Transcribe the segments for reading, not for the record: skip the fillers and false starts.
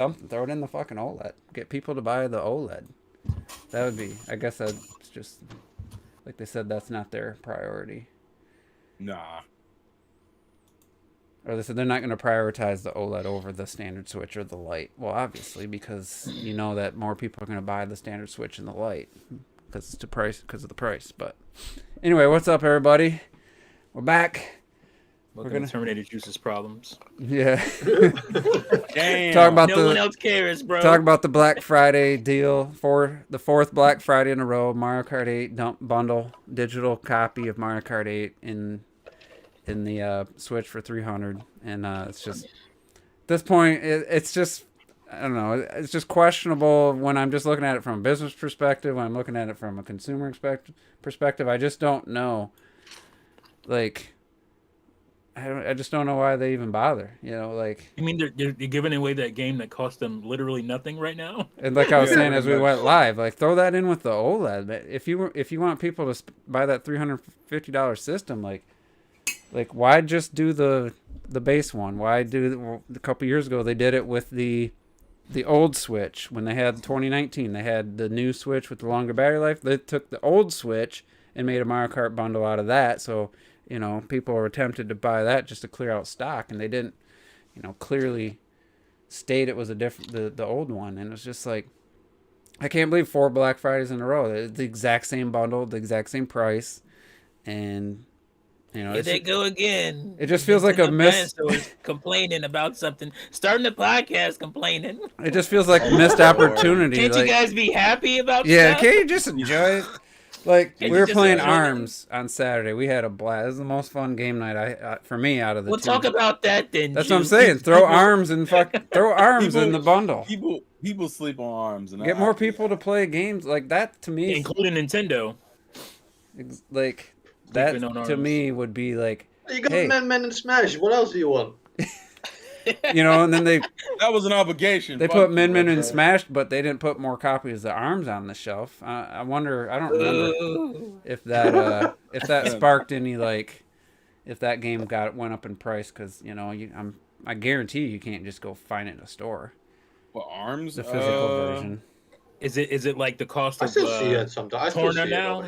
something. Throw it in the fucking OLED. Get people to buy the OLED. That would be. I guess that's just like they said. That's not their priority. Nah. Or they said they're not going to prioritize the OLED over the standard Switch or the Lite. Well, obviously, because you know that more people are going to buy the standard Switch and the Lite because it's because of the price. But anyway, what's up, everybody? We're back. We're gonna Terminator Juice's problems. Yeah. Damn. Talk about no one else cares, bro. Talk about the Black Friday deal for the fourth Black Friday in a row. Mario Kart 8 bundle, digital copy of Mario Kart 8 in the Switch for $300, and it's just at this point it's just I don't know. It's just questionable when I'm just looking at it from a business perspective. When I'm looking at it from a consumer perspective, I just don't know. Like. I just don't know why they even bother. You know, like. You mean they're giving away that game that cost them literally nothing right now? And like I was saying as we went live, like throw that in with the OLED. If you want people to buy that $350 system, like why just do the base one? Why do a couple years ago they did it with the old Switch when they had 2019? They had the new Switch with the longer battery life. They took the old Switch and made a Mario Kart bundle out of that. So. You know, people were tempted to buy that just to clear out stock, and they didn't, clearly state it was a different the old one, and it was just like, I can't believe 4 Black Fridays in a row. It's the exact same bundle, the exact same price, and here they go again. It just feels like a miss. Complaining about something, starting the podcast complaining. It just feels like missed opportunity. Can't you guys be happy about? Yeah, stuff? Can't you just enjoy it? Like we were playing ARMS on Saturday. We had a blast. It was the most fun game night for me out of the. We'll talk about that then. That's what I'm saying. Throw ARMS and throw ARMS in the bundle. People sleep on ARMS and get more people to play games like that. To me, including Nintendo. Like that to me would be like. You got Men and Smash. What else do you want? And then that was an obligation. They put Min and Smash, but they didn't put more copies of ARMS on the shelf. I wonder. I don't remember if that sparked any if that game went up in price because I guarantee you can't just go find it in a store. Well, ARMS, the physical version. Is it like the cost of I still see it sometimes. Torna now?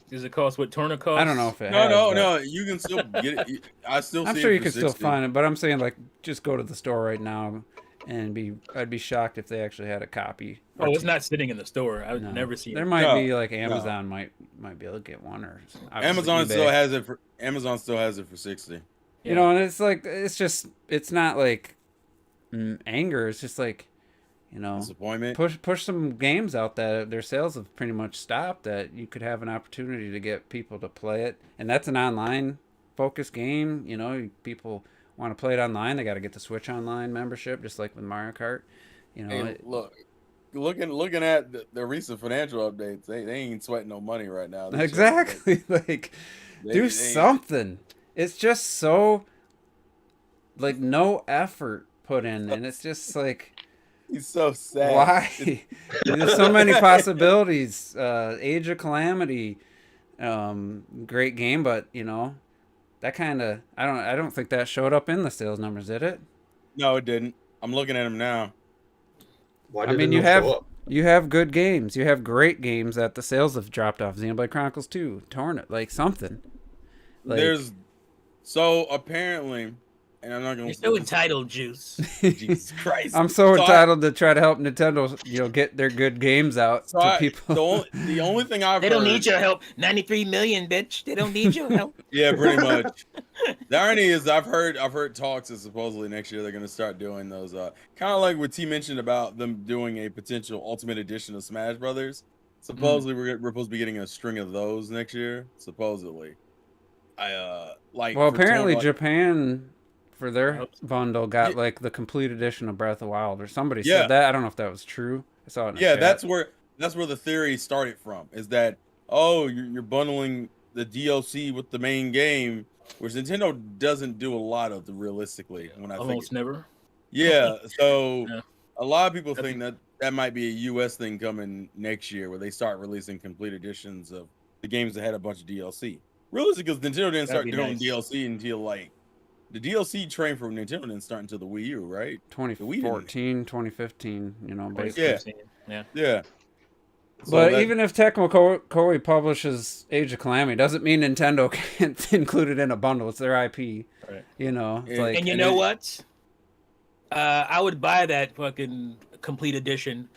Does it cost what Torna costs? I don't know if it. No. You can still get it. I'm sure you can still find it, but I'm saying just go to the store right now, and I'd be shocked if they actually had a copy. Oh, it's not sitting in the store. I would never see it. There might be Amazon might be able to get one or Amazon eBay. still has it for Amazon still has it for $60. Yeah. And it's not like anger. It's just like. Disappointment. Push some games out that their sales have pretty much stopped. That you could have an opportunity to get people to play it, and that's an online focused game. People want to play it online. They got to get the Switch Online membership, just like with Mario Kart. Looking at the recent financial updates, they ain't sweating no money right now. Exactly. Do something. It's just so no effort put in, and it's just like. He's so sad. Why? There's so many possibilities. Age of Calamity, great game, but that kind of I don't think that showed up in the sales numbers, did it? No, it didn't. I'm looking at them now. Why did you have good games. You have great games that the sales have dropped off. Xenoblade Chronicles 2, Torn it, something. So apparently. And I'm not gonna. You're so entitled, Juice. Jesus Christ! I'm so entitled to try to help Nintendo, get their good games out to people. The only thing I've they don't need your help. 93 million, bitch. They don't need your help. Yeah, pretty much. The irony is, I've heard talks that supposedly next year they're gonna start doing those. Kind of like what T mentioned about them doing a potential Ultimate Edition of Smash Brothers. Supposedly we're supposed to be getting a string of those next year. Supposedly, Well, apparently Japan. For their bundle, got the complete edition of Breath of the Wild, or somebody said that. I don't know if that was true. I saw it. In a chat. that's where the theory started from. Is that you're bundling the DLC with the main game, which Nintendo doesn't do a lot of realistically. When I almost never. Yeah, so a lot of people think that might be a U.S. thing coming next year, where they start releasing complete editions of the games that had a bunch of DLC. Realistically, because Nintendo didn't start doing DLC until the DLC train from Nintendo didn't start until the Wii U, right? The Wii didn't. 2014, 2015, Yeah. Yeah. Yeah. So But that- even if Tecmo Koei publishes Age of Calamity, doesn't mean Nintendo can't include it in a bundle. It's their IP. Right. It's Yeah. like, And you And know it- what? I would buy that fucking complete edition.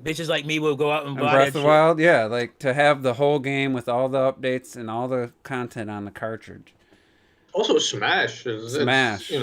Bitches like me will go out and and buy Breath that of the shit. Wild, yeah, like to have the whole game with all the updates and all the content on the cartridge. Also, Smash. Smash. they're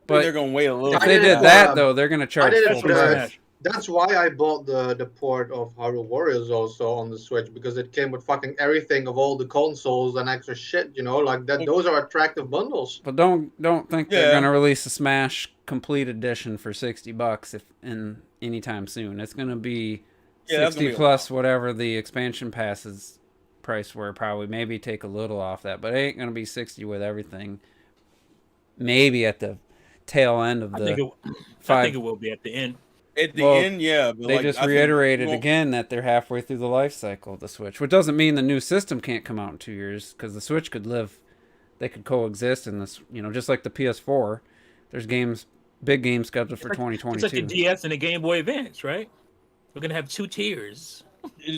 But gonna wait a little. if I they did did it that for, though, they're gonna charge did it full for price. Smash. That's why I bought the port of Hyrule Warriors also on the Switch, because it came with fucking everything of all the consoles and extra shit, like that. Those are attractive bundles. But don't think they're Yeah. gonna release a Smash complete edition for $60 if in anytime soon. It's gonna be Yeah, that's gonna 60 be a plus whatever the expansion passes price were. Probably maybe take a little off that, but it ain't gonna be 60 with everything. Maybe at the tail end of I the think I five. think it will be at the end. At the Well, end, yeah. But They like, just I think reiterated you won't- again that they're halfway through the life cycle of the Switch, which doesn't mean the new system can't come out in 2 years, because the Switch could live, they could coexist in this, just like the PS4. There's big games scheduled for It's like 2022. the DS and the Game Boy Advance, right? We're gonna have 2 tiers.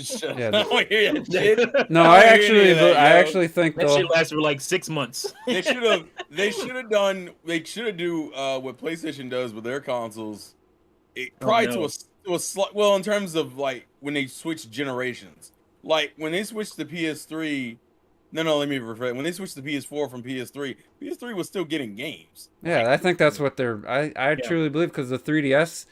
Shut Yeah, up. I don't hear that shit. No, I I don't hear any actually, of that, I yo. actually think That they'll. shit lasts for like 6 months. They should have done. They should have do what PlayStation does with their consoles. Probably no. to a slight. Well, in terms of like when they switch generations, like when they switched to PS3. No, let me rephrase. When they switched to PS4 from PS3 was still getting games. Yeah, I think that's what they're. I truly believe, because the 3DS.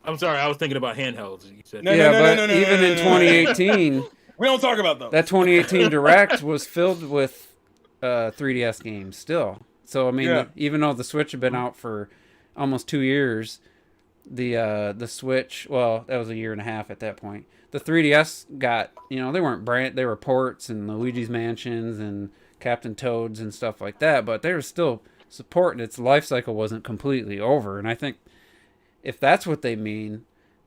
I'm sorry, I was thinking about handhelds. You said No, Yeah, no, but no, no, even no, in no, no, no. 2018, We don't talk about those. that 2018 Direct was filled with 3DS games still. So I mean, Yeah. even though the Switch had been out for almost 2 years, the Switch, well, that was a year and a half at that point. The 3DS got, they weren't they were ports and Luigi's Mansions and Captain Toads and stuff like that, but they were still supporting its life cycle wasn't completely over. And I think if that's what they mean,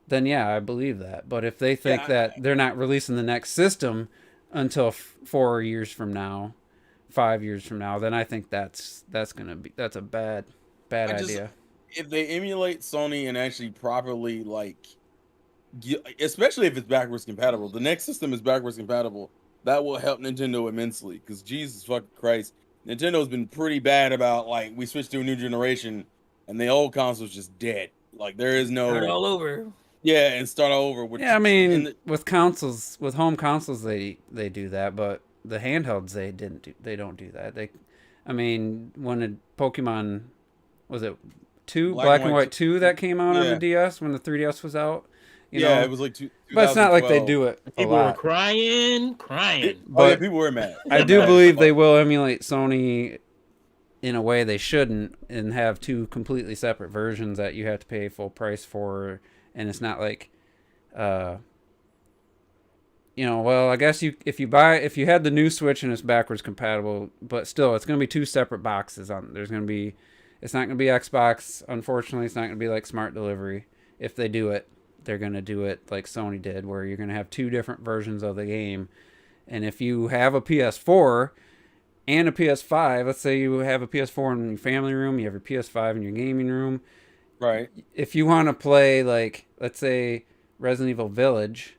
then yeah, I believe that. But if they think that they're not releasing the next system until 4 years from now, 5 years from now, then I think that's a bad idea. If they emulate Sony and actually properly especially if it's backwards compatible, the next system is backwards compatible. That will help Nintendo immensely, because Jesus fucking Christ, Nintendo's been pretty bad about we switched to a new generation and the old console's just dead. Like there is no Start all over. Yeah, and start all over. Yeah, I mean, with home consoles, they do that, but the handhelds they don't do that. When a Pokemon, was it 2 Black and White 2 that came out on the DS when the 3DS was out? It was like but it's not like they do it a people were lot. crying. But people were mad. I do believe they will emulate Sony in a way they shouldn't, and have 2 completely separate versions that you have to pay full price for. And it's not like, well, I guess if you had the new Switch and it's backwards compatible, but still, it's going to be 2 separate boxes. It's not going to be Xbox. Unfortunately, it's not going to be like Smart Delivery. If they do it, they're going to do it like Sony did, where you're going to have 2 different versions of the game. And if you have a PS4 and a PS5, let's say you have a PS4 in your family room, you have your PS5 in your gaming room. Right. If you want to play, let's say, Resident Evil Village,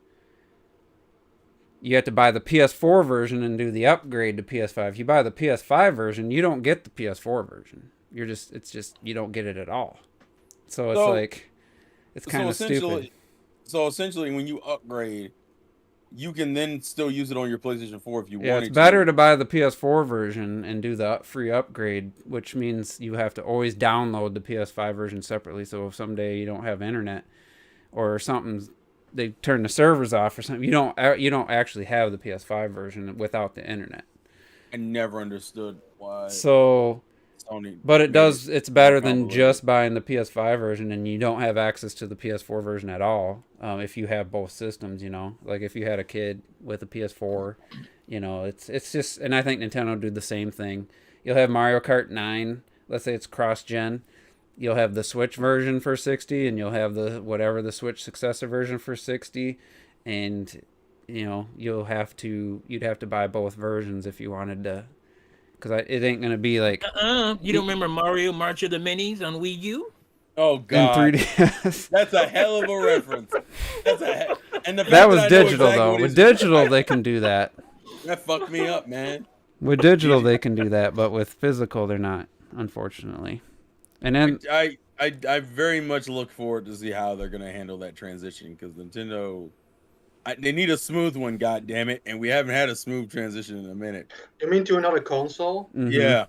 you have to buy the PS4 version and do the upgrade to PS5. If you buy the PS5 version, you don't get the PS4 version. You don't get it at all. So it's kind of stupid. So essentially, when you upgrade, you can then still use it on your PlayStation 4 if you Yeah, wanted it's better to buy the PS4 version and do the free upgrade, which means you have to always download the PS5 version separately. So if someday you don't have internet or something, they turn the servers off or something, you don't actually have the PS5 version without the internet. I never understood why. So, Sony but it's better than Probably. just buying the PS5 version, and you don't have access to the PS4 version at all. If you have both systems, like if you had a kid with a PS4, it's just, and I think Nintendo will do the same thing. You'll have Mario Kart 9, let's say it's cross-gen. You'll have the Switch version for $60, and you'll have the Switch successor version for $60, and you'd have to buy both versions if you wanted to because it ain't gonna be like You don't remember Mario March of the Minis on Wii U? Oh in God, 3DS. that's a hell of a reference. And the fact That was I know digital exactly though. what With he's- digital, they can do that. That fucked me up, man. With digital, they can do that, but with physical, they're not, unfortunately. And then I very much look forward to see how they're gonna handle that transition because Nintendo, they need a smooth one, god damn it, and we haven't had a smooth transition in a minute. You mean to another console? mhm. Yeah,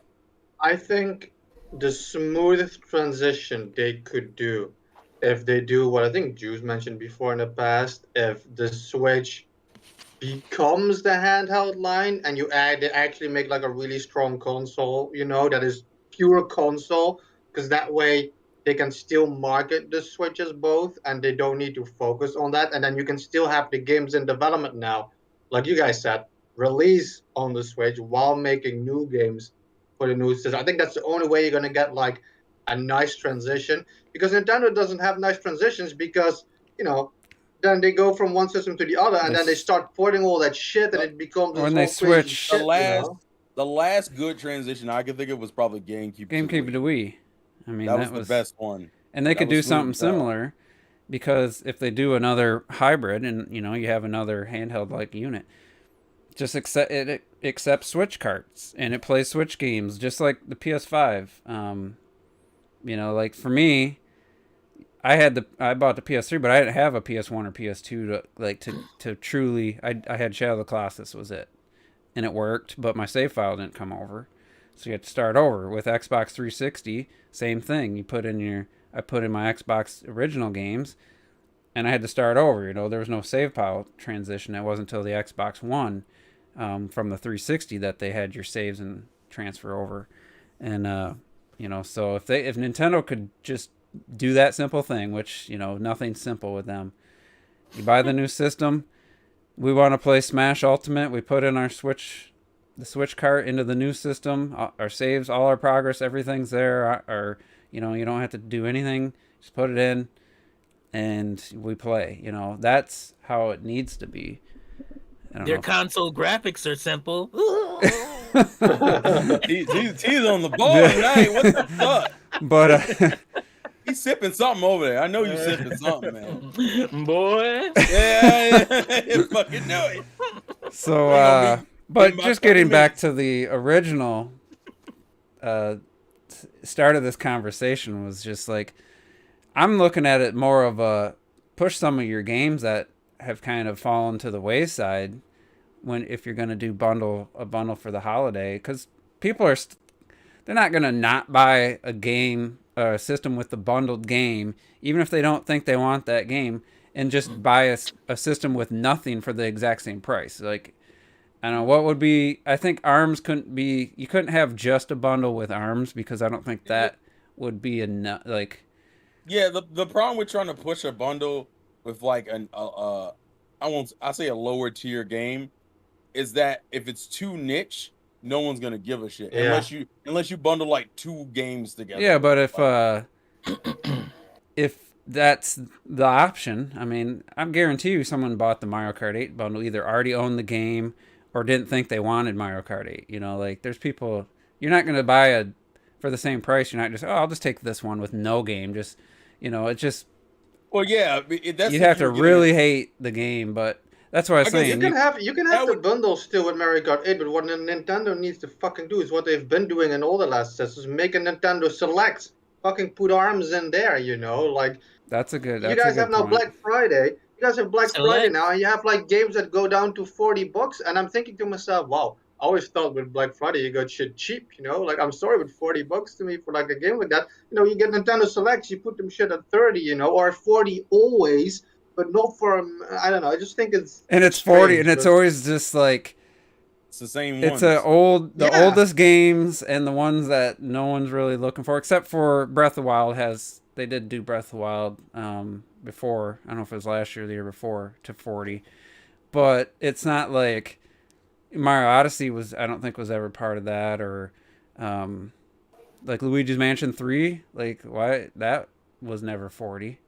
I think the smoothest transition they could do, if they do what I think Juice mentioned before in the past, if the Switch becomes the handheld line and they actually make like a really strong console, that is pure console, because that way they can still market the Switch as both and they don't need to focus on that. And then you can still have the games in development now, like you guys said, release on the Switch while making new games for the new system. I think that's the only way you're gonna get like a nice transition, because Nintendo doesn't have nice transitions because then they go from one system to the other, and then they start porting all that shit, and it becomes this when they whole crazy switch shit, the last good transition I could think of was probably GameCube. GameCube to Wii. I mean, that was the best one. And they That could do was smooth something as hell. similar, because if they do another hybrid and you have another handheld like unit, just it accepts Switch carts and it plays Switch games just like the PS5. Like for me, I bought the PS3, but I didn't have a PS1 or PS2 to truly. I had Shadow of the Colossus was it, and it worked, but my save file didn't come over, so you had to start over. With Xbox 360, same thing. I put in my Xbox original games, and I had to start over. There was no save file transition. It wasn't until the Xbox One, from the 360, that they had your saves and transfer over, and so if Nintendo could just do that simple thing, which nothing's simple with them. You buy the new system. We want to play Smash Ultimate. We put in the Switch cart into the new system. Our saves, all our progress, everything's there. You don't have to do anything. Just put it in, and we play. That's how it needs to be. Their console graphics are simple. He's on the ball tonight. What the fuck? But he's sipping something over there. I know you sipping something, man. Boy. Yeah, fucking know it. So, but just getting back to the original start of this conversation was just like, I'm looking at it more of a push some of your games that have kind of fallen to the wayside if you're going to do a bundle for the holiday, because people they're not going to not buy a game or a system with the bundled game, even if they don't think they want that game, and just buy a system with nothing for the exact same price. Like, I don't know what would be. I think ARMS you couldn't have just a bundle with ARMS, because I don't think that would be enough. Like, yeah, the problem with trying to push a bundle with like I say a lower tier game is that if it's too niche, no one's gonna give a shit unless you bundle like two games together. Yeah, but if that's the option, I mean, I guarantee you someone bought the Mario Kart 8 bundle, either already owned the game or didn't think they wanted Mario Kart 8. Like there's people, you're not gonna buy for the same price. You're not just, I'll just take this one with no game. Just, it's just. Well, yeah, you'd have to really hate the game, but that's what I was saying. You can have the bundle still with Mario Kart 8, but what Nintendo needs to fucking do is what they've been doing in all the last sets, is make a Nintendo Select. Fucking put ARMS in there, like. That's a good. You guys have now point. Black Friday. You guys have Black Friday now, and you have like games that go down to $40, and I'm thinking to myself, wow. I always thought with Black Friday you got shit cheap, like I'm sorry, with $40 to me for like a game like that, you get Nintendo Selects, you put them shit at 30, or at 40 always, but not for I don't know. I just think it's 40, and it's always just like it's the same. It's oldest games and the ones that no one's really looking for, except for Breath of the Wild. They did do Breath of the Wild before. I don't know if it was last year or the year before to 40, but it's not like. Mario Odyssey I don't think was ever part of that, or like Luigi's Mansion 3, like why that was never 40.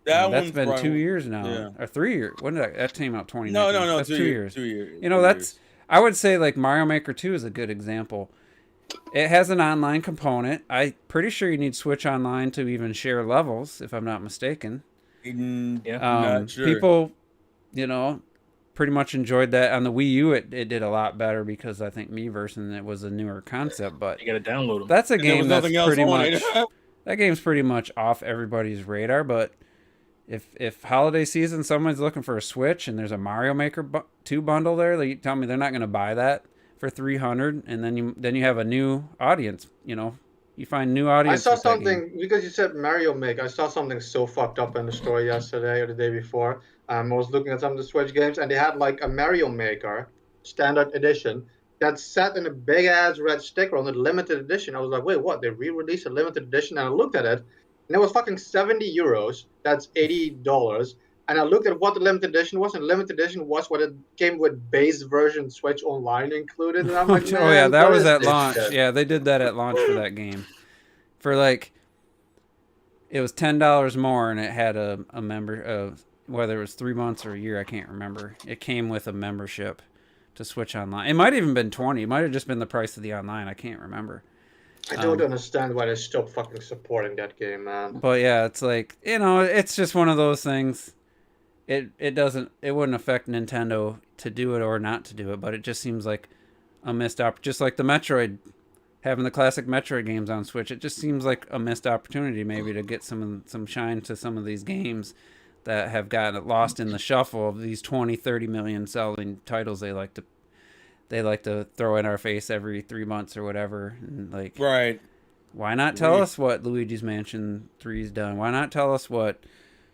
That's been 2 years now, or 3 years. When did that came out? 2019. No, that's 2 years. 2 years. I would say like Mario Maker 2 is a good example. It has an online component. I'm pretty sure you need Switch Online to even share levels, if I'm not mistaken. Yeah. Not sure. People, pretty much enjoyed that. On the Wii U, it did a lot better because I think Miiverse and it was a newer concept. But You got to download them. that's a And there game was that's nothing else pretty on much it. that game's pretty much off everybody's radar. But if holiday season someone's looking for a Switch and there's a Mario Maker 2 bundle there, you tell me they're not going to buy that for $300, and then you have a new audience. You find new I audience. saw with that game. something because you said Mario Maker. I saw something so fucked up in the store yesterday or the day before. I was looking at some of the Switch games, and they had like a Mario Maker standard edition that sat in a big ass red sticker on the limited edition. I was like, wait, what? They re-released a limited edition? And I looked at it, and it was fucking €70. That's $80. And I looked at what the limited edition was, and the limited edition was what it came with base version Switch Online included. And I'm like, Oh yeah, man, that what was is at this launch. shit? Yeah, they did that at launch for that game. For it was $10 more, and it had a member. Whether it was 3 months or a year, I can't remember. It came with a membership to Switch Online. It might have even been 20. It might have just been the price of the online. I can't remember. I don't understand why they stopped fucking supporting that game, man. But yeah, it's like, it's just one of those things. It wouldn't affect Nintendo to do it or not to do it, but it just seems like a missed opportunity. Just like the Metroid, having the classic Metroid games on Switch, it just seems like a missed opportunity maybe to get some shine to some of these games that have gotten lost in the shuffle of these 20-30 million selling titles they like to throw in our face every 3 months or whatever. And Right. why not tell us what Luigi's Mansion 3's done? Why not tell us what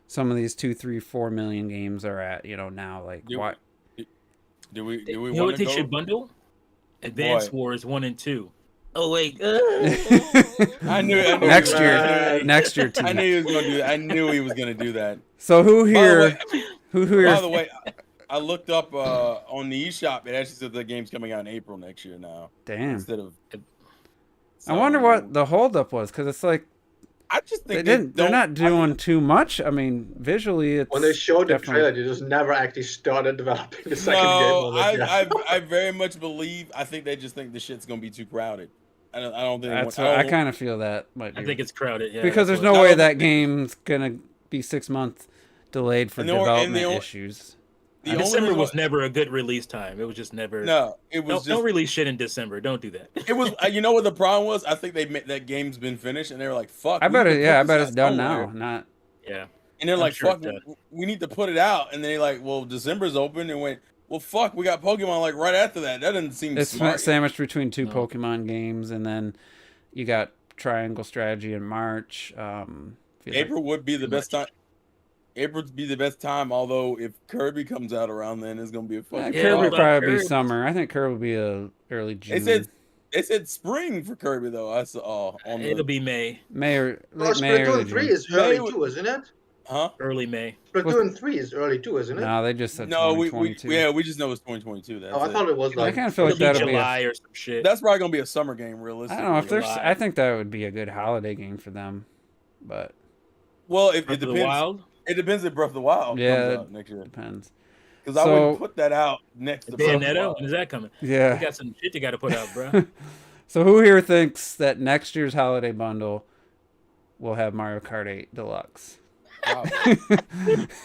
some of these 2, 3, 4 million games are at, now? Why? Do we You know want what to they go? should bundle? Advance What? Wars 1 and 2. Oh wait. I knew Next year, I T. knew he was going to do that. I knew he was going to do that. So who here? By the way, I looked up on the eShop. It actually says the game's coming out in April next year now. Damn. Instead of. I wonder what the holdup was, because it's like I just think they're not doing too much. I mean, visually, it's When they showed the definitely- trailer, they just never actually started developing the second game. No, of it yet. I very much believe. I think they just think the shit's gonna be too crowded. I don't think. That's I I kind of feel that might be I think it's crowded. Yeah, because there's that's no what- way that game's gonna be 6 months delayed for And the- and development the- issues. The only December reason was why- never a good release time. It was just never. No, it was Don't, just. don't release shit in December. Don't do that. It was. You know what the problem was? I think that game's been finished, and they were like, "Fuck." I we bet need it. to Yeah, I put bet this it's out done somewhere." now. Not. Yeah. And they're I'm like, sure "Fuck, it's done. we need to put it out." And they're like, "Well, December's open," and went, "Well, fuck, we got Pokemon like right after that. That doesn't seem It's smart." sandwiched between two No. Pokemon games, and then you got Triangle Strategy in March. Feels like- April would be the best time. April would be the best time. Although if Kirby comes out around then, it's gonna be a fucking. Yeah, Kirby well, would probably be Kirby- summer. I think Kirby will be a early June. They said spring for Kirby though. I saw on the It'll be May, May or Well, late May, early Splatoon 3 June. is early May- too, isn't it? huh? early May. Splatoon 3 is early too, isn't it? No, they just said No, we 2022. we just know it's 2022. That's Oh, I it. thought it was I like. kind of feel like It'll be that'll be. July or some shit. That's probably gonna be a summer game, I realistically. don't know if there's. July. I think that would be a good holiday game for them, but Well, it Breath of the depends. Wild. It depends if Breath of the Wild Yeah, comes out next year. depends. Because I So- wouldn't put that out next to Breath of the Bayonetta. Wild. When is that coming? We Yeah. got some shit you got to put out, bro. So who here thinks that next year's holiday bundle will have Mario Kart 8 Deluxe? Probably.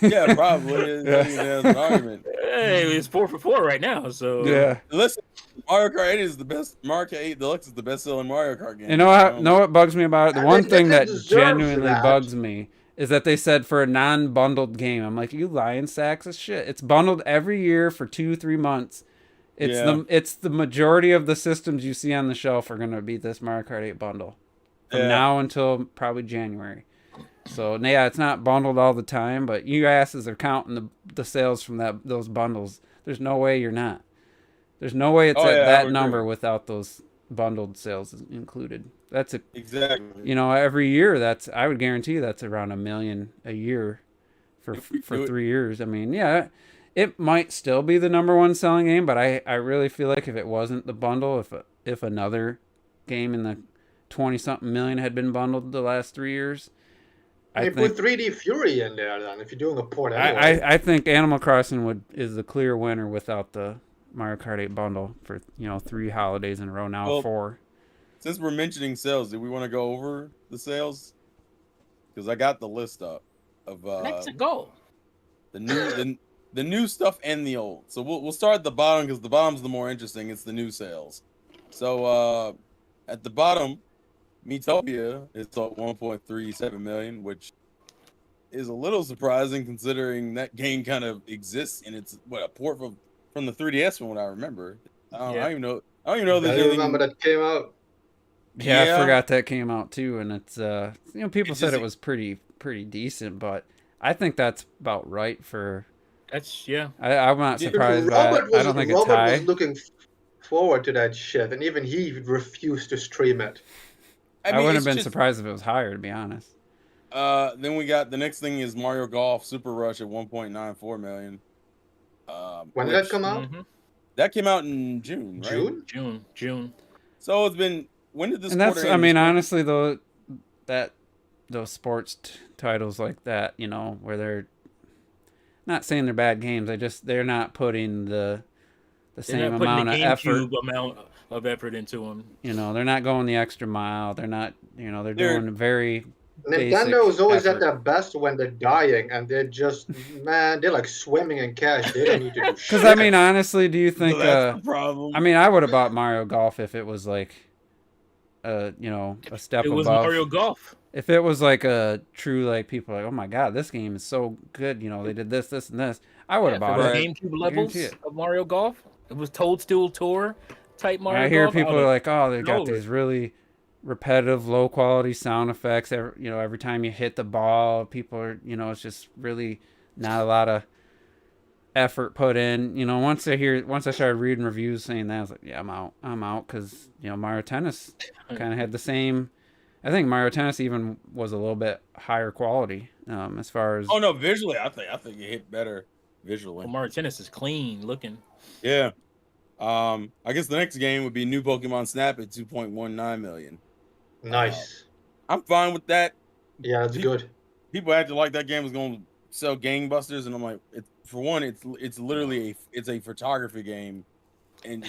Yeah, probably. There's an argument. Hey, it's 4 for 4 right now. So Yeah. Listen, Mario Kart 8 is the best. Mario Kart 8 Deluxe is the best-selling Mario Kart game. You know what bugs me about it? The I one think thing they that deserve genuinely that. bugs me is that they said for a non-bundled game. I'm like, you lying sacks of shit. It's bundled every year for 2-3 months. It's the majority of the systems you see on the shelf are gonna be this Mario Kart 8 bundle from now until probably January. So yeah, it's not bundled all the time, but you asses are counting the sales from those bundles. There's no way you're not. There's no way it's Oh, at yeah, I that would number agree. without those bundled sales included. That's a Exactly. every year I would guarantee that's around 1 million a year for If we do 3 years. I mean, yeah, it might still be the number one selling game, but I really feel like if it wasn't the bundle, if another game in the 20 something million had been bundled the last 3 years, I You think put 3D Fury in there then if you're doing a port anyway. I think Animal Crossing is the clear winner without the Mario Kart 8 bundle for 3 holidays in a row now, Well, 4. since we're mentioning sales, do we want to go over the sales? Because I got the list up of Let's go. the new stuff and the old. So we'll start at the bottom because the bottom's the more interesting. It's the new sales. So at the bottom, Miitopia is at 1.37 million, which is a little surprising considering that game kind of exists and it's a port from the 3DS from what I remember. I don't even know. I don't even know. I remember that came out. Yeah, I forgot that came out too, and it's people said just- it was pretty decent, but I think that's about right for. That's yeah. I'm not surprised by it. I don't think it's Robert high. was looking forward to that shit, and even he refused to stream it. I wouldn't have been surprised if it was higher, to be honest. Then we got the next thing is Mario Golf Super Rush at 1.94 million. When did that come out? Mhm. That came out in June, right? June. So it's been. When did this? And that's, quarter I end? mean, honestly, though, those sports titles like that, where they're not saying they're bad games, they're not putting the same amount of effort. Amount of effort into them. They're not going the extra mile. They're not, they're doing very. Nintendo is always effort. at their best when they're dying, and they're just they're like swimming in cash. They don't need to do shit. Because I mean, honestly, do you think? So that's the problem. I mean, I would have bought Mario Golf if it was like, a step It above. was Mario Golf. If it was like a true people are like, oh my god, this game is so good. They did this, and this. I would have bought for it. the GameCube levels Guarantee it. of Mario Golf. It was Toadstool Tour type Mario I hear Golf. people are like, oh, they got over these really repetitive, low quality sound effects. Every time you hit the ball, people are, it's just really not a lot of effort put in. Once I started reading reviews saying that, I was like, yeah, I'm out, because Mario Tennis kind of had the same. I think Mario Tennis even was a little bit higher quality as far as. Oh no, visually, I think it hit better visually. Well, Mario Tennis is clean looking. Yeah. I guess the next game would be New Pokemon Snap at 2.19 million. Nice. I'm fine with that. Yeah, that's good. People acted like that game was going to sell gangbusters, and I'm like, it's literally a photography game, and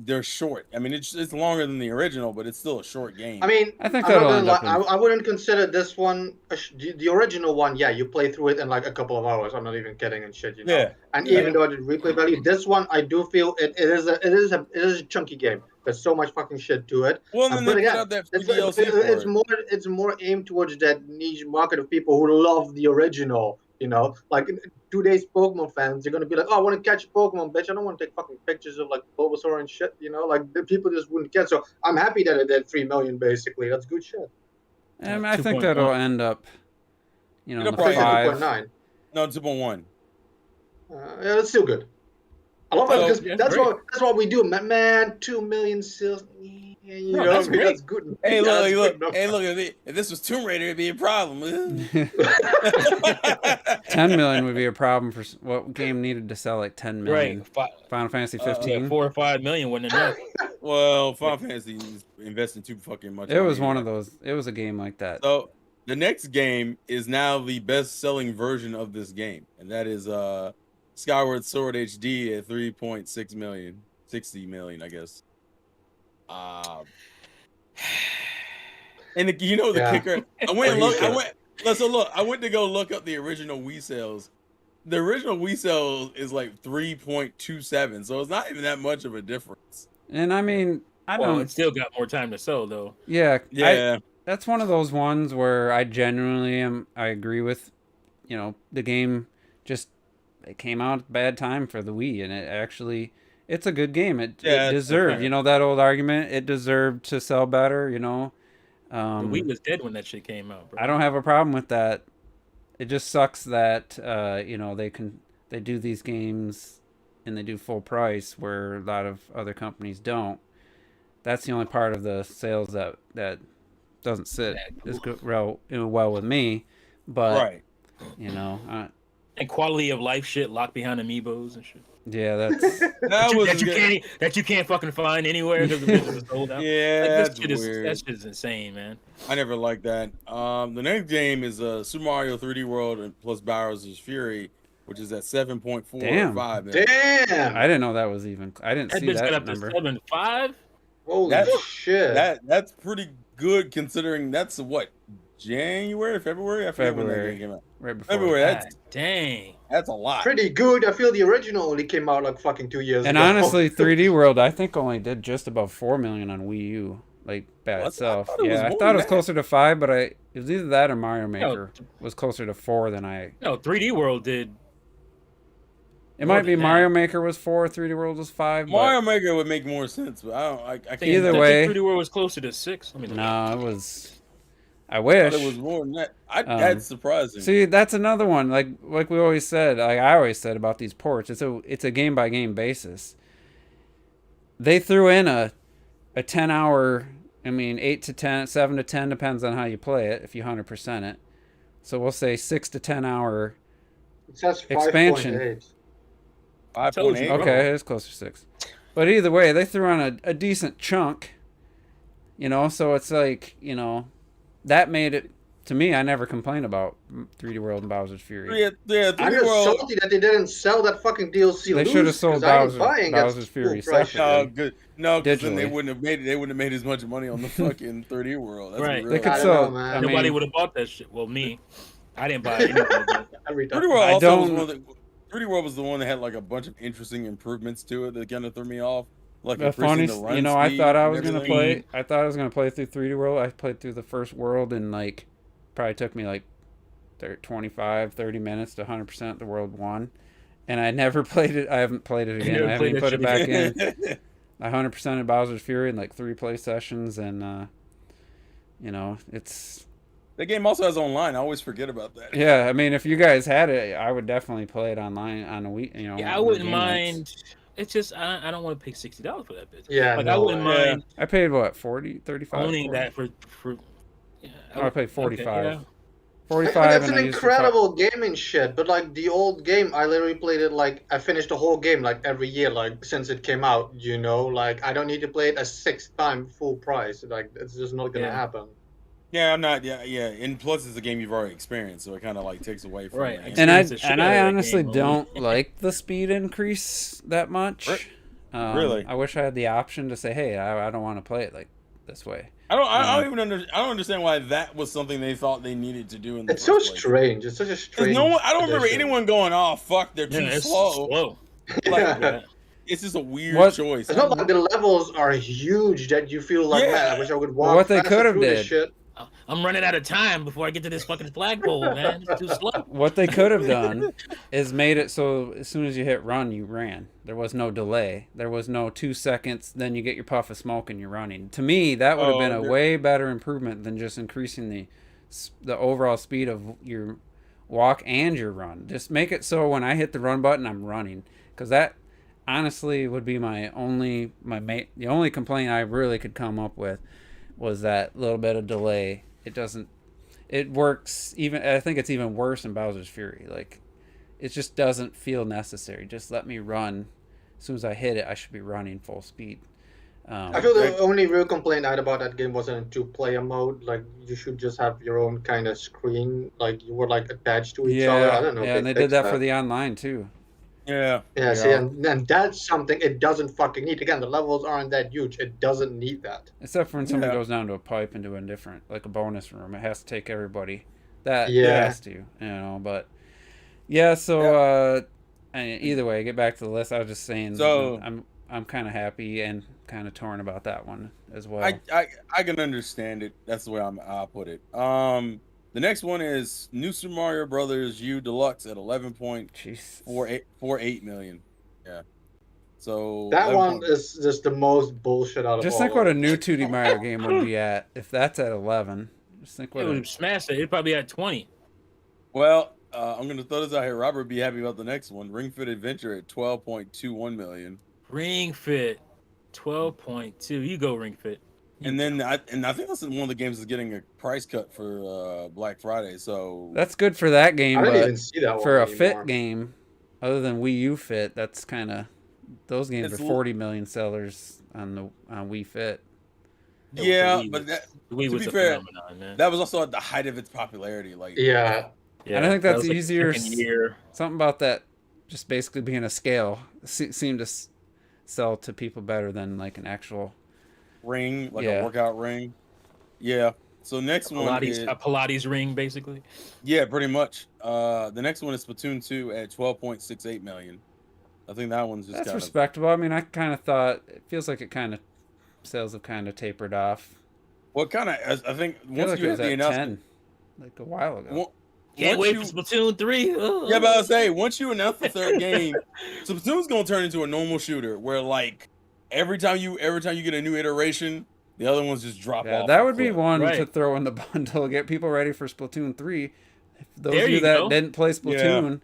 they're short. I mean, it's longer than the original, but it's still a short game. I mean, I think I'm not that'll gonna end lie, up I wouldn't consider this one the original one. Yeah, you play through it in like a couple of hours. I'm not even kidding and shit. Yeah. And even though it did replay value, this one I do feel it is a chunky game. There's so much fucking shit to it. Well, then but they again, put out that free it's DLC for it. it's more aimed towards that niche market of people who love the original. Like today's Pokemon fans, they're gonna be like, "Oh, I want to catch a Pokemon, bitch. I don't want to take fucking pictures of like Bulbasaur and shit." Like the people just wouldn't get. So I'm happy that it did 3 million. Basically, that's good shit. I think that'll end up, in the probably 5. 2.9. No, 2.1. Yeah, that's still good. I love it because that's what we do, man. 2 million sales. Yeah, that's great. That's good. Hey, Yeah, that's look! good Hey, look! If this was Tomb Raider, it'd be a problem. 10 million would be a problem for what game needed to sell like 10 million. Right. Final Fantasy 15. 4 or 5 million wasn't enough. Well, Final Fantasy is investing too fucking much. It was money one in of those. It was a game like that. So the next game is now the best-selling version of this game, and that is Skyward Sword HD at 3.6 million, 60 million, I guess. And the kicker. I went to go look up the original Wii sales. The original Wii sales is like 3.27, so it's not even that much of a difference. And I mean, It still got more time to sell though. Yeah. Yeah. That's one of those ones where I genuinely I agree with, the game it came out at a bad time for the Wii, and it's a good game. It deserved, that old argument. It deserved to sell better, The Wii was dead when that shit came out, bro. I don't have a problem with that. It just sucks that they do these games and they do full price where a lot of other companies don't. That's the only part of the sales that doesn't sit as well with me. But right, and quality of life shit locked behind amiibos and shit. Yeah, that's that you can't fucking find anywhere because the business is sold out. Yeah, that shit is insane, man. I never liked that. The next game is Super Mario 3D World and plus Bowser's Fury, which is at 7.45 million. Damn! I didn't know that was even. I didn't see that got up number. to 7.5. Holy That's- shit! That's pretty good considering that's what, January, February? I forget when that February. game came out. Right before. February. God dang. That's a lot. Pretty good. I feel the original only came out like fucking 2 years And ago. honestly, 3D World I think only did just about 4 million on Wii U, like by What? itself. I thought it was Yeah, I more thought than it was that. closer to 5, but it was either that or Mario Maker was closer to 4 than I. No, 3D World did. It More might be than that. Mario Maker was 4, 3D World was 5. Mario Maker would make more sense, but I can't. Either I think way- 3D World was closer to 6. Let me But look. no, it was. I I wish. thought it was more than that. That's surprising. See, that's another one. Like we always said, like I always said about these ports. It's a game by game basis. They threw in a 10-hour. I mean, 8 to 10, 7 to 10 depends on how you play it. If you 100% it, so we'll say 6 to 10 hour. It says Expansion. 5.8. 5.8. Okay, it is closer to 6. But either way, they threw on a decent chunk. So it's like that made it. To me, I never complained about 3D World and Bowser's Fury. Yeah, I'm 3D just World. salty that they didn't sell that fucking DLC. They should have sold Bowser's Fury separately. No, good. No, because then they Digitally. wouldn't have made it. They wouldn't have made as much money on the fucking 3D World. That's Right. real. They could I don't sell. know, man. I Nobody mean, would have bought that shit. Well, me. I didn't buy it anyway. But Every 3D time. World I also was don't- one of the. 3D World was the one that had like a bunch of interesting improvements to it that kind of threw me off. Like the increasing funny, the run I speed thought I and was gonna everything. play. I thought I was gonna play through 3D World. I played through the first world and like probably took me like 25, 30 minutes to 100% the world 1, and I never played it. I haven't played it again. never I haven't even played put that it shit back in. I 100% of Bowser's Fury in like 3 play sessions, and it's. That game also has online. I always forget about that. Yeah, I mean, if you guys had it, I would definitely play it online on a week. yeah, I on wouldn't game nights. mind. It's just I don't want to pay $60 for that bitch. Yeah, Like no I wouldn't way. mind I paid what 40, 35. owning 40? that for. Yeah, Oh, I paid 45. Okay, yeah. 45, It's and an I used incredible game and shit, but like the old game, I literally played it like I finished the whole game like every year, like since it came out. Like I don't need to play it a 6th time full price. Like it's just not gonna Yeah. happen. Yeah, I'm not. Yeah. And plus, it's a game you've already experienced, so it kind of like takes away from. Right, it. And I experience the shit out of that honestly game, don't like the speed increase that much. Really? I wish I had the option to say, "Hey, I don't want to play it like this way." I don't understand why that was something they thought they needed to do in the It's so first place. strange. It's such a 'Cause strange. I don't remember addition. anyone going, "Oh fuck, they're too Yeah, it's slow." slow. Like, Yeah. it's just a weird What- choice. It's not like the levels are huge that you feel like, Yeah. man, I wish I would walk Well, what they faster could have through this did- shit. I'm running out of time before I get to this fucking flagpole, man. It's too slow. What they could have done is made it so as soon as you hit run, you ran. There was no delay. There was no 2 seconds, then you get your puff of smoke and you're running. To me, that would have been a way better improvement than just increasing the overall speed of your walk and your run. Just make it so when I hit the run button, I'm running. Because that honestly would be the only complaint I really could come up with was that little bit of delay. It works even. I think it's even worse in Bowser's Fury. Like, it just doesn't feel necessary. Just let me run. As soon as I hit it, I should be running full speed. I feel the only real complaint I had about that game wasn't in 2-player mode. Like you should just have your own kind of screen, like you were like attached to each other. I don't know. if Yeah, and they did fixed that for the online too. Yeah. Yeah, see, Yeah. and that's something it doesn't fucking need. Again, the levels aren't that huge. It doesn't need that. Except for when somebody Yeah. goes down to a pipe into a different, like a bonus room, it has to take everybody. That Yeah. has to, But yeah, so either way, get back to the list. I was just saying, So- I'm kind of happy and kind of torn about that one as well. I can understand it. That's the way I'll put it. The next one is New Super Mario Brothers U Deluxe at 11.48 Jeez. million. Yeah. So That 11 one is just the most bullshit out of Just all. think what of a them. new 2D Mario game would be at if that's at 11. Just think It what. would smash it. It'd probably at 20. Well, I'm gonna throw this out here. Robert would be happy about the next one. Ring Fit Adventure at 12.21 million. Ring Fit, 12.2. You go Ring Fit. And then I think that's one of the games that's getting a price cut for Black Friday. So That's good for that game, I didn't but even see that for one a Fit anymore. game, other than Wii U Fit, that's kind of those games It's are 40 million sellers on Wii Fit. yeah, The Wii but was- that the Wii to was be a fair, phenomenon, man. that was also at the height of its popularity. Like Yeah, I don't think that that's was like easier second year. Something about that, just basically being a scale, seemed to sell to people better than like an actual ring, like Yeah. a workout ring. Yeah. So next one is A Pilates ring, basically. yeah, pretty much. The next one is Splatoon 2 at 12.68 million. I think that one's just That's kind of respectable. I mean, I kind of thought it feels like it kind of sales have kind of tapered off. what kind of. I think I feel once like you it have was the at announcement, 10, like a while ago. on- Can't once wait you- for Splatoon 3. Yeah, but I was saying once you announce the third game, Splatoon's gonna turn into a normal shooter where like every time you get a new iteration, the other ones just drop Yeah, off. that a would be cliff. one to Right. throw in the bundle. Get people ready for Splatoon 3. If those There of you you that go. didn't play Splatoon,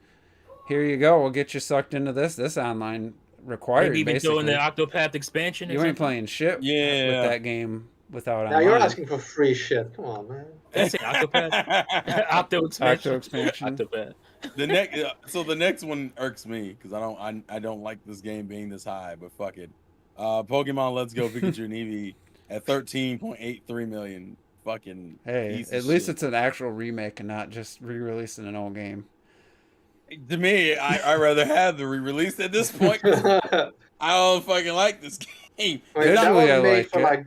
here you go. We'll get you sucked into this online required. Maybe even Basically, doing the Octopath expansion. Or you ain't something. playing shit Yeah. with that game without Now online. you're asking for free shit. Come on, man. Did I say Octopath? Octo expansion. Octo expansion. Octopath. The next one irks me because I don't like this game being this high, but fuck it. Pokemon Let's Go Pikachu and Eevee at 13.83 million. Fucking Hey, piece at of least shit. it's an actual remake and not just re-releasing an old game. To me, I rather have the re-release at this point. 'Cause I don't fucking like this game. Wait, Visually, that one I made like for it. like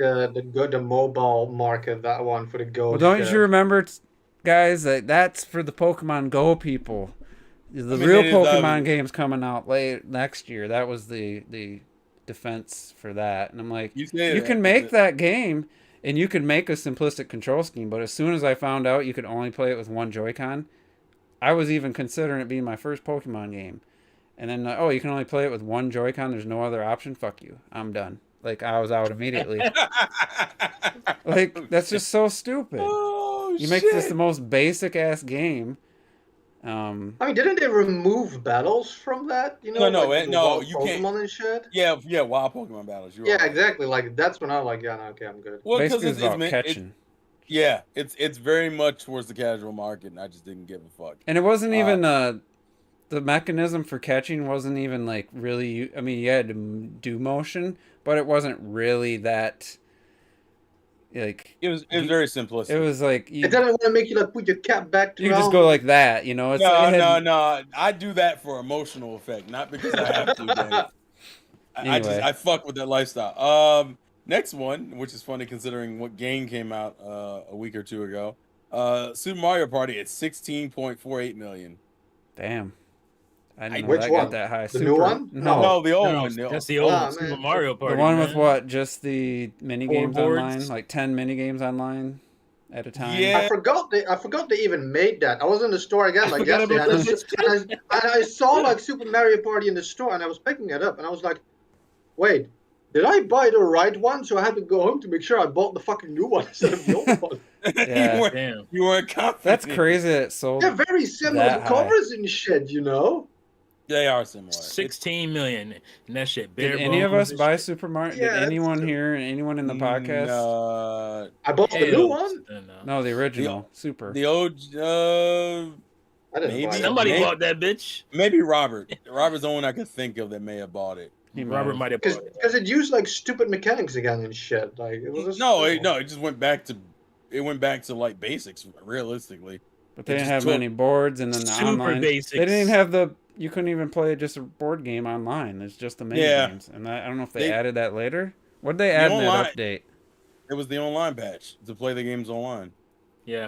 the mobile market. That one for the Go. Well, don't shit. you remember, guys, that's for the Pokemon Go people. The I mean, real it is, Pokemon game's coming out late next year. That was the defense for that. And I'm like, You say you that, can make but- that game, and you can make a simplistic control scheme. But as soon as I found out you could only play it with one Joy-Con, I was even considering it being my first Pokemon game. And then, oh, you can only play it with one Joy-Con. There's no other option. Fuck you. I'm done. Like, I was out immediately. Like, that's just so stupid. Oh, You make this the most basic ass game. I mean, didn't they remove battles from that? You know, No, like the no, wild you Pokemon can't- and shit. yeah, wild Pokemon battles. You're Yeah, right. exactly. Like that's when I was like, yeah, no, okay, I'm good. Well, because Basically, it's about meant- catching. yeah, it's very much towards the casual market, and I just didn't give a fuck. And it wasn't even the mechanism for catching wasn't even like really. I mean, you had to do motion, but it wasn't really that. Like It was very simplistic. it was like you, It didn't want to make you like put your cap back to you just go like that, you know. It's No. I do that for emotional effect, not because I have to. Damn it. Anyway. I fuck with that lifestyle. Next one, which is funny considering what game came out a week or two ago. Super Mario Party at 16.48 million. Damn. I didn't know Which that one? got that high. The new one? No, No, the old No, one. that's the old Oh, Super man. Mario Party. the one with man. what? Just the mini games boards? online, like 10 mini games online at a time. Yeah. I forgot they even made that. I was in the store again like forgot yesterday, about and I saw like Super Mario Party in the store, and I was picking it up, and I was like, wait, did I buy the right one? So I had to go home to make sure I bought the fucking new one instead of the old one. Yeah. Damn. You weren't confident. That's crazy that it sold. They're very similar That high. covers and shit, you know. They are similar. 16 million. And that shit bare Did any of bones us and buy shit. Super Mario? Yeah, Did anyone that's- here and anyone in the podcast? No, I bought the Hell new one. no. No, the original Super. the old. I didn't Maybe. buy it. Somebody Maybe- bought that bitch. Maybe Robert. Robert's the only one I could think of that may have bought it. He might Robert have. might have bought it. Because it used like stupid mechanics again and shit. Like it was just No, it just went back to. It went back to like basics, realistically. But they It didn't just have took- any boards, and then the Super online. basics. They didn't even have the. You couldn't even play just a board game online. It's just the mini Yeah. games, and I don't know if they They- added that later. What did they add in online- that update? It was the online patch to play the games online. Yeah.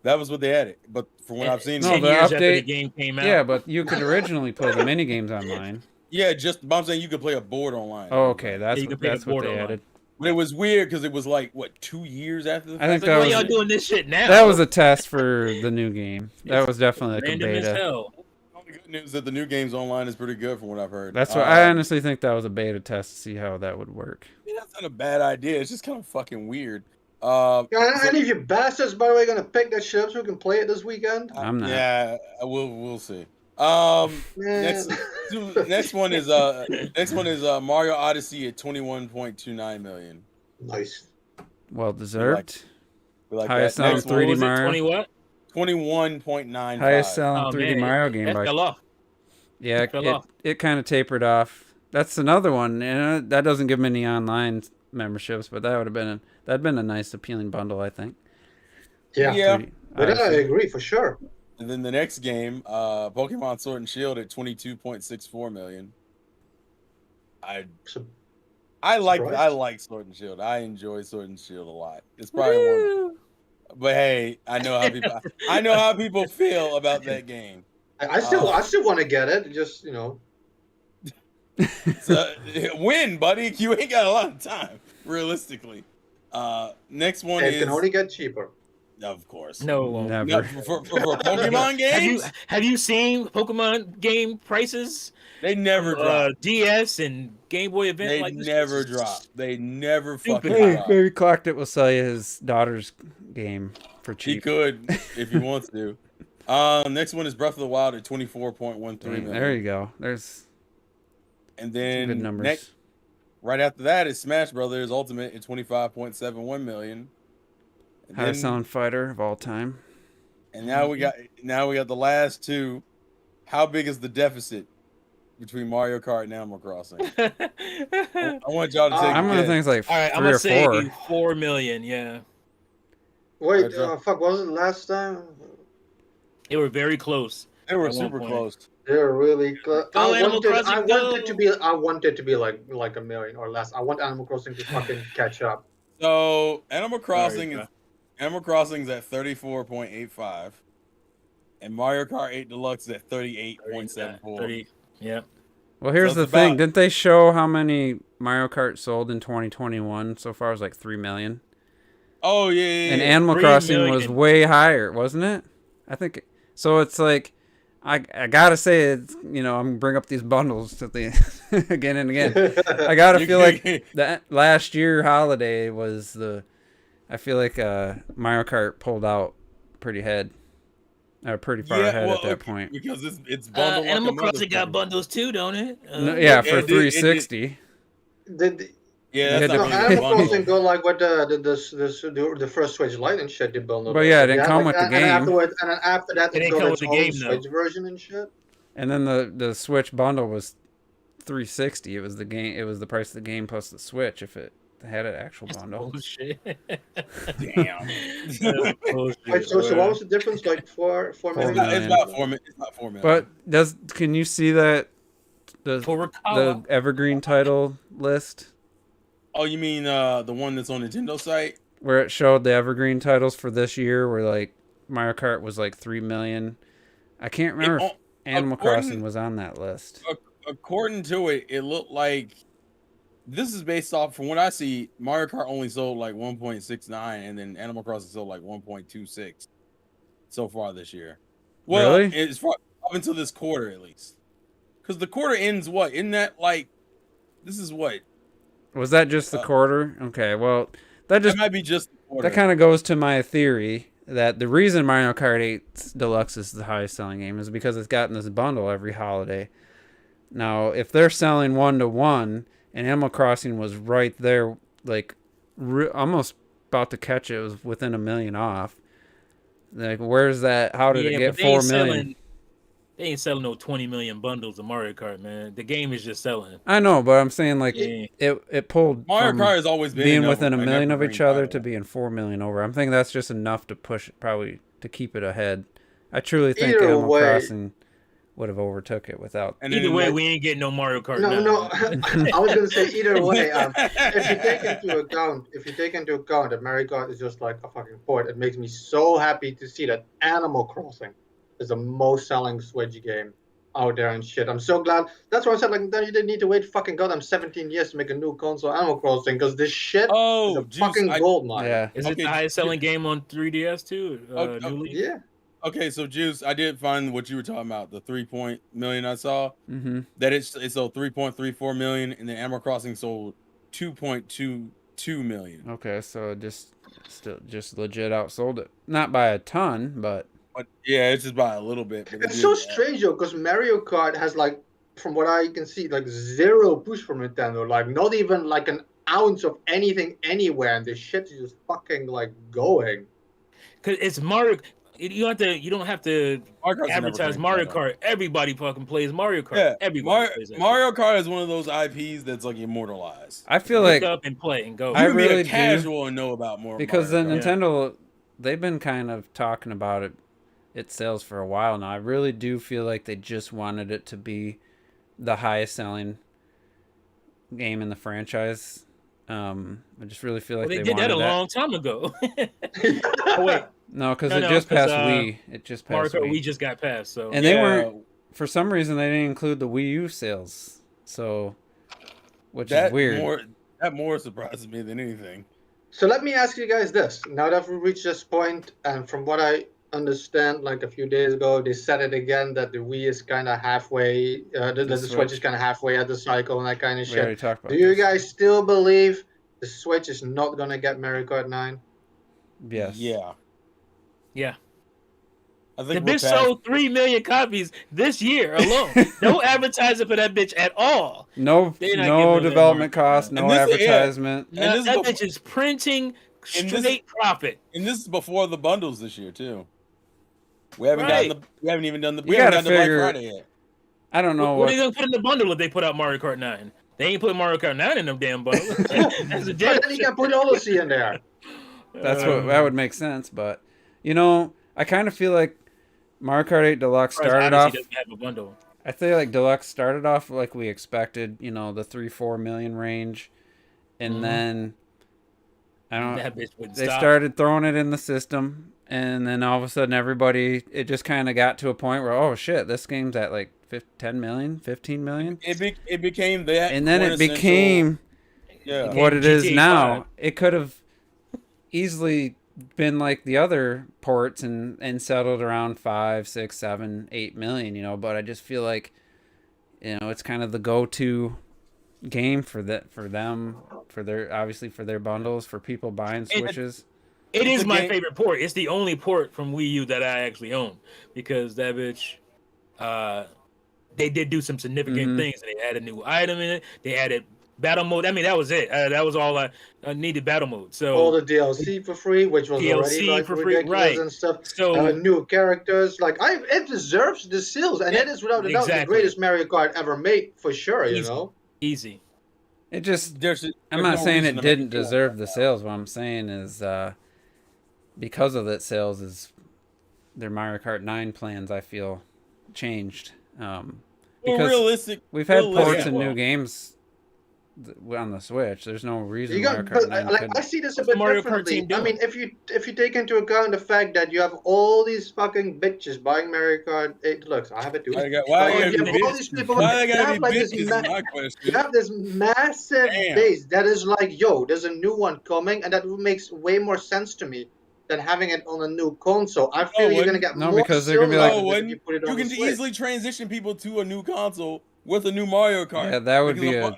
That was what they added. But from what I've seen, No, 10 the years after the update- game came out. Yeah, but you could originally play the mini games online. yeah, but I'm saying you could play a board online. Oh, okay, that's you what, could play the that's what board they online. added. But it was weird because it was like what 2 years after the I think fact? that Why was- y'all doing this shit now? That was a test for the new game. That was definitely like a random as beta. hell. The only good news is that the new games online is pretty good from what I've heard. That's what I honestly think that was a beta test to see how that would work. I mean, that's not a bad idea. It's just kind of fucking weird. Yeah, any of you bastards, by the way, gonna pick that shit up so we can play it this weekend? I'm not. Yeah, we'll see. Man. Next one is Mario Odyssey at 21.29 million. Nice. Well deserved. We like Highest that. selling Next What 3D was it, Mario. 20 what? 21.95. Highest selling Oh, 3D man, Mario game that by fell off. yeah. fell It, off. it kind of tapered off. That's another one. That doesn't give many online memberships, but that'd been a nice appealing bundle, I think. Yeah. Yeah. 3D But I Odyssey. agree for sure. And then the next game, Pokemon Sword and Shield at 22.64 million. So, I Surprised? like Sword and Shield. I enjoy Sword and Shield a lot. It's probably one. Woo! But hey, I know how people feel about that game. I still want to get it. Just So, win, buddy. You ain't got a lot of time, realistically. Next one it is, can only get cheaper. of course, No, it won't. Never. No, for Pokemon games. Have you seen Pokemon game prices? They never drop. DS and Game Boy Advance. They like this never is drop. They never stupid. fucking Hey, drop. maybe Clocked It will sell you his daughter's game for He cheap. could if he wants to. Next one is Breath of the Wild at 24.13 million. There you go. There's And some then good numbers. next, right after that is Smash Brothers Ultimate at 25.71 million. And Highest then- selling fighter of all time. And now we got the last two. How big is the deficit between Mario Kart and Animal Crossing? I want y'all to take I'm a gonna guess. think it's like All right, I'm 3 gonna or say 4. 4 million. Yeah, Wait, That's right. fuck, was it last time? they were very close. They were At one super point. close. They're really close. Go, I Animal wanted Crossing, go. to be like a million or less. I want Animal Crossing to fucking catch up. So Animal Crossing bro. is Animal Crossing's at 34.85, and Mario Kart 8 Deluxe is at 38.74. 30. Yeah. Well, here's So the it's thing. about- Didn't they show how many Mario Kart sold in 2021? So far, it was like 3 million. Oh yeah. And Animal 3 Crossing was million. way higher, wasn't it? I think so. It's like I gotta say, it's, I'm gonna bring up these bundles to the again and again. I gotta feel like that last year holiday was the. I feel like Mario Kart pulled out pretty pretty far ahead at that point. because it's bundled. like Animal a Crossing got motherfucker. bundles too, don't it? No, yeah, it for did- 360. Did Yeah, Yeah, that's the- not no, really a Animal bundle. Crossing go like with the first Switch Lite and shit? They bundled. But it. yeah, it didn't Yeah, come like with the that, and game. after that, It it didn't got come its with the own game, though. Switch version and shit. And then the Switch bundle was 360. It was the game. It was the price of the game plus the Switch if it had an actual bundle. Bullshit. Damn. Wait, so what was the difference? Like 4 4 million? million. It's about 4 million. It's about 4 million. But can you see that the Furukawa. evergreen title list Oh, you mean the one that's on Nintendo site? where it showed the evergreen titles for this year, where like Mario Kart was like 3 million? I can't remember if Animal according- Crossing was on that list. According to it, it looked like this is based off from what I see. Mario Kart only sold like 1.69, and then Animal Crossing sold like 1.26 so far this year. Well, Really? it's up until this quarter at least, because the quarter ends what? Isn't that like this is what? Was that just the quarter? Okay, well that That might be just the quarter. that kind of goes to my theory that the reason Mario Kart 8 Deluxe is the highest selling game is because it's gotten this bundle every holiday. Now, if they're selling 1-to-1 and Animal Crossing was right there, like almost about to catch it, was within $1 million off. Like, where's that? How did it get but they 4 ain't million? selling- They ain't selling no 20 million bundles of Mario Kart, man. The game is just selling. I know, but I'm saying like Yeah. it pulled Mario from Kart has always been being an within over- $1 an million of evergreen each other title. to being 4 million over. I'm thinking that's just enough to push it, probably to keep it ahead. I truly think Either Animal way- Crossing would have overtook it without. And Either then, way, like- we ain't getting no Mario Kart. No, now. no. I was gonna say either way. If you take into account that Mario Kart is just like a fucking port, it makes me so happy to see that Animal Crossing is the most selling Switch game out there and shit. I'm so glad. That's why I said like then you didn't need to wait fucking goddamn 17 years to make a new console Animal Crossing because this shit is a Juice, fucking gold mine. Yeah. Is it Okay, the highest selling game on 3DS too? Newly? Yeah. Okay, so Juice, I did find what you were talking about, the 3 million I saw. Mm-hmm. That it sold 3.34 million, and then Animal Crossing sold 2.22 million. Okay, so just legit outsold it. Not by a ton, but But yeah, it's just by a little bit. But it It's did so that. strange though, because Mario Kart has like, from what I can see, like zero push from Nintendo. Like not even like an ounce of anything anywhere, and this shit is just fucking like going. Cause it's Mario. You don't have to Mario Kart's never advertise been Mario that. Kart. Everybody fucking plays Mario Kart. Yeah, Everybody plays that. Mario Kart is one of those IPs that's like immortalized. I feel Pick like up and play and go. You I can be really a do, casual and know about more because Mario then Kart. Nintendo, they've been kind of talking about its sales for a while now. I really do feel like they just wanted it to be the highest selling game in the franchise. I just really feel like Well, they they did that wanted a long time ago. Oh wait, No, because No, it no, just 'cause, passed Wii. It just Mario passed Kart Wii. we just got passed. So And they weren't, for some reason, they didn't include the Wii U sales. So, which is weird. That more surprises me than anything. So let me ask you guys this. Now that we've reached this point, and from what I understand, like a few days ago, they said it again that the Wii is kind of halfway, the Switch is kind of halfway at the cycle and that kind of We already shit. talked about Do you this. guys still believe the Switch is not going to get Mario Kart 9? Yes. Yeah. yeah. I The think bitch sold 3 million copies this year alone. No advertising for that bitch at all. No, They're not no giving them development that market, cost, man. no And this- yeah. advertisement. And this is that before- bitch is printing And this- straight profit. And this is before the bundles this year too. We haven't Right. we haven't even done the You we haven't gotta done the Black figure- Friday yet. I don't know What are what. they gonna put in the bundle if they put out Mario Kart 9? They ain't putting Mario Kart 9 in them damn bundles. That's a But damn then you can put Odyssey in there. That's what that would make sense. But you know, I kind of feel like Mario Kart 8 Deluxe started off. doesn't have a bundle. I feel like Deluxe started off like we expected. You know, the 3-4 million range, and then I don't. That bitch wouldn't They stop. started throwing it in the system, and then all of a sudden everybody, it just kind of got to a point where, oh shit, this game's at like 10 million, 15 million. It became that, And then it quintessential- became yeah. what it is GTA now. 5. It could have easily been like the other ports and settled around 5, 6, 7, 8 million, you know, but I just feel like, you know, it's kind of the go-to game for them, for their bundles, for people buying Switches. It It's is a my game- favorite port. It's the only port from Wii U that I actually own because that bitch, they did do some significant things. They added new item in it. They added battle mode. I mean, that was it. That was all I needed. Battle mode. So All the DLC for free, which was already DLC like for free, ridiculous right. and stuff. So New characters, like it deserves the sales, and it is without a doubt the Exactly. greatest Mario Kart ever made for sure. You Easy. know, easy. It just, There's I'm not saying it didn't deserve the sales. What I'm saying is, because of that sales, is their Mario Kart 9 plans, I feel, changed. Because realistic. we've had realistic- ports and well. new games on the Switch. There's no reason you Mario got, Kart but 9 like couldn't. I see this a What's the bit Mario Kart differently. team I mean, doing? if you take into account the fact that you have all these fucking bitches buying Mario Kart 8 Deluxe, I have it too. Why Like, they you gotta be have all bitches? these people. Why they you gotta have be like this bitches? Is ma- my You question. have this massive Damn. base that is like, yo, there's a new one coming, and that makes way more sense to me than having it on a new console. I feel you're gonna get No, more because they're gonna be sales like- out of No, it if when you put it you on can the Switch. easily transition people to a new console with a new Mario Kart. Yeah, that would Because be of- a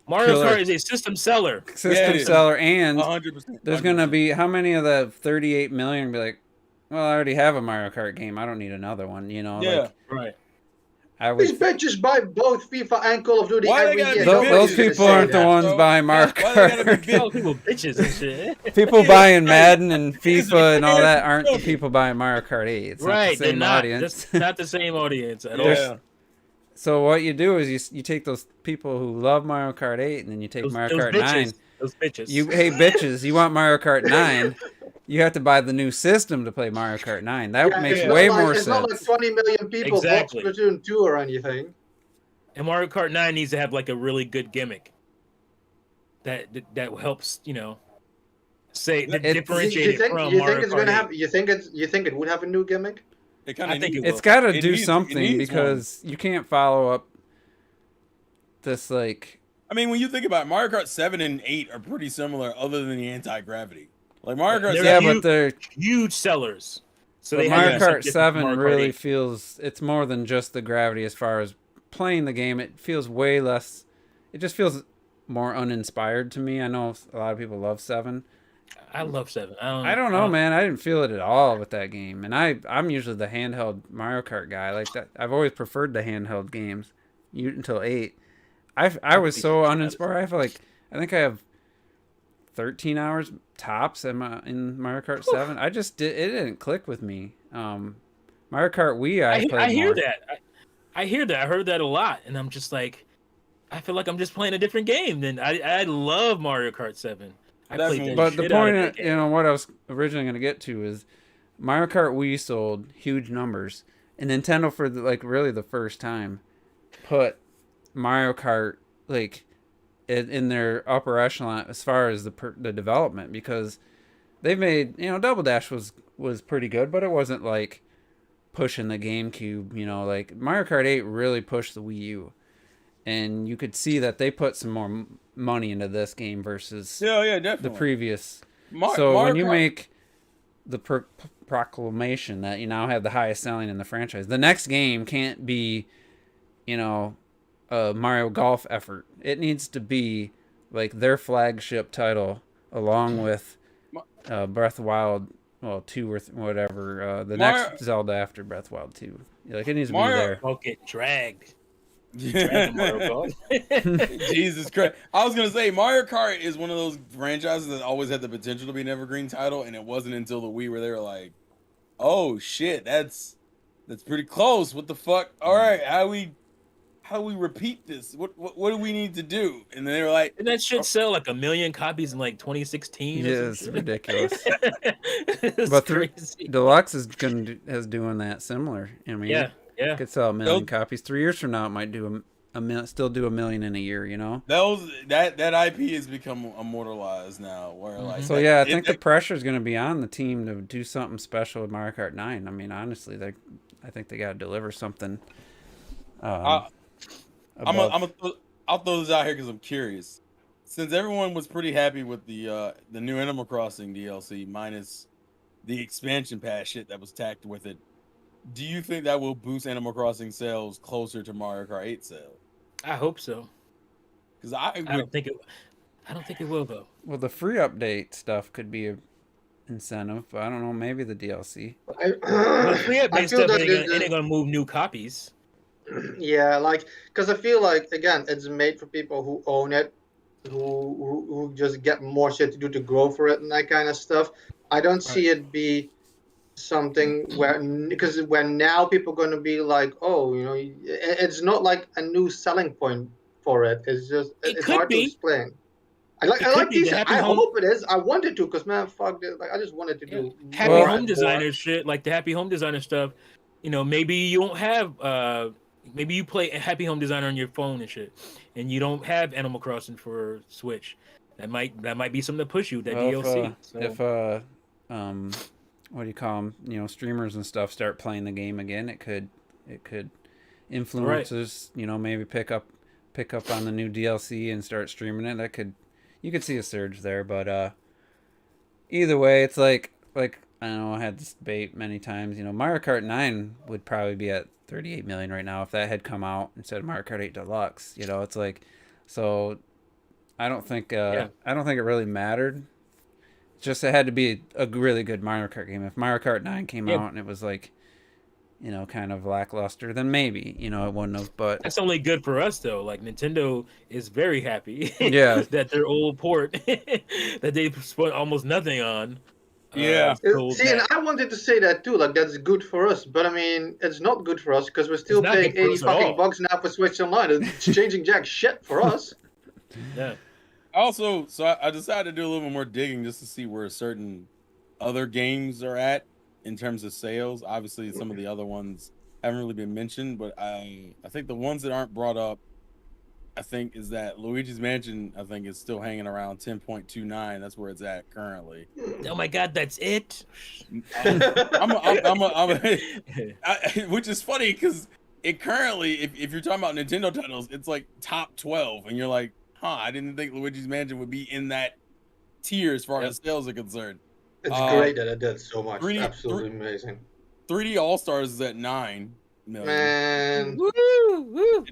Mario Killer. Kart is a system seller. system it is. seller, and 100%. there's gonna be how many of the 38 million be like, well, I already have a Mario Kart game. I don't need another one. You know, Yeah. like Right. I These would. bitches buy both FIFA and Call of Duty Why they every gotta year. be Those Nobody's gonna people say aren't the that. ones bro. buying Mario Why they gotta be Kart. Oh, people bitches and shit. People buying Madden and FIFA and all Yeah. that aren't the people buying Mario Kart 8. It's Right, not the they're same not. audience. That's not the same audience at all. Yeah. So what you do is you take those people who love Mario Kart 8 and then you take Those Mario Kart bitches. 9. Those bitches. Hey bitches, you want Mario Kart 9? You have to buy the new system to play Mario Kart 9. That Yeah, makes it's not way like- more It's not like sense. 20 million people Exactly. bought Splatoon 2 or anything. And Mario Kart 9 needs to have like a really good gimmick that helps, say It's- differentiate it from you Mario think it's Kart gonna 8. have? You think it would have a new gimmick? It kinda I think needs- it It's got to It do needs- it something needs because you can't follow up this like I mean, when you think about it, Mario Kart 7 and 8 are pretty similar, other than the anti-gravity. Like Mario Kart They're 7, yeah, but they're Huge sellers. So but they Mario have Kart something different from 7 Mario Kart really 8. feels it's more than just the gravity as far as playing the game. It feels way less. It just feels more uninspired to me. I know a lot of people love 7. I love 7. I don't know, man. I didn't feel it at all with that game, and I'm usually the handheld Mario Kart guy. Like that, I've always preferred the handheld games, until 8. I was so uninspired. I think I have 13 hours tops in Mario Kart 7. It didn't click with me. Mario Kart Wii, I played I hear more. that. I hear that. I heard that a lot, and I'm just like, I feel like I'm just playing a different game. Then I love Mario Kart 7. I played Definitely. that But the shit out of point, that game. what I was originally going to get to is Mario Kart Wii sold huge numbers, and Nintendo really the first time put Mario Kart in their upper echelon as far as the development, because they've made, Double Dash was pretty good, but it wasn't like pushing the GameCube. Like Mario Kart 8 really pushed the Wii U, and you could see that they put some more money into this game versus definitely the previous. Mario when you Kart- make the proclamation that you now have the highest selling in the franchise, the next game can't be, a Mario Golf effort. It needs to be like their flagship title, along with Breath of Wild, 2 or whatever. The next Zelda after Breath of Wild 2. Like, it needs to be there. Don't get dragged. Mario Jesus Christ. I was going to say, Mario Kart is one of those franchises that always had the potential to be an evergreen title, and it wasn't until the Wii where they were like, oh, shit, that's pretty close. What the fuck? All right, how do we repeat this? What do we need to do? And then they were like, and that shit sell like 1 million copies in like 2016. Yeah, it's ridiculous. It's But crazy. Deluxe is doing that similar. I mean, Yeah. it could sell 1 million copies. 3 years from now, it might do still do 1 million in a year. That IP has become immortalized now. Where like, So yeah, I think the pressure is going to be on the team to do something special with Mario Kart 9. I mean, honestly, I think they got to deliver something. I'll throw this out here because I'm curious. Since everyone was pretty happy with the new Animal Crossing DLC minus the expansion pass shit that was tacked with it, do you think that will boost Animal Crossing sales closer to Mario Kart 8 sales? I hope so. Because I don't think it will though. Well, the free update stuff could be a incentive, but I don't know. Maybe the DLC. The free I update feel stuff that ain't gonna move new copies. Yeah, like, because I feel like, again, it's made for people who own it, who just get more shit to do to grow for it and that kind of stuff. I don't see it be something because when now people are going to be like, oh, it's not like a new selling point for it. It's just, it's hard to explain. I like these. I hope it is. I wanted to, because man, fuck this. Like, I just wanted to do happy home designer shit, like the happy home designer stuff. Maybe you don't have maybe you play a Happy Home Designer on your phone and shit, and you don't have Animal Crossing for Switch. That might be something to push you. DLC. If what do you call them? Streamers and stuff start playing the game again, it could influence us. Maybe pick up on the new DLC and start streaming it. You could see a surge there. But either way, it's like I don't know. I had this debate many times. Mario Kart 9 would probably be at 38 million right now if that had come out instead of Mario Kart 8 Deluxe. It's like, so I don't think it really mattered. It's just it had to be a really good Mario Kart game. If Mario Kart 9 came out and it was like, kind of lackluster, then maybe, it wouldn't have. But that's only good for us though. Like, Nintendo is very happy that their old port that they spent almost nothing on. See, and I wanted to say that too. Like, that's good for us, but I mean, it's not good for us because we're still paying $80 now for Switch Online. It's changing jack shit for us. Yeah. Also, so I decided to do a little bit more digging just to see where certain other games are at in terms of sales. Obviously, some of the other ones haven't really been mentioned, but I think the ones that aren't brought up, I think, is that Luigi's Mansion, I think, is still hanging around 10.29. That's where it's at currently. Oh my God, that's it. Which is funny because it currently, if you're talking about Nintendo titles, it's like top 12, and you're like, I didn't think Luigi's Mansion would be in that tier as far as sales are concerned. It's great that it did so much. Absolutely amazing. 3D All Stars is at 9 million. Man. Woo!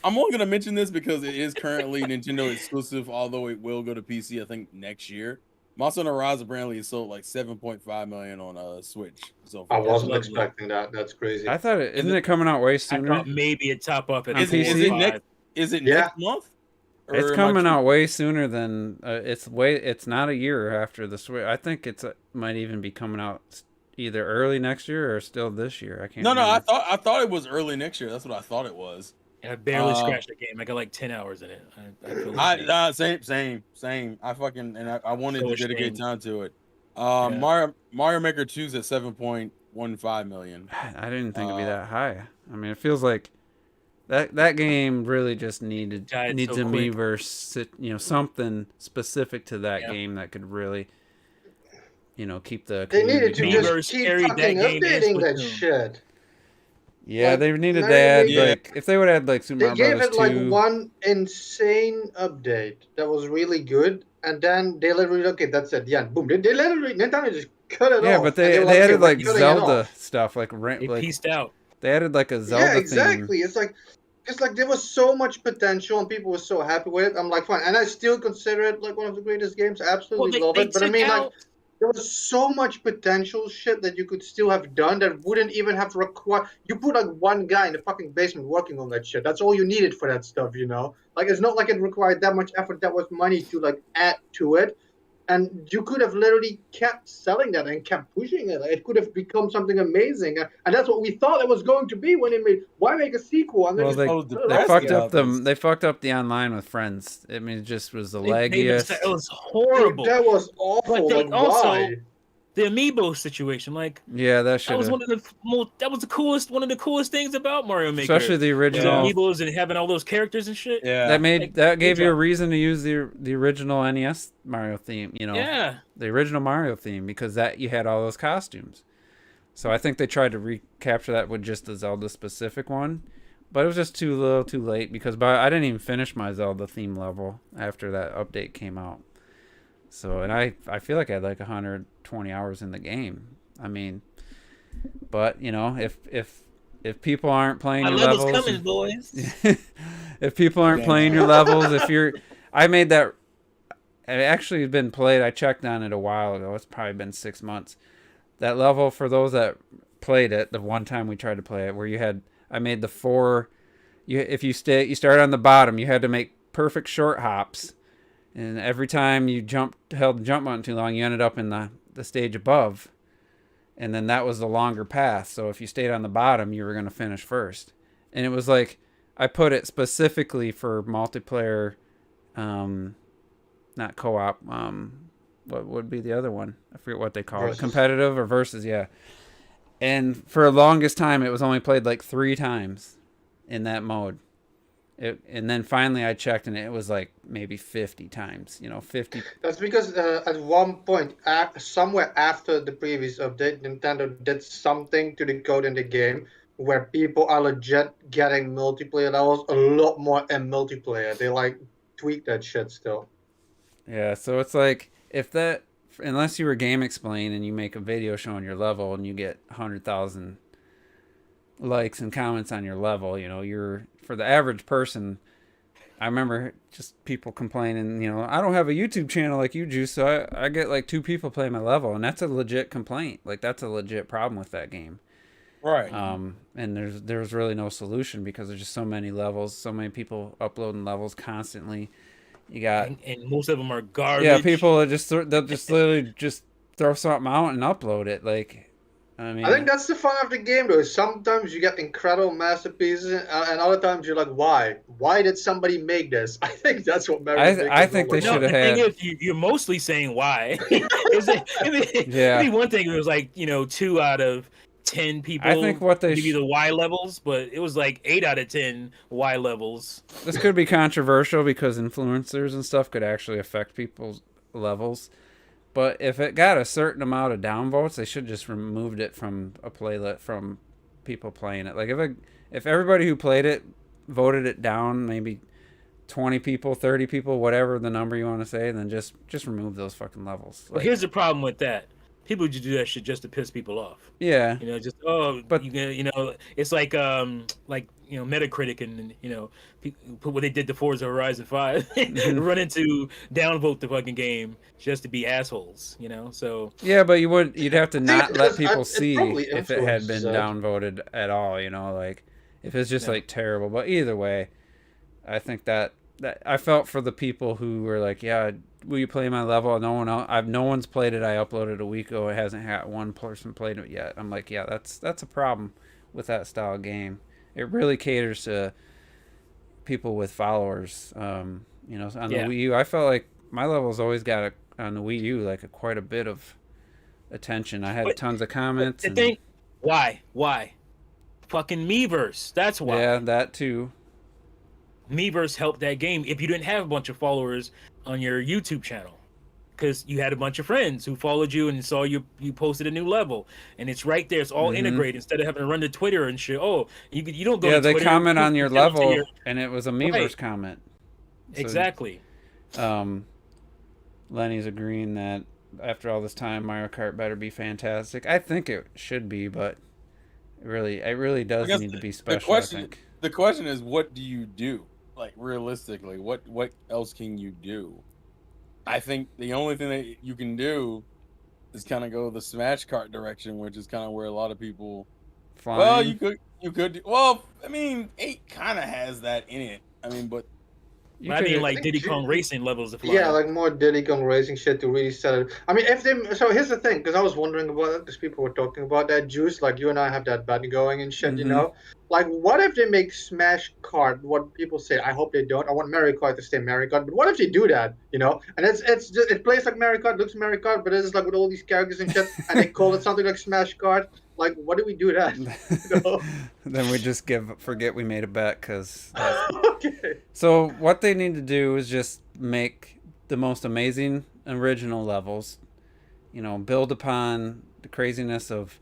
I'm only gonna mention this because it is currently Nintendo exclusive, although it will go to PC, I think, next year. Monster Hunter Rise apparently is sold like 7.5 million on Switch. So I wasn't expecting that. That's crazy. I thought isn't it coming out way sooner? I thought maybe a top up at PC? Is it next month? It's coming out way sooner than it's not a year after the Switch. I think it's might even be coming out either early next year or still this year. I can't. No, I thought it was early next year. That's what I thought it was. I barely scratched the game. I got like 10 hours in it. I feel same. I wanted to dedicate time to it. Mario Maker 2's at 7.15 million. I didn't think it'd be that high. I mean, it feels like That game really just needs Died a so quick. Miiverse, something specific to that Yeah. game that could really, keep the They needed to community just going. Miiverse keep carried fucking that game and updating that Splatoon. shit. Yeah, Like, they needed Mario to add Maker- like if they would add like Super They Mario gave Brothers it like 2. one insane update that was really good, and then they literally okay, that's it. Yeah, boom. They literally Nintendo just cut it Yeah, off. but and they were added okay, we're like cutting it Zelda off. stuff, like They like pieced out. they added like a Zelda Yeah, theme. exactly. It's like there was so much potential and people were so happy with it. I'm like, fine, and I still consider it like one of the greatest games. I absolutely love it. But I mean, like, there was so much potential shit that you could still have done that wouldn't even have required. You put like one guy in the fucking basement working on that shit. That's all you needed for that stuff, Like, it's not like it required that much effort, that much money to like add to it. And you could have literally kept selling that and kept pushing it. It could have become something amazing, and that's what we thought it was going to be when it made. Why make a sequel? And then Well, just so put it they out fucked there. up they fucked up the online with friends. I mean, it just was the It laggiest. was horrible. That was awful. But they Like, also- why? The amiibo situation, like Yeah, that that should was have. one of the one of the coolest things about Mario Maker. Especially the the original. amiibos and having all those characters and shit. Yeah. That gave you a job. reason to use the original NES Mario theme. Yeah. The original Mario theme, because that you had all those costumes. So I think they tried to recapture that with just the Zelda specific one, but it was just too little, too late, because I didn't even finish my Zelda theme level after that update came out. So, and I feel like I had like 120 hours in the game. I mean, but if people aren't playing My your level's levels, coming, boys. if people aren't playing your levels, I made that. It actually been played. I checked on it a while ago. It's probably been 6 months. That level, for those that played it, the one time we tried to play it, where I made the 4. If you start on the bottom, you had to make perfect short hops, and every time you held the jump button too long, you ended up in the stage above, and then that was the longer path. So if you stayed on the bottom, you were going to finish first. And it was like, I put it specifically for multiplayer, not co-op. What would be the other one? I forget what they call it. Competitive or versus, yeah. And for the longest time, it was only played like 3 times in that mode. And then finally I checked, and it was like maybe 50 times. 50. That's because at one point, somewhere after the previous update, Nintendo did something to the code in the game where people are legit getting multiplayer levels a lot more in multiplayer. They like tweak that shit still. Yeah, so it's like, unless you were Game Explain and you make a video showing your level and you get 100,000 likes and comments on your level, you're, for the average person, I remember just people complaining, I don't have a YouTube channel like you, Juice, so I get like 2 people playing my level, and that's a legit complaint. Like, that's a legit problem with that game. Right. And there's really no solution, because there's just so many levels, so many people uploading levels constantly. You got, and most of them are garbage. yeah, people they'll just literally just throw something out and upload it. Like, I mean, I think that's the fun of the game, though. Sometimes you get incredible masterpieces, and other times you're like, why? Why did somebody make this? I think that's what Mario Maker I think they is. should have the had. thing is, you're mostly saying why. Yeah. I mean, one thing it was like 2 out of 10 people. I think what they give you the Y levels, but it was like 8 out of 10 Y levels. This could be controversial, because influencers and stuff could actually affect people's levels. But if it got a certain amount of downvotes, they should just removed it from a playlist, from people playing it. Like, if everybody who played it voted it down, maybe 20 people, 30 people, whatever the number you want to say, then just remove those fucking levels. But here's the problem with that. People just do that shit just to piss people off. Yeah. Just But- it's like Metacritic and what they did to Forza Horizon 5, run into downvote the fucking game just to be assholes. So Yeah, but you'd have to not let people It see probably if it had been influences that. downvoted at all. Like, if it's just like terrible. But either way, I think that I felt for the people who were like, yeah, will you play my level? No one's played it. I uploaded a week ago. It hasn't had one person played it yet. I'm like, yeah, that's a problem with that style of game. It really caters to people with followers. On the Wii U, I felt like my levels always got on the Wii U like quite a bit of attention. I had tons of comments. The thing, why? Fucking Miiverse. That's why. Yeah, that too. Miiverse helped that game if you didn't have a bunch of followers on your YouTube channel. Because you had a bunch of friends who followed you and saw you posted a new level, and it's right there. It's all integrated instead of having to run to Twitter and shit. Oh, you don't go. Yeah, to they Twitter, comment on your level, your... and it was a Miiverse comment. So, exactly. Lenny's agreeing that after all this time, Mario Kart better be fantastic. I think it should be, but it really does need to be special. I think. The question is, what do you do? Like realistically, what else can you do? I think the only thing that you can do is kind of go the Smash Kart direction, which is kind of where a lot of people. Flying. Well, you could. Well, I mean, 8 kind of has that in it. I mean, but. I mean, like Diddy Kong Racing levels of fly. Yeah, like more Diddy Kong Racing shit to really sell it. I mean, so here's the thing, because I was wondering about it, because people were talking about that juice, like you and I have that bet going and shit, you know? Like, what if they make Smash Kart, what people say, I hope they don't, I want Mario Kart to stay Mario Kart, but what if they do that, you know? And it's just, it plays like Mario Kart, looks Mario Kart, but it's like with all these characters and shit, and they call it something like Smash Kart. Like, what do we do that? You know? Then we just forget we made a bet, because... Okay. So what they need to do is just make the most amazing original levels, you know, build upon the craziness of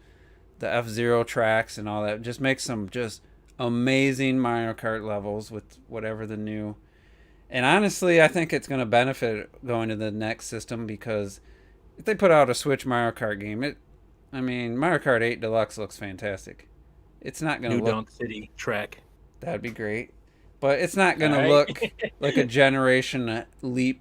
the F-Zero tracks and all that. Just make some just amazing Mario Kart levels with whatever the new... And honestly, I think it's going to benefit going to the next system, because if they put out a Switch Mario Kart game, Mario Kart 8 Deluxe looks fantastic. It's not going to look... New Donk City track. That'd be great. But it's not going to look like a generation leap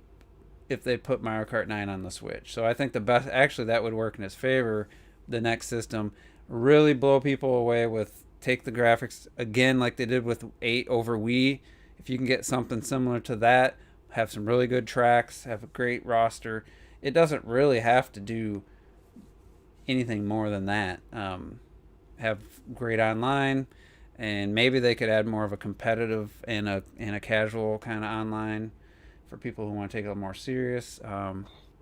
if they put Mario Kart 9 on the Switch. So I think the best... Actually, that would work in his favor, the next system. Really blow people away with... Take the graphics, again, like they did with 8 over Wii. If you can get something similar to that, have some really good tracks, have a great roster. It doesn't really have to do... anything more than that. Have great online, and maybe they could add more of a competitive and a casual kind of online for people who want to take it a little more serious.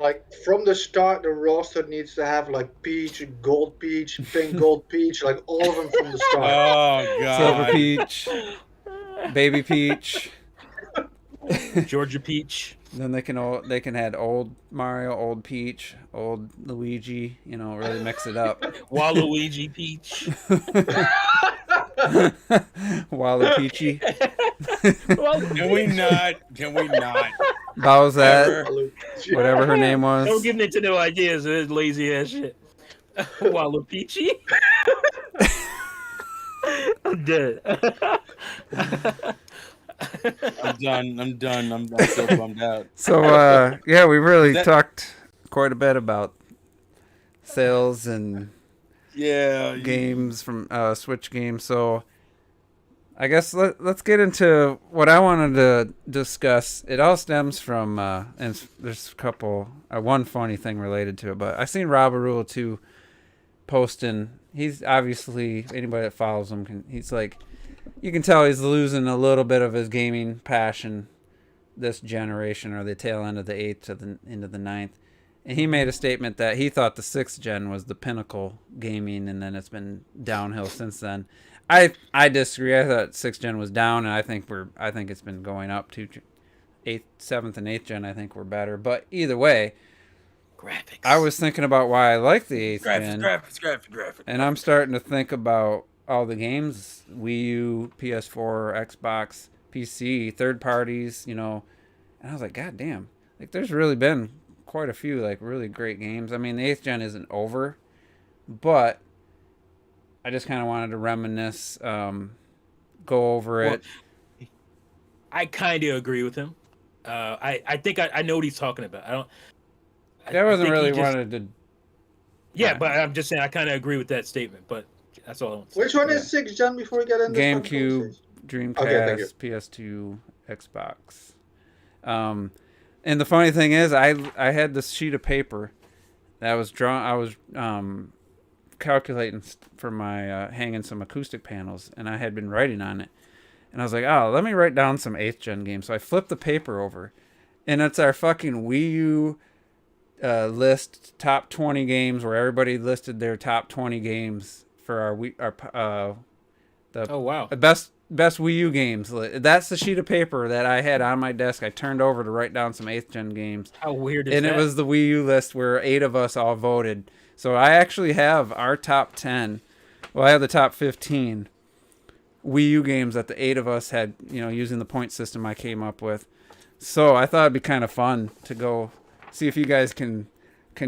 Like from the start, the roster needs to have like peach, gold peach, pink gold peach, like all of them from the start. Oh god, Silver peach, baby peach, Georgia peach. Then they can add old Mario, old Peach, old Luigi, you know, really mix it up. Waluigi Peach. Walupeachy. Can we not? Bowsette, whatever her name was. Don't give Nintendo ideas. It's lazy ass shit. Walupeachy. I'm dead. I'm done. I'm so bummed out. So, yeah, we really talked quite a bit about sales and games from Switch games. So, I guess let's get into what I wanted to discuss. It all stems from, and there's a couple, one funny thing related to it, but I seen Rob Arula too posting. He's obviously, anybody that follows him, he's like, you can tell he's losing a little bit of his gaming passion this generation, or the tail end of the 8th to the end of the 9th. And he made a statement that he thought the 6th gen was the pinnacle gaming, and then it's been downhill since then. I disagree. I thought 6th gen was down, and I think it's been going up to 8th, 7th, and 8th gen. I think we're better. But either way, graphics. I was thinking about why I like the 8th gen. Graphics. And I'm starting to think about all the games, Wii U, PS4, Xbox, PC, third parties, you know. And I was like, God damn. Like, there's really been quite a few, like, really great games. I mean, the 8th gen isn't over, but I just kind of wanted to reminisce, go over it. I kind of agree with him. I think I know what he's talking about. I wasn't really wanted to... Yeah, but I'm just saying I kind of agree with that statement, but that's all I want to say. Which one is 6th gen before we get into GameCube, Dreamcast, PS2, Xbox. And the funny thing is, I had this sheet of paper that was drawn. I was calculating for my hanging some acoustic panels, and I had been writing on it. And I was like, oh, let me write down some 8th gen games. So I flipped the paper over, and it's our fucking Wii U list top 20 games, where everybody listed their top 20 games for our Oh wow. The best Wii U games. That's the sheet of paper that I had on my desk. I turned over to write down some 8th gen games. How weird is And that? it was the Wii U list where 8 of us all voted. So I actually have our top 10. Well, I have the top 15 Wii U games that the 8 of us had, using the point system I came up with. So I thought it'd be kind of fun to go see if you guys can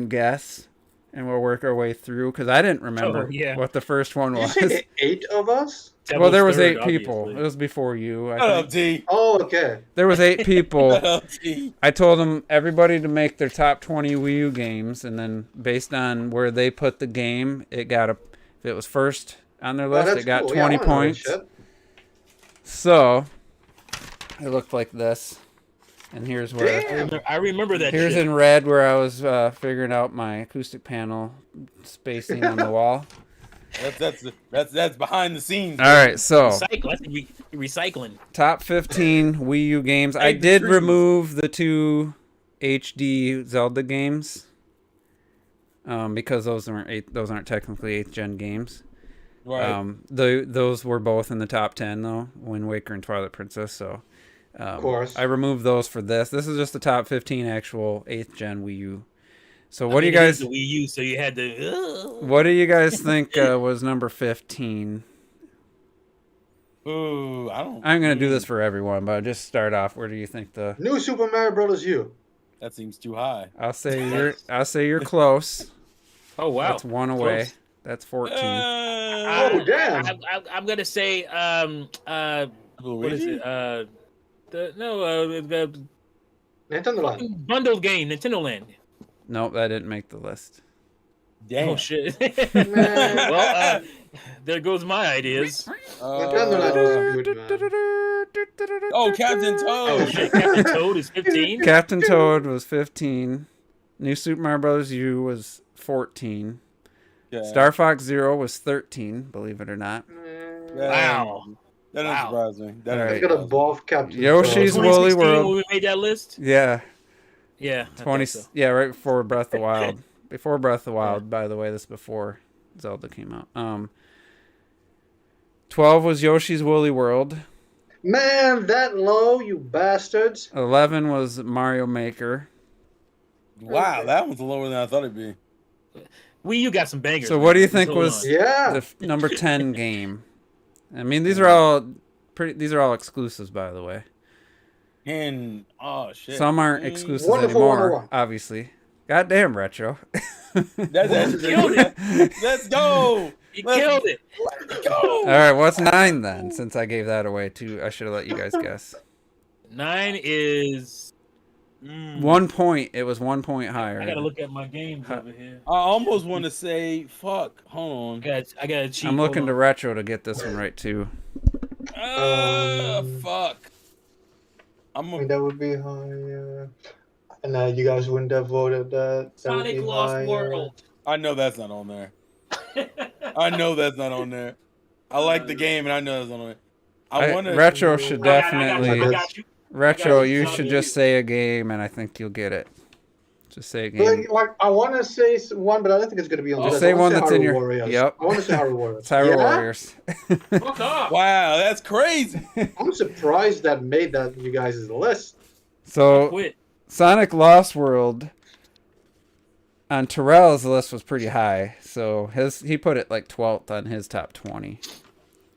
guess, and we'll work our way through, because I didn't remember what the first one Did was. you say 8 of us? Well, there was third, 8 people. obviously. It was before you. Shut up, T. Oh, okay. There was 8 people. Shut up, T. I told them everybody to make their top 20 Wii U games, and then based on where they put the game, if it was first on their list, it got 20 points. So it looked like this, and here's where I remember that. here's shit. in red where I was figuring out my acoustic panel spacing on the wall. That's behind the scenes. All right, so Recycling. top 15 Wii U games. I did remove the 2 HD Zelda games because those aren't technically 8th gen games. Right. Those were both in the top 10 though, Wind Waker and Twilight Princess. So, Of course. I removed those for this. This is just the top 15 actual 8th gen Wii U. So what do you guys? The Wii U, so you had to. What do you guys think was number 15? Ooh, I'm gonna do this for everyone, but just start off. Where do you think the? New Super Mario Bros. U. That seems too high. I'll say you're close. Oh wow. That's 1 away. Close. That's 14. Oh, damn. I'm gonna say what is it? The Nintendo Land. bundled game, Nintendo Land. Nope, that didn't make the list. Damn. Oh shit. Man. Well, there goes my ideas. Nintendo Land was good, man. Oh, Captain Toad. Oh shit, Captain Toad is 15. Captain Toad was 15. New Super Mario Bros. U was 14. Yeah. Star Fox Zero was 13, believe it or not. Wow. That doesn't surprise me. That All doesn't right. Got surprise me. above Captain Yoshi's Toad. Woolly 2016 World. when we made that list. Yeah, Yeah. I 20. thought so. Yeah, right before Breath of the Wild. Before Breath of the Wild, by the way. This is before Zelda came out. 12 was Yoshi's Woolly World. Man, that low, you bastards. 11 was Mario Maker. Wow, that one's lower than I thought it'd be. Wii U got some bangers. So what do you man. think Hold was on. Yeah. the number 10 game? I mean, these are all exclusives, by the way. And oh shit. Some aren't exclusives Wonderful anymore, 101. obviously. Goddamn, Retro. That's Killed it. Let's go. You killed it. Let's go. All right, what's 9 then? Since I gave that away too, I should have let you guys guess. 9 is. 1 point. It was 1 point higher. I gotta look at my games over here. I almost want to say fuck. Hold on. I got to cheat. I'm looking to Retro to get this one right too. Fuck. I mean, that would be higher. And you guys wouldn't have voted that. That would Sonic be Lost higher. World. I know that's not on there. I know that's not on there. I like the game, and I know that's not on there. I want to. Retro should definitely. I got you. Retro, I got you. you should just say a game, and I think you'll get it. Just say a game. Like I want to say one, but I don't think it's going to be on the Just list. say I wanna one that's in Hyrule your- Warriors. Yep. I want to say Hyrule Warriors. It's Hyrule Yeah? Warriors. Fuck off. Wow, that's crazy. I'm surprised that made that you guys' list. So Quit. Sonic Lost World on Terrell's list was pretty high. So he put it like 12th on his top 20.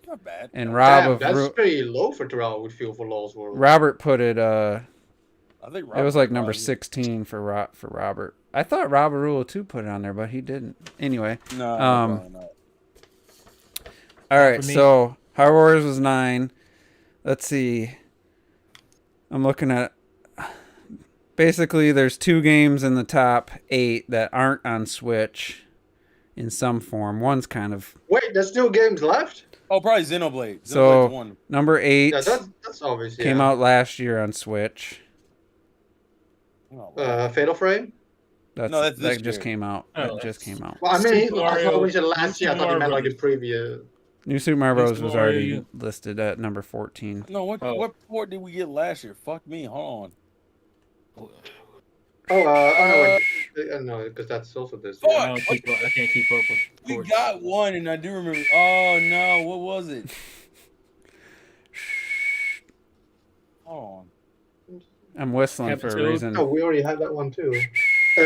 Not bad. And Rob Damn, of that's pretty low for Terrell, I would feel, for Lost World. Robert put it I think it was like Robert number probably- 16 for Robert. I thought Rob Rule 2 put it on there, but he didn't. Anyway. No, Um, no. All right, for me. so Hyrule Warriors was 9. Let's see. I'm looking at basically there's 2 games in the top 8 that aren't on Switch in some form. One's kind of Wait, there's still games left? Oh, probably Xenoblade. So- Xenoblade's one. number 8 Yeah, that's obvious. came out last year on Switch. Oh, Fatal Frame? That's No, that's this that just year. came out. Oh, That just that's- came out. Well, I mean, Super I thought Mario- we said last year. I thought he meant like the Mario previous. New Super Mario Bros. Super was Mario already U. listed at number 14. no, Oh. what port did we get last year? Fuck me. Hold on. Oh no, no, because that's also this. Fuck! Yeah. I can't keep up with. We Forza. got one, and I do remember. Oh no, what was it? Hold on. I'm whistling for a Episode? reason. No, we already had that one too. Oh,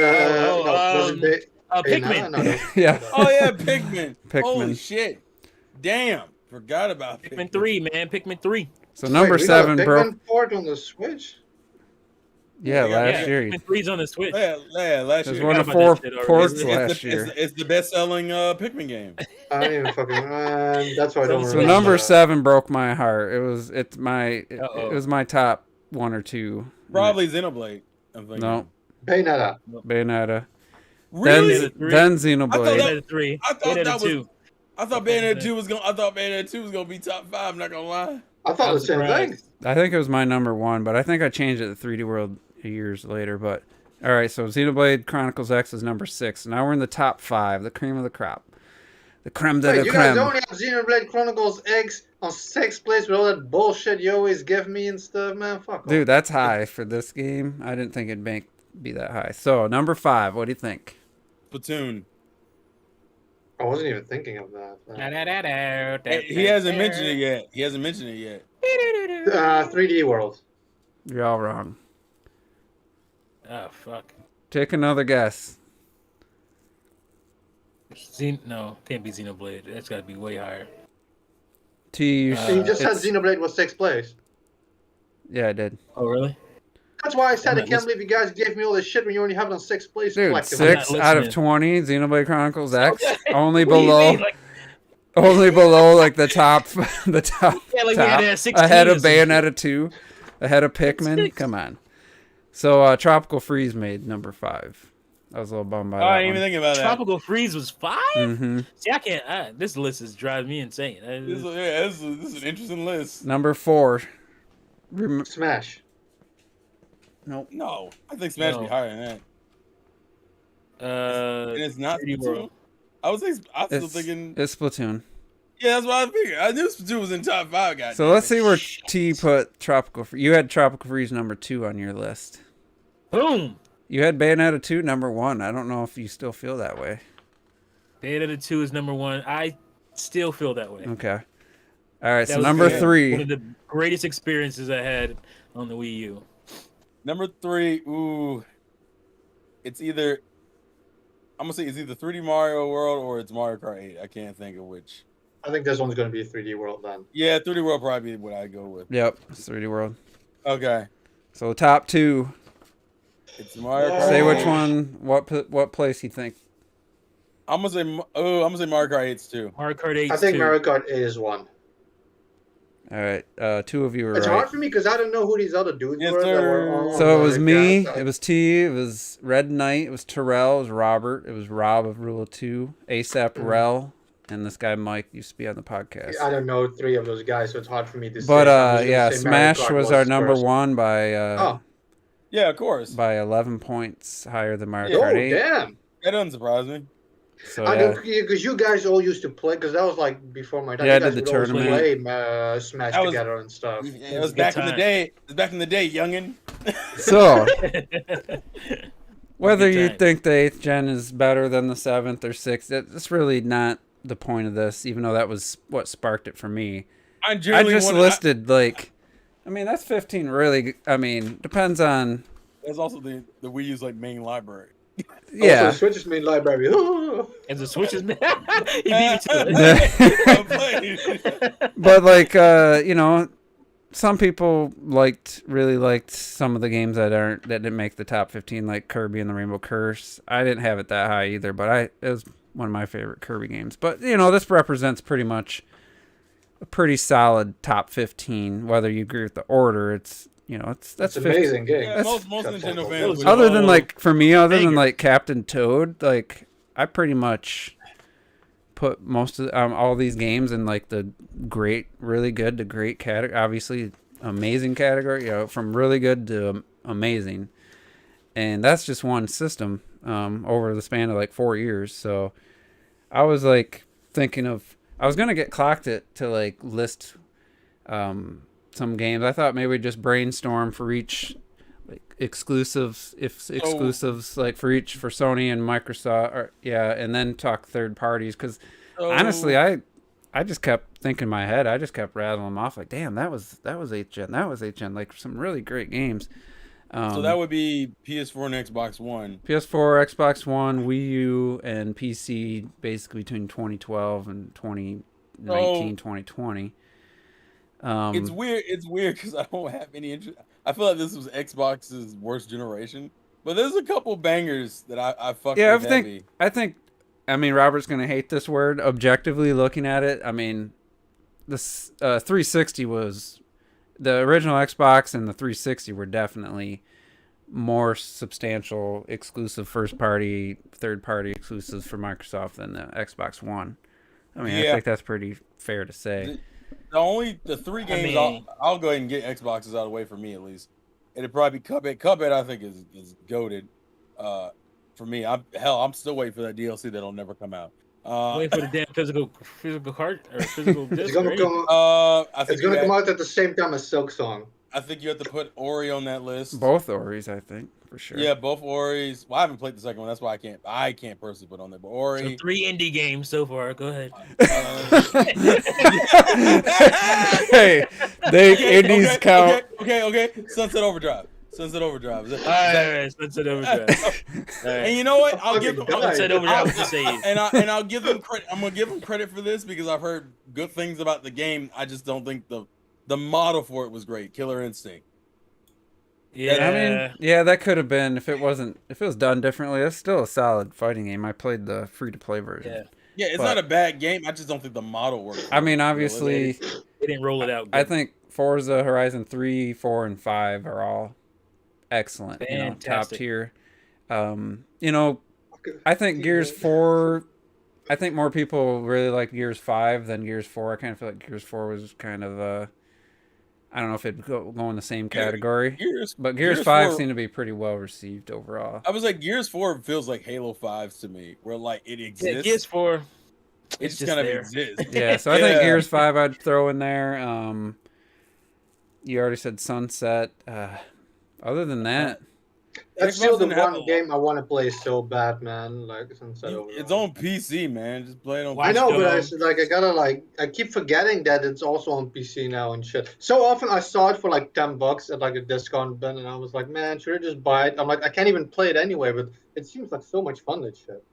no, was it Pikmin. No. Yeah. Oh yeah, Pikmin. Pikmin. Holy shit! Damn, forgot about Pikmin 3, man. Pikmin 3. So number Wait, we got a 7 Pikmin broke. port on the Switch. Yeah, Yeah, last year. Pikmin 3's on the Switch. Yeah, last There's year. one of Forgot about 4 that shit already. ports It's last the, year. it's the best-selling Pikmin game. I don't even fucking. That's why I don't So So remember. number that. 7 broke my heart. It was it Uh-oh. was my top 1 or 2. Probably Xenoblade. I'm thinking. No, Bayonetta. Bayonetta. Really? Then I thought Xenoblade. that- Bayonetta 3. I thought Bayonetta that was. 2. I thought Bayonetta 2 was gonna. I thought Bayonetta 2 was gonna be top 5. I'm not gonna lie. I thought I'm the same thing. surprised. I think it was my number 1, but I think I changed it to 3D World years later. But all right, so Xenoblade Chronicles X is number 6. Now we're in the top 5, the cream of the crop, the creme de Wait, la you guys creme. only have Xenoblade Chronicles X on 6th place with all that bullshit you always give me and stuff, man. Fuck off. Dude, that's high for this game. I didn't think it'd be that high. So number 5, what do you think? Splatoon. I wasn't even thinking of that. He hasn't mentioned it yet. He hasn't mentioned it yet. 3D World. You're all wrong. Oh, fuck. Take another guess. No, can't be Xenoblade. That's got to be way higher. T. You just said it's- Xenoblade was 6th place. Yeah, I did. Oh, really? That's why I said I'm I not can't believe you guys gave me all this shit when you only have it on 6th place. Dude, collectively. 6 not out of listening. 20. Xenoblade Chronicles X. Only What do you below. mean? Like, Only below like the top, the top, yeah, like we had top. it at 16 Ahead or of some shit. Bayonetta 2, ahead of Pikmin. Six. Come on. So Tropical Freeze made number 5. I was a little bummed by Oh, I that didn't even one. think about that. Tropical Freeze was 5? Mm-hmm. See, I can't. This list is driving me insane. This is an interesting list. Number 4. Smash. Nope. No, I think Smash No. be higher than that. And it's not 3D Splatoon. World. I'm still It's, thinking. it's Splatoon. Yeah, that's what I figured. I knew Splatoon was in top 5. Guys. So let's see where T put Tropical Freeze. You had Tropical Freeze number 2 on your list. Boom. You had Bayonetta 2 number 1. I don't know if you still feel that way. Bayonetta 2 is number 1. I still feel that way. Okay. All right, That so was number One 3. of the greatest experiences I had on the Wii U. Number 3. Ooh, it's either. I'm gonna say it's either 3D Mario World or it's Mario Kart 8. I can't think of which. I think this one's going to be a 3D World then. Yeah, 3D World probably be what I go with. Yep, it's 3D World. Okay, So top 2. it's Mario Kart. Say 8. which one. What place you think? I'm gonna say. I'm gonna say Mario Kart 8's too. Mario Kart 8. I think 2. Mario Kart 8 is 1. All right, 2 of you were It's right. hard for me because I don't know who these other dudes Yes, were. That sir. were on So it the was me, cast. it was T, it was Red Knight, it was Terrell, it was Robert, it was Rob of Rule of 2, ASAP Rel, and this guy Mike used to be on the podcast. I don't know 3 of those guys, so it's hard for me to say. But I'm just gonna yeah, say Mario Smash Kart was our number first. 1 by Oh. Yeah, of course. by 11 points higher than Mario Oh, Kart 8. damn. That doesn't surprise me. So I yeah, know because you guys all used to play because that was like before my time. Yeah, I you guys did the would always tournament. play Smash That was- together and stuff. It was a good back in the time. day. It was back in the day, youngin. so whether Good you time. think the 8th gen is better than the 7th or 6th, that's really not the point of this, even though that was what sparked it for me. I I generally just wanna- listed like, I mean that's 15 really. I mean depends on That's also the Wii U's like main library. yeah. Also, Switch's main library. And the Switch is. He beat me to it. Well played. But like you know, some people really liked some of the games that didn't make the top 15, like Kirby and the Rainbow Curse. I didn't have it that high either, but it was one of my favorite Kirby games. But you know, this represents pretty much a pretty solid top 15. Whether you agree with the order, it's you know, that's That's 15. amazing game. Yeah, most Nintendo fans. Those would- Other than like for me, other than Banger. like Captain Toad, like I pretty much put most of all these games in like the great, really good to great category. Obviously, amazing category. You know, from really good to amazing, and that's just one system over the span of like 4 years. So I was like thinking of I was gonna get clocked it to like list some games. I thought maybe we'd just brainstorm for each like exclusives, if exclusives like for Sony and Microsoft, or and then talk third parties. Because honestly, I just kept thinking in my head, I just kept rattling them off like, damn, that was 8th gen, that was 8th gen, like some really great games. So that would be PS4 and Xbox One. PS4, Xbox One, Wii U, and PC basically between 2012 and 2019, 2020. It's weird because I don't have any interest. I feel like this was Xbox's worst generation, but there's a couple bangers that I fucked with heavy. I mean, Robert's gonna hate this word. Objectively looking at it, I mean, this 360 was the original Xbox, and the 360 were definitely more substantial exclusive first party, third party exclusives for Microsoft than the Xbox One. I mean, I think that's pretty fair to say. The 3 games I'll go ahead and get Xboxes out of the way for me at least. It'd probably be Cuphead. Cuphead I think is goated. For me, I'm still waiting for that DLC that'll never come out. Waiting for the damn physical card or physical disc. It's gonna come out at the same time as Silksong. I think you have to put Ori on that list. Both Oris, I think, for sure. Yeah, both Oris. Well, I haven't played the second one. That's why I can't personally put on there. But Ori. So 3 indie games so far. Go ahead. Hey, indies count. Okay. Sunset Overdrive. Sunset Overdrive. All right. Sunset Overdrive. All right. And you know what? I'll give them Sunset Overdrive. And I'll give them credit. I'm gonna give them credit for this because I've heard good things about the game. I just don't think the model for it was great. Killer Instinct. Yeah, I mean, that could have been if it was done differently. It's still a solid fighting game. I played the free-to-play version. Yeah, it's not a bad game. I just don't think the model works. I mean, obviously, they didn't roll it out good. I think Forza Horizon 3, 4, and 5 are all excellent. Top tier. I think Gears 4. I think more people really like Gears 5 than Gears 4. I kind of feel like Gears 4 was kind of I don't know if it'd go in the same category. But Gears 5 seemed to be pretty well received overall. I was like, Gears 4 feels like Halo 5 to me, where like it exists. Yeah, Gears 4, it just kind of exists. Yeah, so I think Gears 5 I'd throw in there. You already said Sunset. Other than that, that's still the one game I want to play so bad, man. Like Sunset Overdrive. It's on PC, man. Just play it on PC. I know, but I keep forgetting that it's also on PC now and shit. So often I saw it for like $10 at like a discount bin, and I was like, man, should I just buy it? I'm like, I can't even play it anyway, but it seems like so much fun, that shit.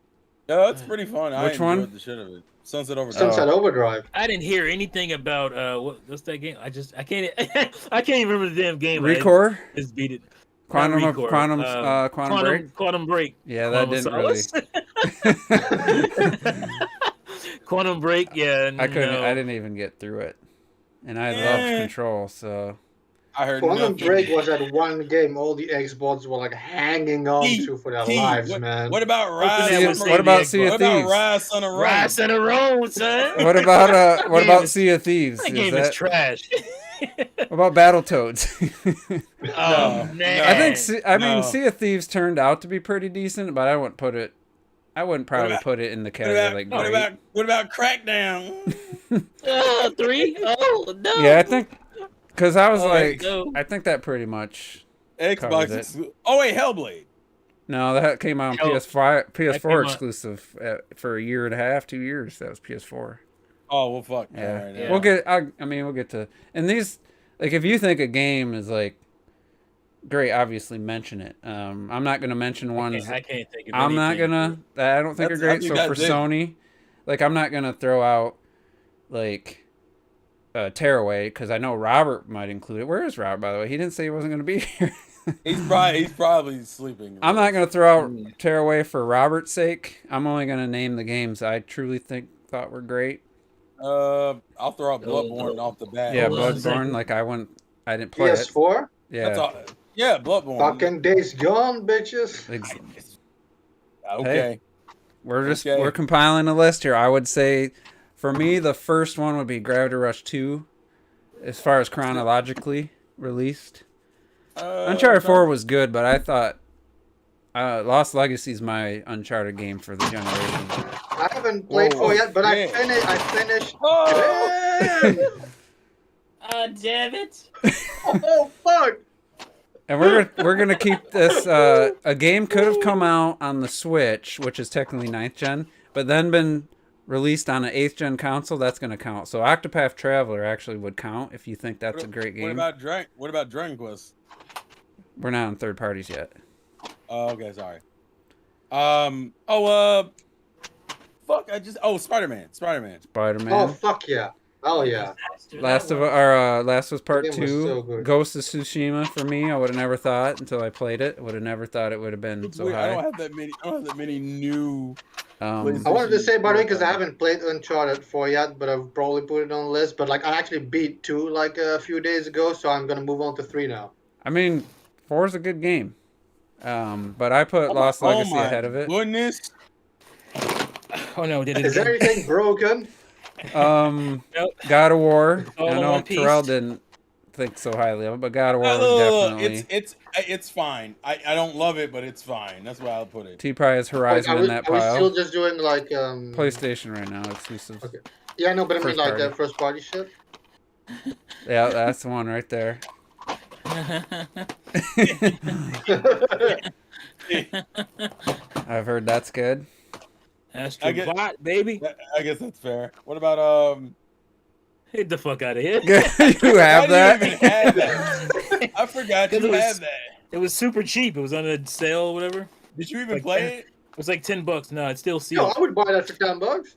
No, it's pretty fun. Which I one? enjoyed the shit of it. Sunset Overdrive. Sunset Overdrive. I didn't hear anything about what's that game? I can't I can't even remember the damn game. Recore? Just beat it. Quantum Break. Quantum Break. Yeah, that didn't really. Quantum Break. Yeah, I couldn't. I didn't even get through it, and I loved Control. So I heard Quantum Break was that one game all the Xbox were like hanging on to for their lives, man. What about Rise? What about Sea of Thieves? What about Rise on a Road? Rise on a Road, son. What about Sea of Thieves? That game is trash. What about Battletoads? Oh man! I mean, Sea of Thieves turned out to be pretty decent, but I wouldn't probably put it in the category what about Crackdown? 3? Oh no! Yeah, I think because I was I think that pretty much Xbox. Oh wait, Hellblade. No, that came out on PS4 exclusive for a year and a half, 2 years. That was PS4. Oh well, fuck. Yeah, right, we'll get to. And these, like, if you think a game is like great, obviously mention it. I'm not gonna mention ones. I can't think of. I'm not gonna. I don't think are great. So for Sony, like, I'm not gonna throw out like Tearaway because I know Robert might include it. Where is Robert, by the way? He didn't say he wasn't gonna be here. He's probably sleeping. I'm not gonna throw out Tearaway for Robert's sake. I'm only gonna name the games I truly thought were great. I'll throw out Bloodborne off the bat. Yeah, Bloodborne. Like I didn't play it. PS4. Yeah. That's all. Yeah, Bloodborne. Fucking Days Gone, bitches. Okay. Hey, we're compiling a list here. I would say, for me, the first one would be Gravity Rush 2, as far as chronologically released. Uncharted 4 was good, but I thought Lost Legacy is my Uncharted game for the generation. I haven't played 4 yet, but I finished. Oh! Damn it! Oh fuck! And we're gonna keep this. A game could have come out on the Switch, which is technically 9th gen, but then been released on an 8th gen console. That's gonna count. So Octopath Traveler actually would count if you think that's a great game. What about Dragon Quest? We're not on third parties yet. Oh, okay, sorry. Fuck! Spider-Man. Oh fuck yeah! Oh yeah! Last of Us Part That game was 2, so good. Ghost of Tsushima for me. I would have never thought until I played it. Would have never thought it would have been so I don't high. have that many new. I wanted to say, by the way, because I haven't played Uncharted 4 yet, but I've probably put it on the list. But like, I actually beat 2 like a few days ago, so I'm gonna move on to 3 now. I mean, 4 is a good game, but I put Lost Legacy ahead of it. Goodness. Oh no, did it Is again. everything broken? Nope. God of War. All I in know one piece. Terrell didn't think so highly of it, but God of War was definitely. It's fine. I don't love it, but it's fine. That's why I'll put it. T probably has Horizon in that Are we pile. still just doing like PlayStation right now, exclusive. Okay. Yeah, no, but I mean First like party. the first party shit. Yeah, that's the one right there. I've heard that's good. Astro Bot, baby. I guess that's fair. What about Get the fuck out of here. You have that? I didn't even have that. I forgot you had that. It was super cheap. It was on a sale or whatever. Did you even Like play 10 it? It was like $10. No, it's still No, sealed. I would buy that for $10.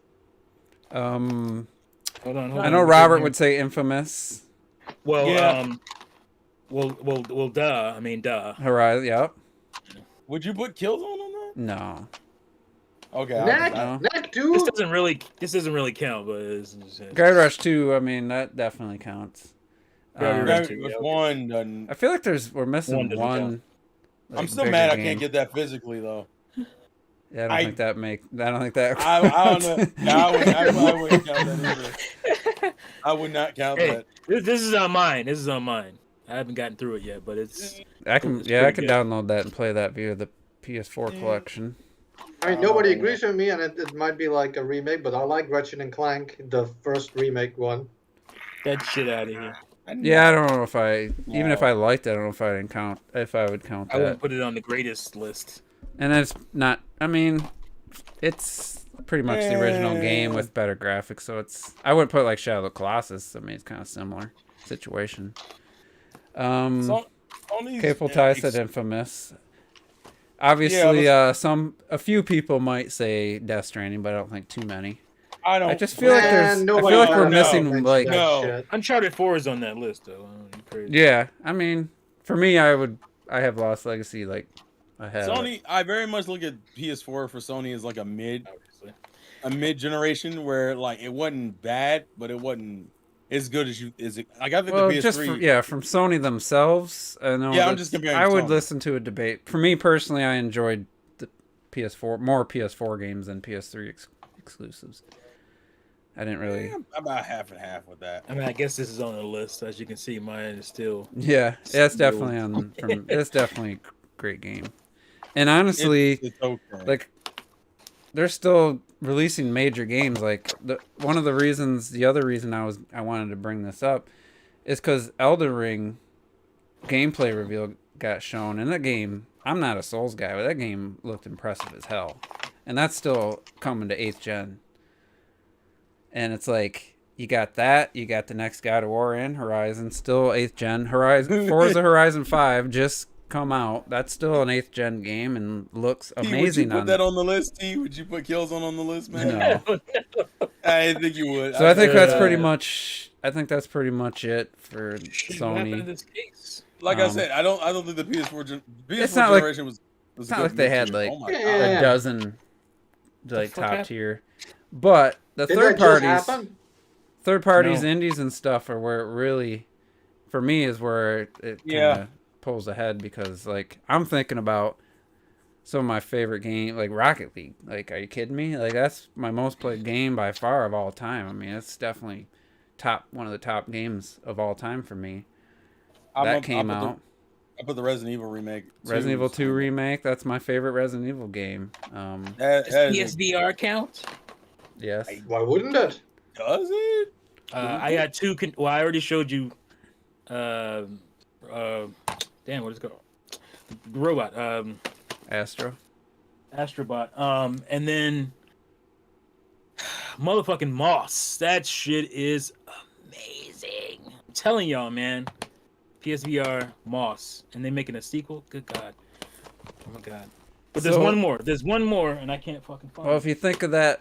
Hold on. I know Robert would say Infamous. Well, Yeah. well, duh. I mean, duh. Horizon, yep. Would you put Killzone on that? No. Okay. Neck, dude. This doesn't really count, but it's Guard Rush 2, I mean, that definitely counts. Guard Rush 2, yeah, one doesn't. I feel like we're missing One doesn't one. count. Like, I'm still bigger mad I game. can't get that physically though. Yeah, I don't think that. I don't know. No, I wouldn't count that either. I would not count Hey, that. this is on mine. I haven't gotten through it yet, but it's. I can It's I pretty can good. download that and play that via the PS4 collection. I mean, nobody agrees with me, and it might be like a remake, but I like Ratchet and Clank, the first remake one. That shit out of here. Yeah, I don't know if even if I liked it, I don't know if I would count I that. wouldn't put it on the greatest list. And it's not. I mean, it's pretty much the original game with better graphics. So I wouldn't put like Shadow of the Colossus. I mean, it's kind of similar situation. Capable Tie said Infamous. Obviously, a few people might say Death Stranding, but I don't think too many. I just feel like we're missing like. No. Uncharted 4 is on that list, though. Crazy. Yeah, I mean, for me, I have Lost Legacy like ahead. Sony, I very much look at PS4 for Sony as like a mid generation where like it wasn't bad, but it wasn't as good as it. Like I think the PS3. From Sony themselves. I know. Yeah, I'm just comparing. I would Sony. listen to a debate. For me personally, I enjoyed the more PS4 games than PS3 exclusives. I didn't really. About half and half with that. I mean, I guess this is on the list. As you can see, mine is still. Yeah, it's definitely on. It's definitely a great game, and honestly, it's okay. like they're still releasing major games. Like the other reason I wanted to bring this up is because Elden Ring gameplay reveal got shown, and that game. I'm not a Souls guy, but that game looked impressive as hell, and that's still coming to 8th gen. And it's like you got that, you got the next God of War and Horizon, still 8th gen. Forza Horizon 5 just come out. That's still an 8th gen game and looks amazing. Would you put that on the list, T? Would you put Killzone on the list, man? No. I think you would. So I think that's pretty much. I think that's pretty much it for What happened in Sony. this case? Like I said, I don't think the PS4 It's not like- generation was. It's not like they had like oh my Yeah. God. a dozen like fuck top happened? tier, but the Did third that just parties. happen? Third parties, No. indies, and stuff are where it really, for me, is where it kind of Yeah. pulls ahead because, like, I'm thinking about some of my favorite games, like Rocket League. Like, are you kidding me? Like, that's my most played game by far of all time. I mean, it's definitely one of the top games of all time for me. That came out. I put the Resident Evil remake. Resident Evil 2 remake. That's my favorite Resident Evil game. That Does PSVR count? Yes. Why wouldn't it? does it? I got two. I already showed you. damn, what is it called? The robot, Astro. Astrobot. And then motherfucking Moss. That shit is amazing. I'm telling y'all, man. PSVR Moss, and they making a sequel. Good God. Oh my God. But there's So- one more. There's one more, and I can't fucking find Well, it. if you think of that,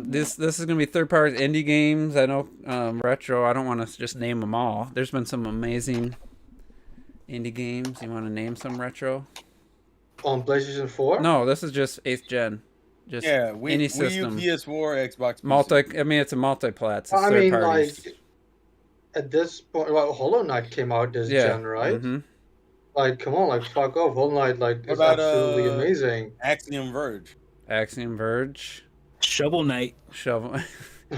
this is gonna be third-party indie games. I know retro. I don't want to just name them all. There's been some amazing indie games. You want to name some retro? On PlayStation 4? No, this is just 8th gen. Just Yeah, any Wii U, system. PS4, Xbox. I mean, it's a multi-plat. It's I third mean, parties. like, at this point, well, Hollow Knight came out this gen, right? Mm-hmm. Like, come on, like, fuck off. Hollow Knight, like, What is about, absolutely amazing. Axiom Verge. Axiom Verge. Shovel Knight. Shovel.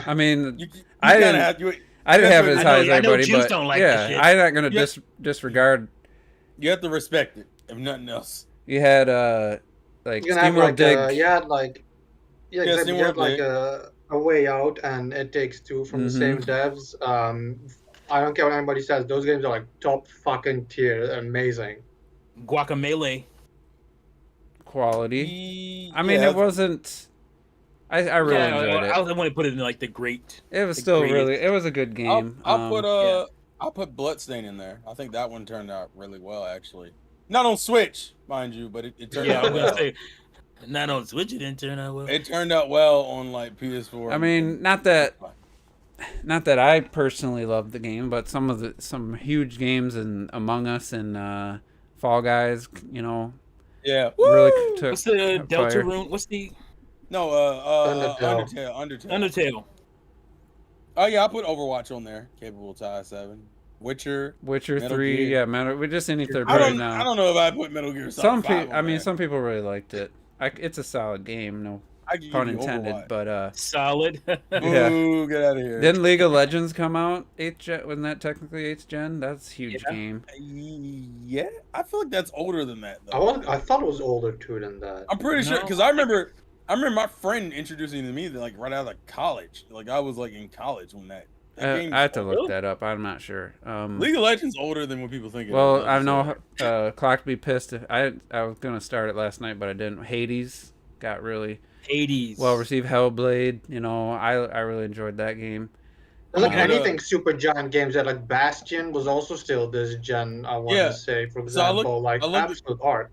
I mean, You I kinda didn't. have, I didn't have it as I high know- as I know everybody, Jews but don't like yeah, this shit. I'm not gonna Yeah. disregard. you have to respect it, if nothing else. You had like You can have, SteamWorld like, Dig. you had, like, yeah, Yeah, exactly. You had, SteamWorld like, Dig. a Way Out and It Takes Two from the same devs. I don't care what anybody says. Those games are, like, top fucking tier. Amazing. Guacamelee. Quality. I mean, Yeah, it wasn't. I really enjoyed it. I want to put it in like the great. It was the still greatest. really. It was a good game. I'll put Bloodstain in there. I think that one turned out really well, actually. Not on Switch, mind you, but it turned Yeah, I out was well. gonna say. Not on Switch, it didn't turn out well. It turned out well on like PS4. I mean, not that I personally love the game, but some huge games and Among Us and Fall Guys, you know, Yeah. really took. What's the Delta fire. Rune? What's the No, Undertale. Undertale. Undertale? Oh yeah, I put Overwatch on there. Capable Tie 7. Witcher. Witcher Metal 3, Gear. yeah, Metal. We're just any third I party don't. I now. don't know if I put Metal Gear Solid Some 5 people, on I mean, there. some people really liked it. It's a solid game, no I give pun you intended. Overwatch. But Solid. Yeah. Ooh, get out of here. didn't League of Legends come out 8th gen? Wasn't that technically 8th gen? That's a huge Yeah. game. Yeah, I feel like that's older than that though. I thought it was older, too, than that. I'm pretty sure No, because I remember my friend introducing to me that, like right out of like, college. Like I was like in college when that game. I have to was look that up. I'm not sure. League of Legends older than what people think. Well, it is. I know Clock be pissed if I was gonna start it last night, but I didn't. Hades got really 80s. well received. Hellblade, you know, I really enjoyed that game. There's like Yeah. anything super giant games that like Bastion was also still this gen. I want Yeah. to say, for So I example, looked- I looked- absolute art.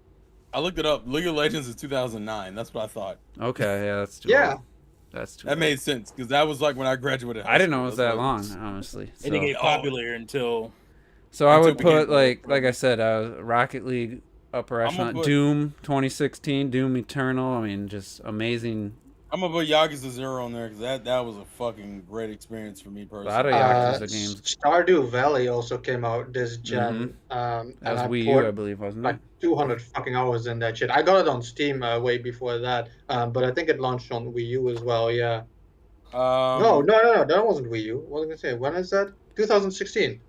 I looked it up. League of Legends is 2009. That's what I thought. Okay, yeah, that's too Yeah. old. That's too That old. made sense because that was like when I graduated. High I didn't know school. it was That's that what long, honestly. It didn't So, get popular until so I until would it became put like more I said, Rocket League upper I'm gonna echelon, put- Doom 2016, Doom Eternal. I mean, just amazing. I'm gonna put Yakuza 0 on there because that was a fucking great experience for me A personally. lot of Yakuza games. Stardew Valley also came out this gen. That And was I Wii U, poured I believe, wasn't it? like 200 fucking hours in that shit. I got it on Steam way before that, but I think it launched on Wii U as well. Yeah. No, that wasn't Wii U. What was I gonna say? When is that? 2016.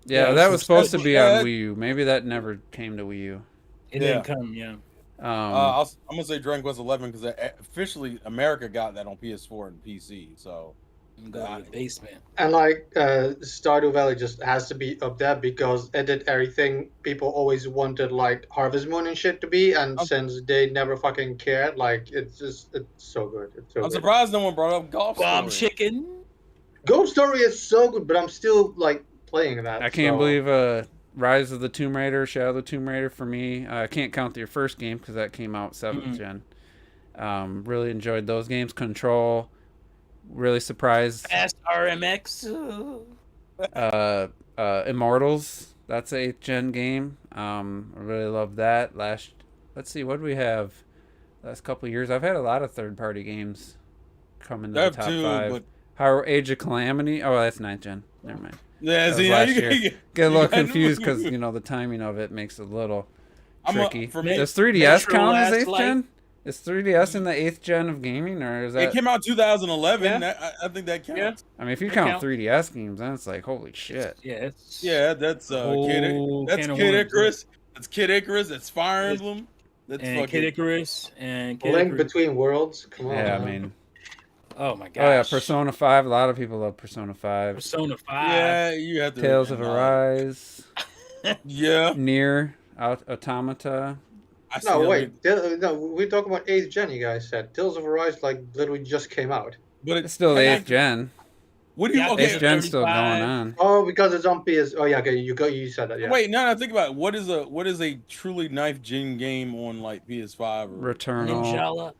Yeah, Yeah, that so was supposed to be yeah, on Wii U. Maybe that never came to Wii U. it Yeah. didn't come. Yeah. I'm gonna say Dragon Quest 11 because officially America got that on PS4 and PC. So Go to the basement. And like Stardew Valley just has to be up there because it did everything people always wanted like Harvest Moon and shit to be, and since they never fucking cared, like it's so good. It's so I'm good. surprised no one brought up Golf Bomb Story. chicken. Ghost Story is so good, but I'm still like playing that. I can't so- believe Rise of the Tomb Raider, Shadow of the Tomb Raider for me. I can't count your first game because that came out 7th gen. Really enjoyed those games. Control, really surprised. Fast RMX. Immortals, that's an 8th gen game. I really love that. Let's see, what do we have? Last couple of years, I've had a lot of third-party games come into I the have top two, 5. but How Age of Calamity? Oh, that's 9th gen. Never mind. yeah, That see, was now last you year. Get a little confused because the timing of it makes it a little tricky. for me, Does 3DS Metro count as Last 8th Light? gen? Is 3DS in the 8th gen of gaming, or is that? it came out 2011. Yeah. I think that counts. Yeah. I mean, if you It count count. 3DS games, then it's like holy shit. Yeah. It's, Yeah, that's Whole Kid can of Kid worms. Icarus. That's Kid Icarus. That's Fire Yes. Emblem. That's And fucking Kid Icarus and Kid Link Icarus. Between Worlds. Come on. Yeah, I man. mean, Oh my gosh. oh yeah, Persona 5. A lot of people love Persona 5. Persona 5. Yeah, you have to. Tales of acknowledge. Arise. Yeah. Near Automata. I see No, how wait. No, we're talking about 8th gen, you guys said. Tales of Arise, like, literally just came out. But It's still the 8th gen. What do you? Yeah, Okay. 8th gen's still going 35. on. Oh, because it's on PS. Oh, yeah, okay, you said that, yeah. Wait, now that I think about it, what is a truly 9th gen game on like PS5 or Returnal. Ninjala.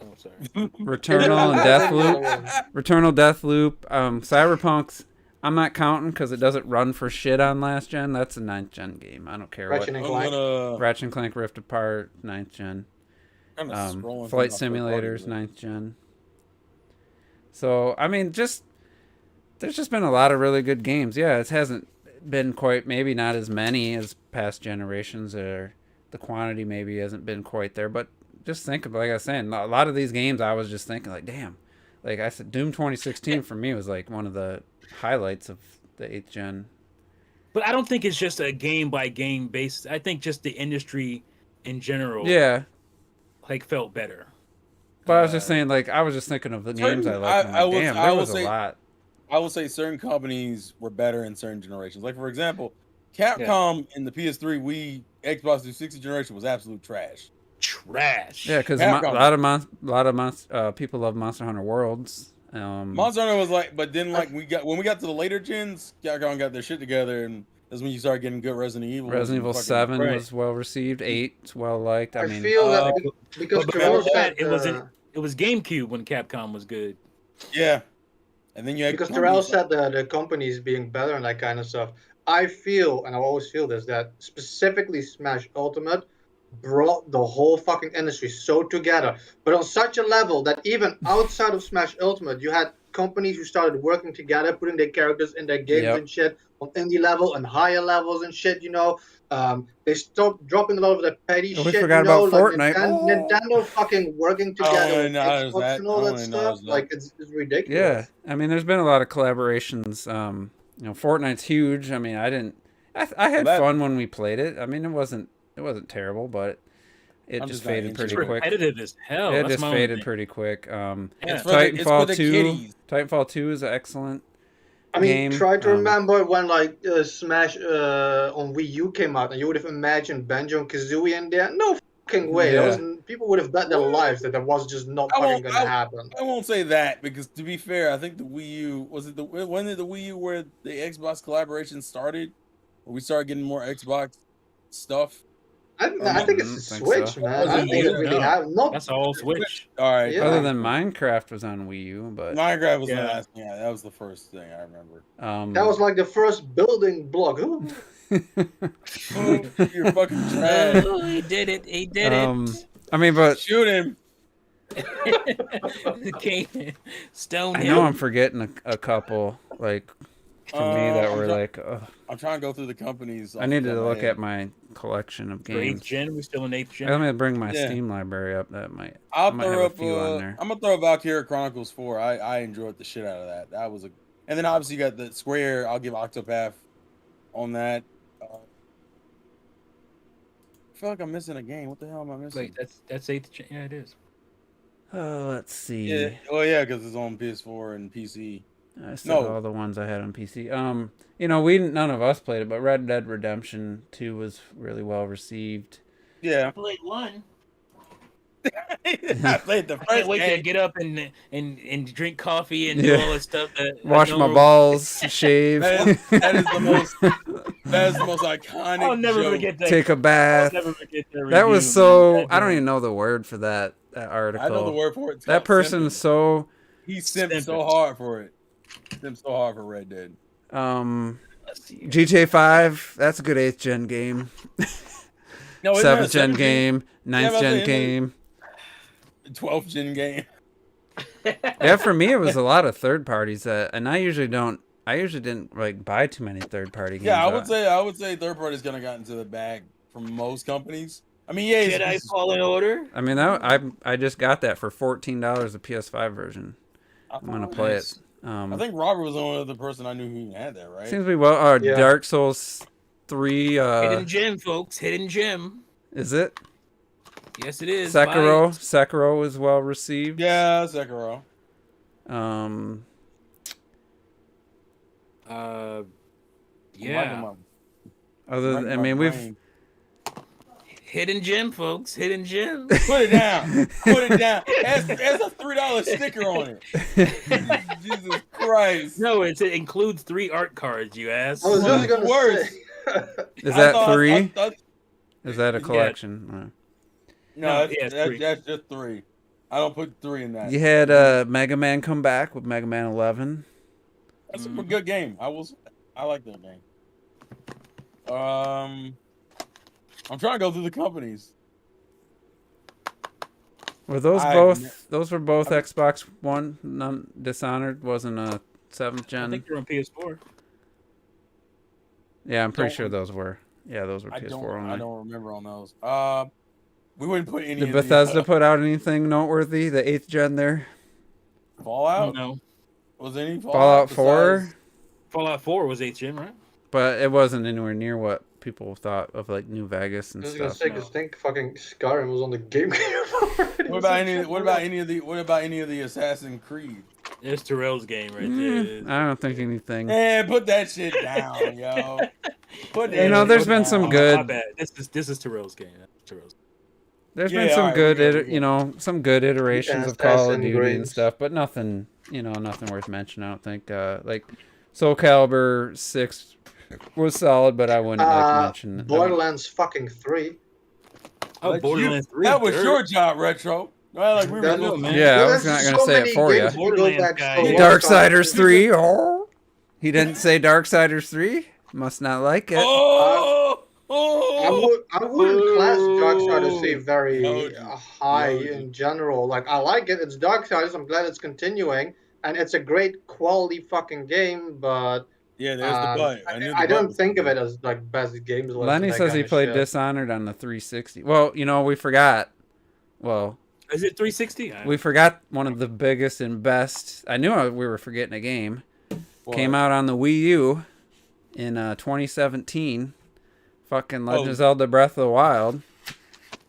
Oh, sorry. Returnal and Deathloop. Returnal, Deathloop. Cyberpunk's. I'm not counting because it doesn't run for shit on last gen. That's a 9th gen game. I don't care Ratchet what. and I'm Clank. gonna Ratchet and Clank Rift Apart, 9th gen. kind of scrolling Flight through my third Simulators, party 9th gen. So, I mean, there's just been a lot of really good games. Yeah, it hasn't been quite, maybe not as many as past generations, or the quantity maybe hasn't been quite there. But just think of, like I was saying, a lot of these games I was just thinking, like, damn. Like I said, Doom 2016 for me was like one of the highlights of the 8th gen. But I don't think it's just a game by game basis. I think just the industry in general, Yeah. like felt better. But I was just saying, like, I was just thinking of the games I liked. And I'm like, damn, there was a lot. I will say certain companies were better in certain generations. Like for example, Capcom in the PS3, Wii, Xbox 360 generation was absolute trash. Trash. Yeah, because a lot of people love Monster Hunter Worlds. Monster Hunter was like, but then like when we got to the later gens, Capcom got their shit together, and that's when you start getting good Resident Evil. Resident Evil 7 was well received. 8's well liked. I mean, feel that because but Terrell said it was GameCube when Capcom was good. Yeah, and then you had because Terrell said the companies being better and that kind of stuff. I feel, and I always feel this, that specifically Smash Ultimate brought the whole fucking industry so together, but on such a level that even outside of Smash Ultimate, you had companies who started working together, putting their characters in their games and shit on indie level and higher levels and shit. They stopped dropping a lot of the petty shit. We forgot about Fortnite. Nintendo fucking working together with Xbox that. and all that stuff. Like it's ridiculous. Yeah, I mean, there's been a lot of collaborations. Fortnite's huge. I mean, I had fun when we played it. I mean, it wasn't terrible, but it just faded pretty quick. Competitive as hell. It just faded pretty quick. It's Titanfall 2. kiddies. Titanfall 2 is excellent. I mean, game. try to remember when like Smash on Wii U came out, and you would have imagined Banjo and Kazooie in there. No fucking way. Yeah. People would have bet their lives that was just not fucking gonna happen. I won't say that because to be fair, I think the Wii U when did the Wii U where the Xbox collaboration started? Where we started getting more Xbox stuff. I think it's the Switch, man. I think it really happened. That's all Switch. All right. Yeah. Other than Minecraft was on Wii U, but Minecraft was the last. Yeah, that was the first thing I remember. That was like the first building block. You're fucking trash. Oh, he did it. He did it. I mean, but Shoot him. Stone. I know I'm forgetting a couple like for me that were like. I'm trying to go through the companies. I needed to look at my collection of games. 8th gen, we're still in 8th gen. I'm gonna bring my Steam library up. That might. I'll might throw have up. a few on there. I'm gonna throw Valkyria Chronicles 4. I enjoyed the shit out of that. That was and then obviously you got the Square. I'll give Octopath on that. I feel like I'm missing a game. What the hell am I missing? Wait, that's 8th gen. Yeah, it is. Let's see. Yeah. Well, yeah, because it's on PS4 and PC. I said all the ones I had on PC. None of us played it, but Red Dead Redemption 2 was really well received. Yeah. I played 1. I played the first I can't wait game. to get up and drink coffee and do all this stuff. Wash my balls, shave. That is the most iconic. I'll never joke. forget that. Take a bath. I'll never forget that. That was review, so. man. I don't even know the word for that article. I know the word for it. It's That called person's simping. so. He simped so hard for it. Simped so hard for Red Dead. GTA 5. That's a good 8th gen game. No, 7th gen game. 9th gen game. 12th gen game. Yeah, for me it was a lot of third parties and I usually didn't like buy too many third party games. Yeah, I would say third party's gonna got into the bag from most companies. I mean, yeah, Jedi Fallen Order. I mean, I just got that for $14, the PS5 version. I'm gonna play it. I think Robert was the only other person I knew who had that, right? Seems to be well. Dark Souls 3. Hidden gem, folks. Hidden gem. Is it? Yes, it is. Sekiro is well received. Yeah, Sekiro. Yeah. Other than, I mean, we've Hidden gem, folks. Hidden gem. Put it down. Put it down. There's a $3 sticker on it. Jesus Christ. No, it includes 3 art cards, you ass. I was just gonna Worse. say. is that I 3? thought- Is that a collection? no, yeah, it's that's 3. just 3. I don't put 3 in that. You had Mega Man come back with Mega Man 11. That's a good game. I like that game. I'm trying to go through the companies. Were those I- both? Those were both Xbox One. None, Dishonored wasn't a 7th I gen. think they're on PS4. Yeah, I'm pretty Don't- sure those were. Yeah, those were I PS4 only. don't remember on those. We wouldn't put any Did of Bethesda the put out anything noteworthy? The 8th gen there. Fallout. No. Was any Fallout 4, besides- Fallout 4 was 8th gen, right? but it wasn't anywhere near what people thought of like New Vegas and I was gonna stuff. say, 'cause I think fucking Skyrim was on the Gamecube. What about any of the Assassin's Creed? There's Terrell's game right there. I don't think anything. Man, put that shit down, yo. Put that You know, there's shit been down. some My good. bad. This is Terrell's game. Terrell's. There's Yeah, been some alright, good, we got it. you know, some good iterations of Call of Assassin's Duty and Creed. stuff, but nothing, you know, nothing worth mentioning. I don't think. Like Soul Calibur 6 was solid, but I wouldn't like mention it. Borderlands fucking 3. Oh, That's Borderlands 3. That was dirt. your job, Retro. Well, like we were That's supposed man. to. Yeah, I Well, was not there's gonna so say it many for games you. we go Borderlands back guy. so long. Darksiders 3. Oh, he didn't say Darksiders 3. Must not like it. Oh, I wouldn't class Darksiders 3 very Told you. high Told you. in general. Like, I like it. It's Darksiders. I'm glad it's continuing. And it's a great quality fucking game, but Yeah, there's the butt. knew the I butt don't was think of coming. it as like best games. list Lenny and that says he kind of played shit. Dishonored on the 360. Well, you know, we forgot. Well, Is it 360? we forgot one of the biggest and best. I knew we were forgetting a game. What? Came out on the Wii U in 2017. Fucking Legend of Zelda Breath of the Wild.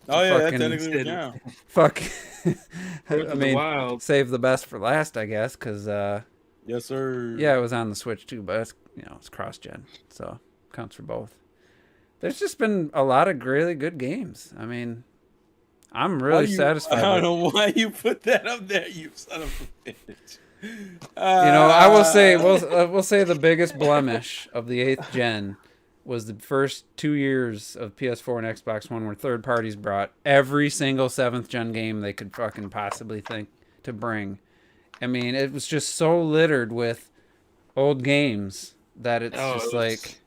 Oh yeah, that fucking- technically would count. Fuck. Breath I of the mean, Wild. save the best for last, I guess, because Yes, sir. yeah, it was on the Switch too, but it's, you know, it's cross-gen, so counts for both. There's just been a lot of really good games. I mean, I'm really satisfied. I don't with, know why you put that up there, you son of a bitch. you know, I will say we'll say the biggest blemish of the 8th gen was the first 2 years of PS4 and Xbox One, where third parties brought every single 7th gen game they could fucking possibly think to bring. I mean, it was just so littered with old games that it's just like,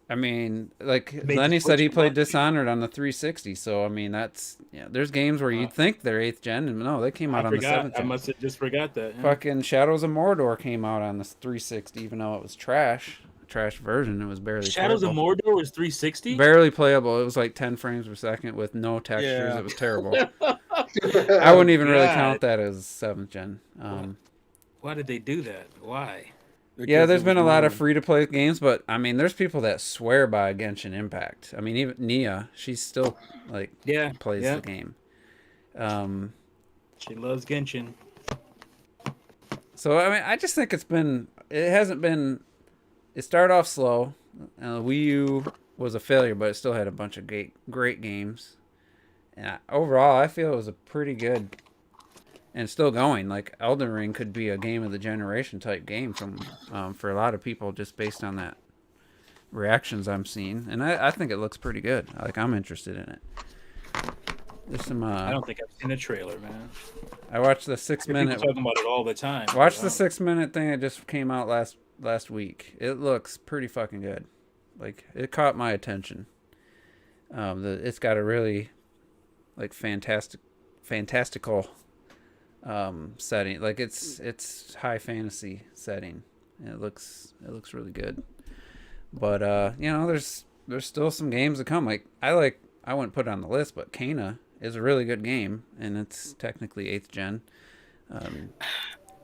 I mean, like Made Lenny the said, he Switch played much. Dishonored on the 360. So I mean, that's, yeah. There's games where you'd think they're 8th gen, and no, they came out I on the forgot. 7th I gen. must have just forgot that. Yeah. Fucking Shadows of Mordor came out on the 360, even though it was trash version. It was barely Shadows of playable. Mordor was 360. Barely playable. It was like 10 frames per second with no textures. Yeah. It was terrible. I wouldn't even really God. count that as 7th gen. Why did they do that? Why? Yeah, there's been a lot of free-to-play games, but I mean, there's people that swear by Genshin Impact. I mean, even Nia, she's still like Yeah. plays yeah. the game. She loves Genshin. So I mean, I just think it hasn't been. It started off slow. Wii U was a failure, but it still had a bunch of great games. And overall, I feel it was a pretty good, and it's still going. Like Elden Ring could be a game of the generation type game for a lot of people, just based on that reactions I'm seeing. And I think it looks pretty good. Like, I'm interested in it. There's some. I don't think I've seen a trailer, man. I watched the People 6-minute. talking about it all the time. Watch but, the 6-minute thing that just came out last week. It looks pretty fucking good. Like, it caught my attention. It's got a really like fantastical setting. Like, it's high fantasy setting. And it looks really good. But you know, there's still some games to come. Like, I wouldn't put it on the list, but Kana is a really good game, and it's technically 8th gen.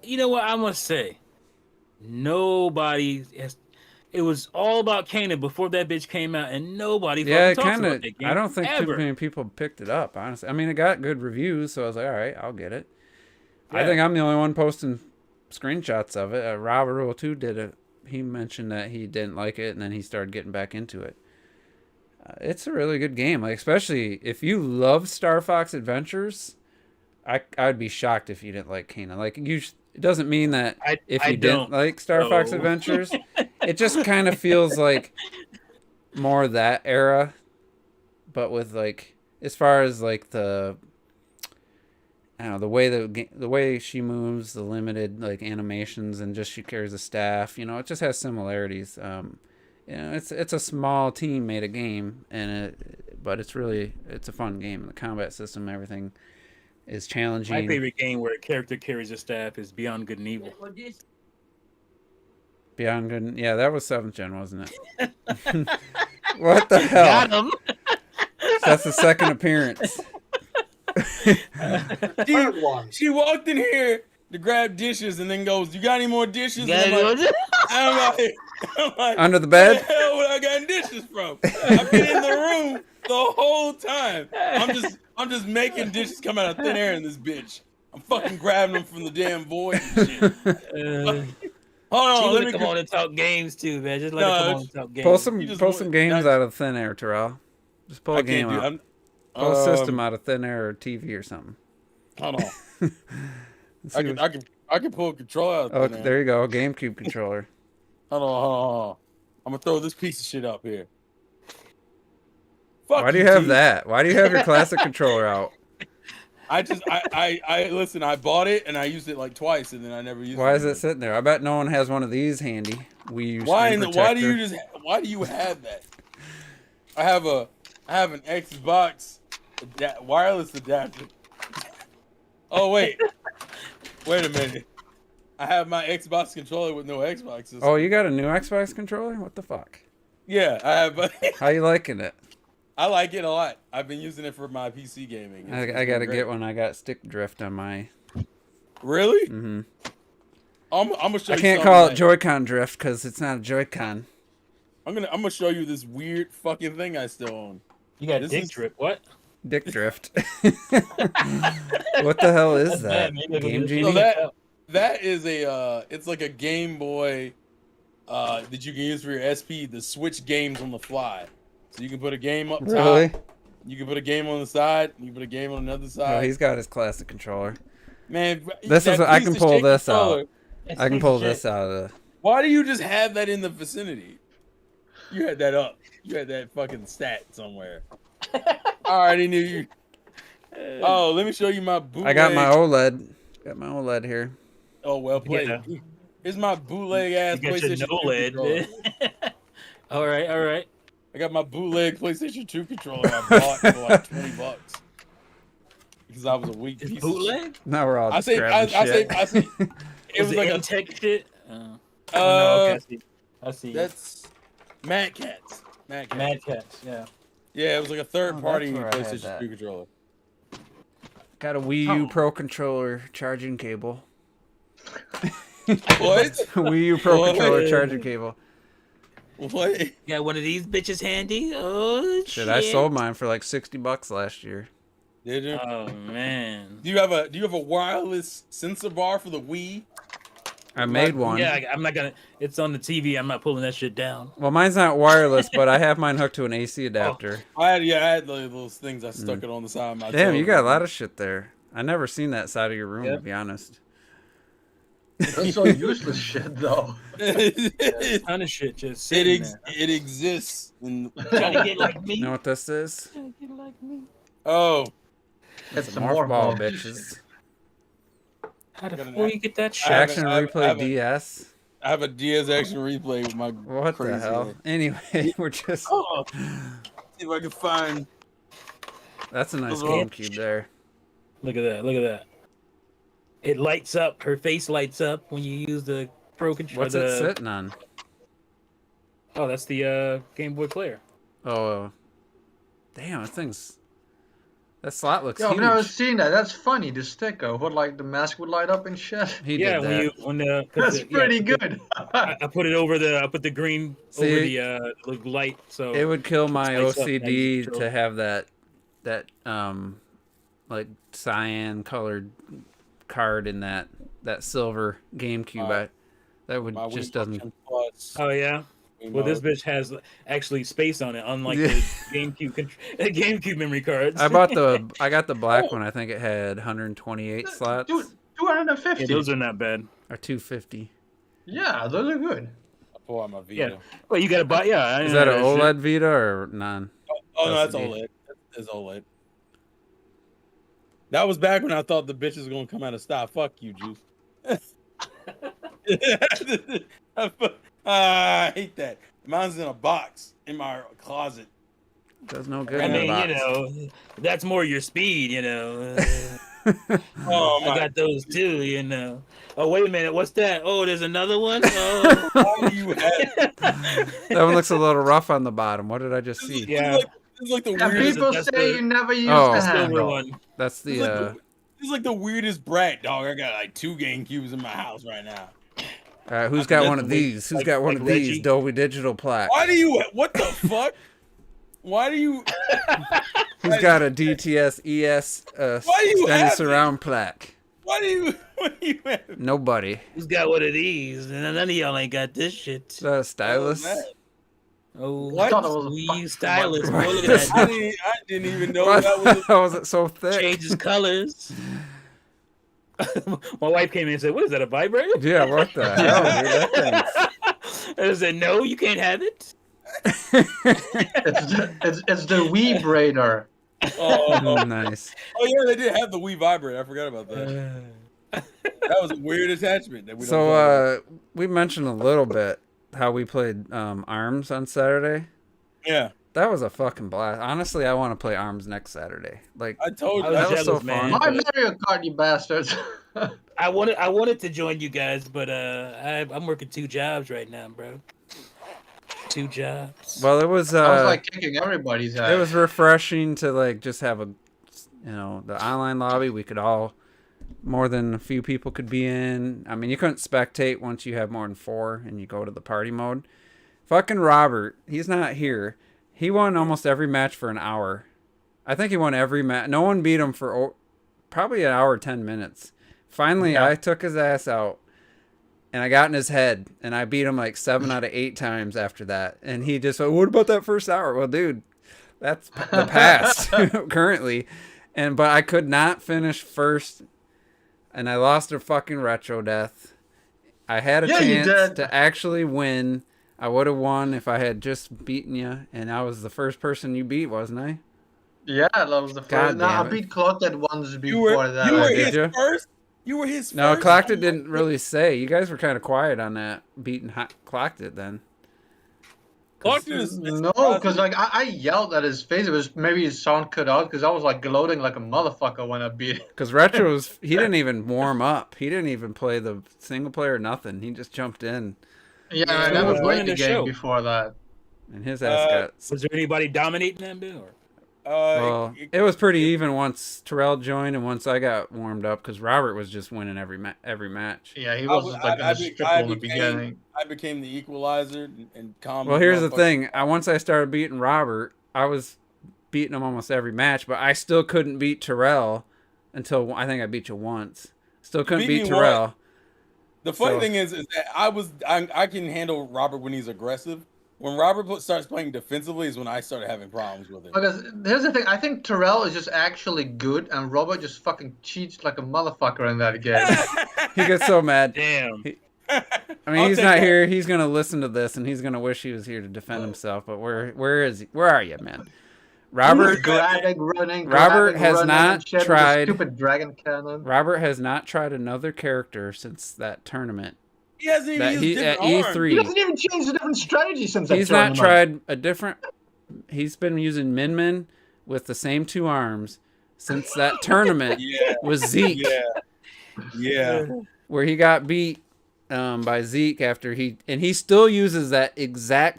You know what I must say? Nobody has. It was all about Kana before that bitch came out, and nobody Yeah, it fucking talks kind about of. that game I don't think too ever. many people picked it up. Honestly, I mean, it got good reviews, so I was like, all right, I'll get it. I Yeah. think I'm the only one posting screenshots of it. Robert Rule 2 did it. He mentioned that he didn't like it, and then he started getting back into it. It's a really good game. Like, especially if you love Star Fox Adventures, I'd be shocked if you didn't like Kena. Like, it doesn't mean that if you didn't like Star Fox Adventures, it just kind of feels like more that era, but with like, as far as like the, I don't know, the way she moves, the limited like animations, and just she carries a staff. You know, it just has similarities. You know, it's a small team made a game, but it's a fun game. The combat system, everything is challenging. My favorite game where a character carries a staff is Beyond Good and Evil. Beyond Good, yeah, that was 7th gen, wasn't it? What the hell? Got him. That's the second appearance. She walked in here to grab dishes and then goes, "You got any more dishes?" I'm like, under the bed? Where the hell would I got dishes from? I've been in the room the whole time. I'm just making dishes come out of thin air in this bitch. I'm fucking grabbing them from the damn void and shit. Hold on, let me come on and talk games too, man. Just let her come on and talk games. Pull some games out of thin air, Terrell. Just pull a game out. Pull a system out of thin air or TV or something. Hold on. I can pull a controller out of thin air. There you go, a GameCube controller. Hold on. I'm gonna throw this piece of shit up here. Why do you have that? Why do you have your classic controller out? I listen, I bought it and I used it like twice and then I never used it. Why is it sitting there? I bet no one has one of these handy. Wii U Why do you have that? I have an Xbox wireless adapter. Oh wait a minute. I have my Xbox controller with no Xbox system. Oh, you got a new Xbox controller? What the fuck? Yeah, I have. How you liking it? I like it a lot. I've been using it for my PC gaming. I gotta get one. I got stick drift on my. Really? Mm-hmm. I'm gonna show you. I can't call it Joy-Con drift because it's not a Joy-Con. I'm gonna show you this weird fucking thing I still own. You got dick drift? What? Dick drift. What the hell is that? Game Genie? So that is it's like a Game Boy that you can use for your SP to switch games on the fly. So you can put a game up top. Really? You can put a game on the side. You can put a game on another side. Oh, he's got his classic controller. Man, I can pull this out. I can pull this out of the. Why do you just have that in the vicinity? You had that up. You had that fucking stat somewhere. I already knew you. Oh, let me show you my bootleg. I got my OLED. Got my OLED here. Oh, well played. Yeah. Here's my bootleg ass PlayStation 2 controller. All right. I got my bootleg PlayStation 2 controller I bought for like $20 because I was a weak piece. Bootleg? Now we're all just grabbing shit. I say, it was like a tech shit. No, okay, I see. That's Mad Cats. Mad Cats. Yeah. Yeah, it was like a third-party PlayStation 2 controller. Got a Wii U Pro controller charging cable. What? Wii U Pro controller charging cable. What? You got one of these bitches handy? Oh shit! I sold mine for like $60 last year. Did you? Oh man. Do you have a wireless sensor bar for the Wii? I made one. Yeah, I'm not gonna. It's on the TV. I'm not pulling that shit down. Well, mine's not wireless, but I have mine hooked to an AC adapter. I had those things. I stuck it on the side of my. Damn, you got a lot of shit there. I never seen that side of your room, to be honest. That's so useless shit, though. A ton of shit just sitting there. It exists. Trying to get like me. You know what this is? Trying to get like me. Oh, It's some morph ball, bitches. How the fuck you get that shit? Action Replay DS. I have a DS Action Replay with my. What the hell? Head. Anyway, we're just. Oh, see if I can find. That's a nice GameCube there. Look at that! Look at that! It lights up. Her face lights up when you use the Pro controller. What's it sitting on? Oh, that's the Game Boy player. Oh, damn! That slot looks Yo, huge. I've never seen that. That's funny. The sticker, what like the mask would light up and shit. He did that. That's pretty good. I put it over I put the green over the light, so it would kill my OCD up, to have that like cyan colored card in that silver GameCube. That would just doesn't. Plus Oh yeah. Well, this bitch has actually space on it, unlike Yeah. the GameCube memory cards. I got the black one. I think it had 128 slots Dude, 250. Yeah, those are not bad. or 250. Yeah, those are good. I pull out my Vita. Yeah. Well, you gotta buy. Yeah. Is that an OLED Vita or non? Oh no, that's LCD. OLED. That's OLED. That was back when I thought the bitch was gonna come out of style. Fuck you, Juice. I hate that. Mine's in a box in my closet. Does no good. I in a mean, box. you know, that's more your speed. You know. Oh I my! got those too. You know. Oh wait a minute, what's that? Oh, there's another one. Oh. Why do you have? That one looks a little rough on the bottom. What did I just see? Yeah. This is like the And weirdest. people that's say the- you never use Oh. the Silver handle. one. That's This is like the. this is like the weirdest brat, dog. I got like 2 GameCubes in my house right now. Who's got That's one of the way- these? Who's got one like of these? Reggie? Dolby Digital plaque. Why do you? What the fuck? Why do you? Who's got a DTS ES Why do you extended have surround plaque? Why do you? What do you have? Nobody. Who's got one of these? And none of y'all ain't got this shit. Is that a stylus? Oh, I thought it was a Wii fucking stylus. Boy, motherfucker. look at I that. didn't even know Why that was. how was it so thick? Changes colors. My wife came in and said, "What is that? A vibrator?" Yeah, what the hell, dude? That thing's... I said, "No, you can't have it." It's the Wii braider. Oh, Nice. oh yeah, they did have the Wii vibrator. I forgot about that. That was a weird attachment that we don't So, talk about. we mentioned a little bit how we played ARMS on Saturday. Yeah, That was a fucking blast. Honestly, I want to play ARMS next Saturday. Like, I told I you. was that was so jealous, man. fun. My Mario Kart, you bastards. I wanted to join you guys, but I'm working 2 jobs right now, bro. 2 jobs. Well, it was I was like kicking everybody's ass. it was refreshing to like just have a, the online lobby. We could all, more than a few people could be in. I mean, you couldn't spectate once you have more than 4 and you go to the party mode. Fucking Robert, he's not here. He won almost every match for an hour. I think he won every match. No one beat him for probably an hour, 10 minutes. Finally, Yeah. I took his ass out. And I got in his head, and I beat him like 7 out of 8 times after that. And he just went, "What about that first hour?" Well, dude, that's the past currently. But I could not finish first, and I lost a fucking retro death. I had a Yeah, you chance did. to actually win. I would have won if I had just beaten you, and I was the first person you beat, wasn't I? Yeah, that was the God first. No, I damn it. beat Clocked once You before were that. you were I did his did. you? first. You were his No, first. Clocked It didn't really say. You guys were kind of quiet on that beating Clocked It then. Clocked It is No, because like I yelled at his face. It was maybe his sound cut out because I was like gloating like a motherfucker when I beat him. Because Retro's, he didn't even warm up. He didn't even play the single player, nothing. He just jumped in, Yeah, Yeah, I we never were played running the the game show. before that. and his ass got. Was there anybody dominating that bit? Or? Well, it was pretty even once Terrell joined and once I got warmed up because Robert was just winning every match. Yeah, he I was was- like I in the be- strip I in the became- beginning. I became the equalizer and calm. Well, here's the thing. Once I started beating Robert, I was beating him almost every match, but I still couldn't beat Terrell until I think I beat you once. Still couldn't beat beat me Terrell. The funny So- thing is that I can handle Robert when he's aggressive. When Robert starts playing defensively is when I started having problems with it. Because here's the thing, I think Terrell is just actually good, and Robert just fucking cheats like a motherfucker in that game. He gets so mad. Damn. I mean, I'll he's take not that. here. He's gonna listen to this, and he's gonna wish he was here to defend himself. But where is he? Where are you, man? Robert grabbing, running. Robert grabbing, has running, not and shit with a tried- Stupid dragon cannon. Robert has not tried another character since that tournament. He hasn't even That used he different at arms. He E3. doesn't even change the different strategy since that He's not tournament. tried a different. He's been using Min with the same 2 arms since that tournament Yeah, with Zeke, yeah. where he got beat by Zeke after he still uses that exact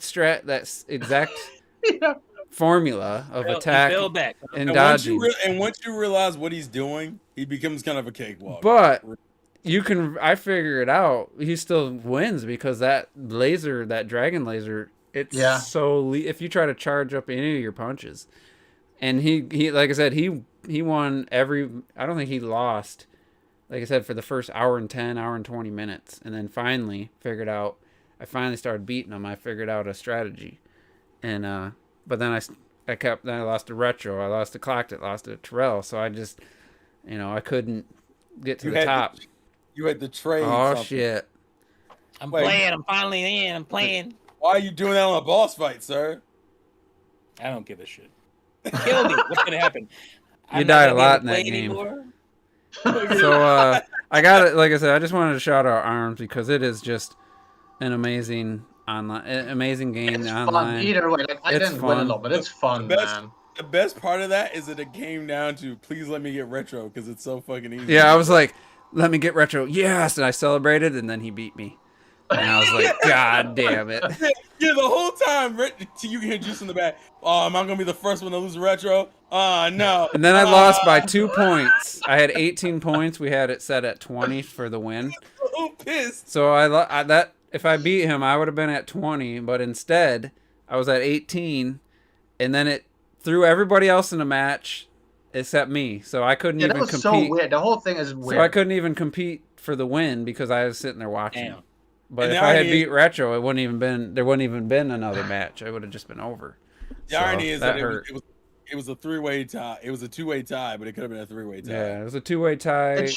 Yeah. formula of He attack fell back. and And once, dodging. once you realize what he's doing, he becomes kind of a cakewalk. But I figure it out. He still wins because that dragon laser, it's Yeah. if you try to charge up any of your punches. And he like I said, he won I don't think he lost, like I said, for the first hour and 20 minutes. And then finally figured out I finally started beating them. I figured out a strategy, and but then then I lost to Retro, I lost to Clocked It, lost to Terrell. So I just, I couldn't get to the top. You had to trade. Oh something. shit! I'm playing. I'm finally in. I'm playing. Why are you doing that on a boss fight, sir? I don't give a shit. Kill me. What's gonna happen? You died a lot in that game. So I got it. Like I said, I just wanted to shout out ARMS because it is just an amazing game It's online. fun either way. Like, I didn't win a lot, but it's fun, man. The best part of that is that it came down to please let me get Retro because it's so fucking easy. Yeah, I was like, let me get Retro. Yes, and I celebrated, and then he beat me. And I was like, God damn it. Yeah, the whole time, you can hear Juice in the back. Oh, am I going to be the first one to lose Retro? No. And then I lost by 2 points. I had 18 points. We had it set at 20 for the win. So pissed. So if I beat him, I would have been at 20. But instead, I was at 18. And then it threw everybody else in a match except me. So I couldn't even compete. That was so weird. The whole thing is weird. So I couldn't even compete for the win because I was sitting there watching. Damn. But if I had beat Retro, there wouldn't even been another match. It would have just been over. The irony is that it was a three-way tie. It was a two-way tie, but it could have been a three-way tie. Yeah, it was a two-way tie,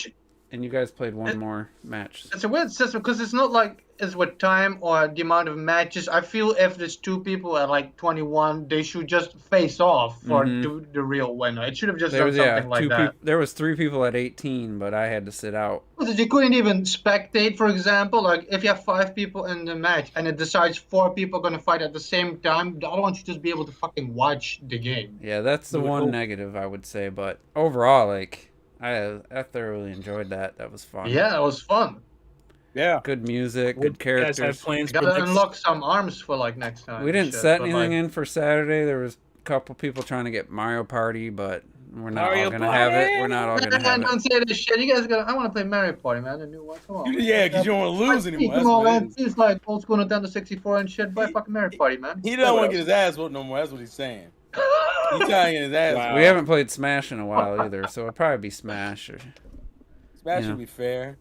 and you guys played one more match. It's a weird system because it's not like it's with time or the amount of matches. I feel if there's two people at like 21, they should just face off for the real winner. It should have just done something like that. There was 3 people at 18, but I had to sit out. You couldn't even spectate, for example. Like if you have 5 people in the match and it decides 4 people are gonna fight at the same time, the other one should just be able to fucking watch the game. Yeah, that's the one negative I would say. But overall, like I thoroughly enjoyed that. That was fun. Yeah, it was fun. Yeah, good music, good characters. Plans you gotta unlock some arms for like next time. We didn't set anything in for Saturday. There was a couple people trying to get Mario Party, but we're not all gonna have it. We're not all gonna have it. Don't say this shit. You guys I want to play Mario Party, man. The new one. Come on. Yeah, because you don't want to lose anymore. Come on, man. It's like old school Nintendo 64 and shit. Buy fucking Mario Party, man. He don't want to get his ass whooped no more. That's what he's saying. He's trying to get his ass. Wow. We haven't played Smash in a while either, so it'll probably be Smash. Smash would be fair.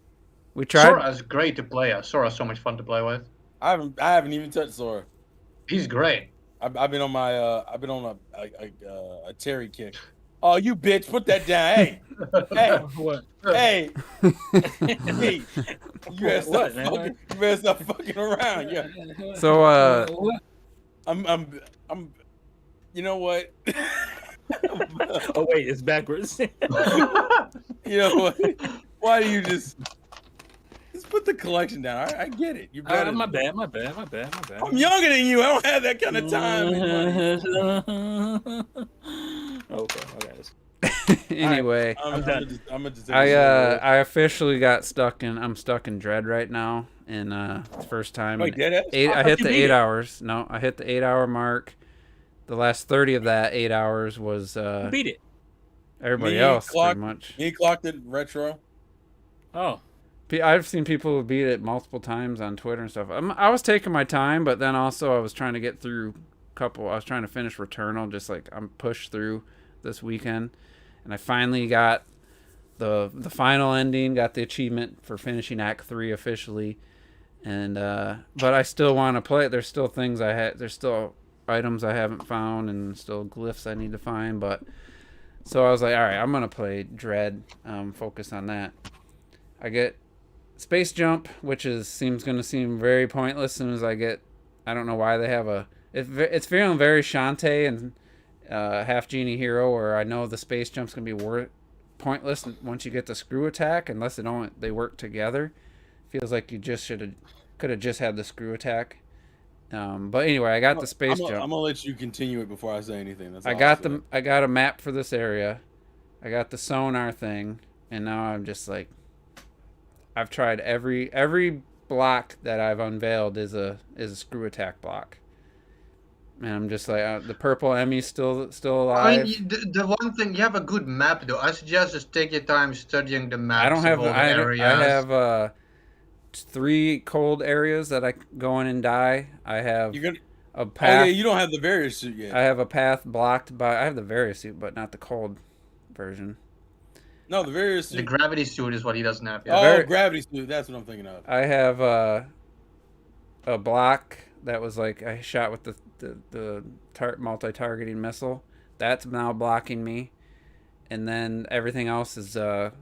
We tried. Sora's great to play. Sora's so much fun to play with. I haven't even touched Sora. He's great. I've been on a Terry kick. Oh, you bitch! Put that down. Hey, hey, what? Hey, hey! You better stop fucking around. Yeah. So I'm. You know what? Oh wait, it's backwards. You know what? Why do you just put the collection down? I get it. You better. My bad. I'm younger than you. I don't have that kind of time. Okay. Anyway, I'm done. I officially got stuck in. I'm stuck in Dread right now, and first time. Wait, I hit the 8 hours. No, I hit the 8 hour mark. The last 30 of that 8 hours was beat it. Everybody else pretty much. He clocked it Retro. Oh. I've seen people who beat it multiple times on Twitter and stuff. I was taking my time, but then also I was trying to get through I was trying to finish Returnal, just like I'm pushed through this weekend, and I finally got the final ending, got the achievement for finishing Act 3 officially, and but I still want to play it. There's still things there's still items I haven't found, and still glyphs I need to find, but so I was like, all right, I'm gonna play Dread, focus on that. I get Space Jump, which gonna seem very pointless as soon as I don't know why they have it's feeling very Shantae and Half Genie Hero, where I know the Space Jump's gonna be pointless once you get the screw attack, unless they work together. Feels like you just could have just had the screw attack. But anyway, I got the Space Jump. I'm gonna let you continue it before I say anything. I got a map for this area. I got the sonar thing, and now I'm just like, I've tried every block that I've unveiled is a screw attack block, and I'm just like, the purple Emmy's still alive. I mean, the one thing, you have a good map though. I suggest just take your time studying the maps. I don't have. I have 3 cold areas that I go in and die. I have a path. Oh yeah, you don't have the Various suit yet. I have a path blocked by. I have the Various suit, but not the cold version. No, the Various suit. The gravity suit is what he doesn't have yet. Oh, gravity suit. That's what I'm thinking of. I have a block that was like I shot with the multi-targeting missile. That's now blocking me. And then everything else is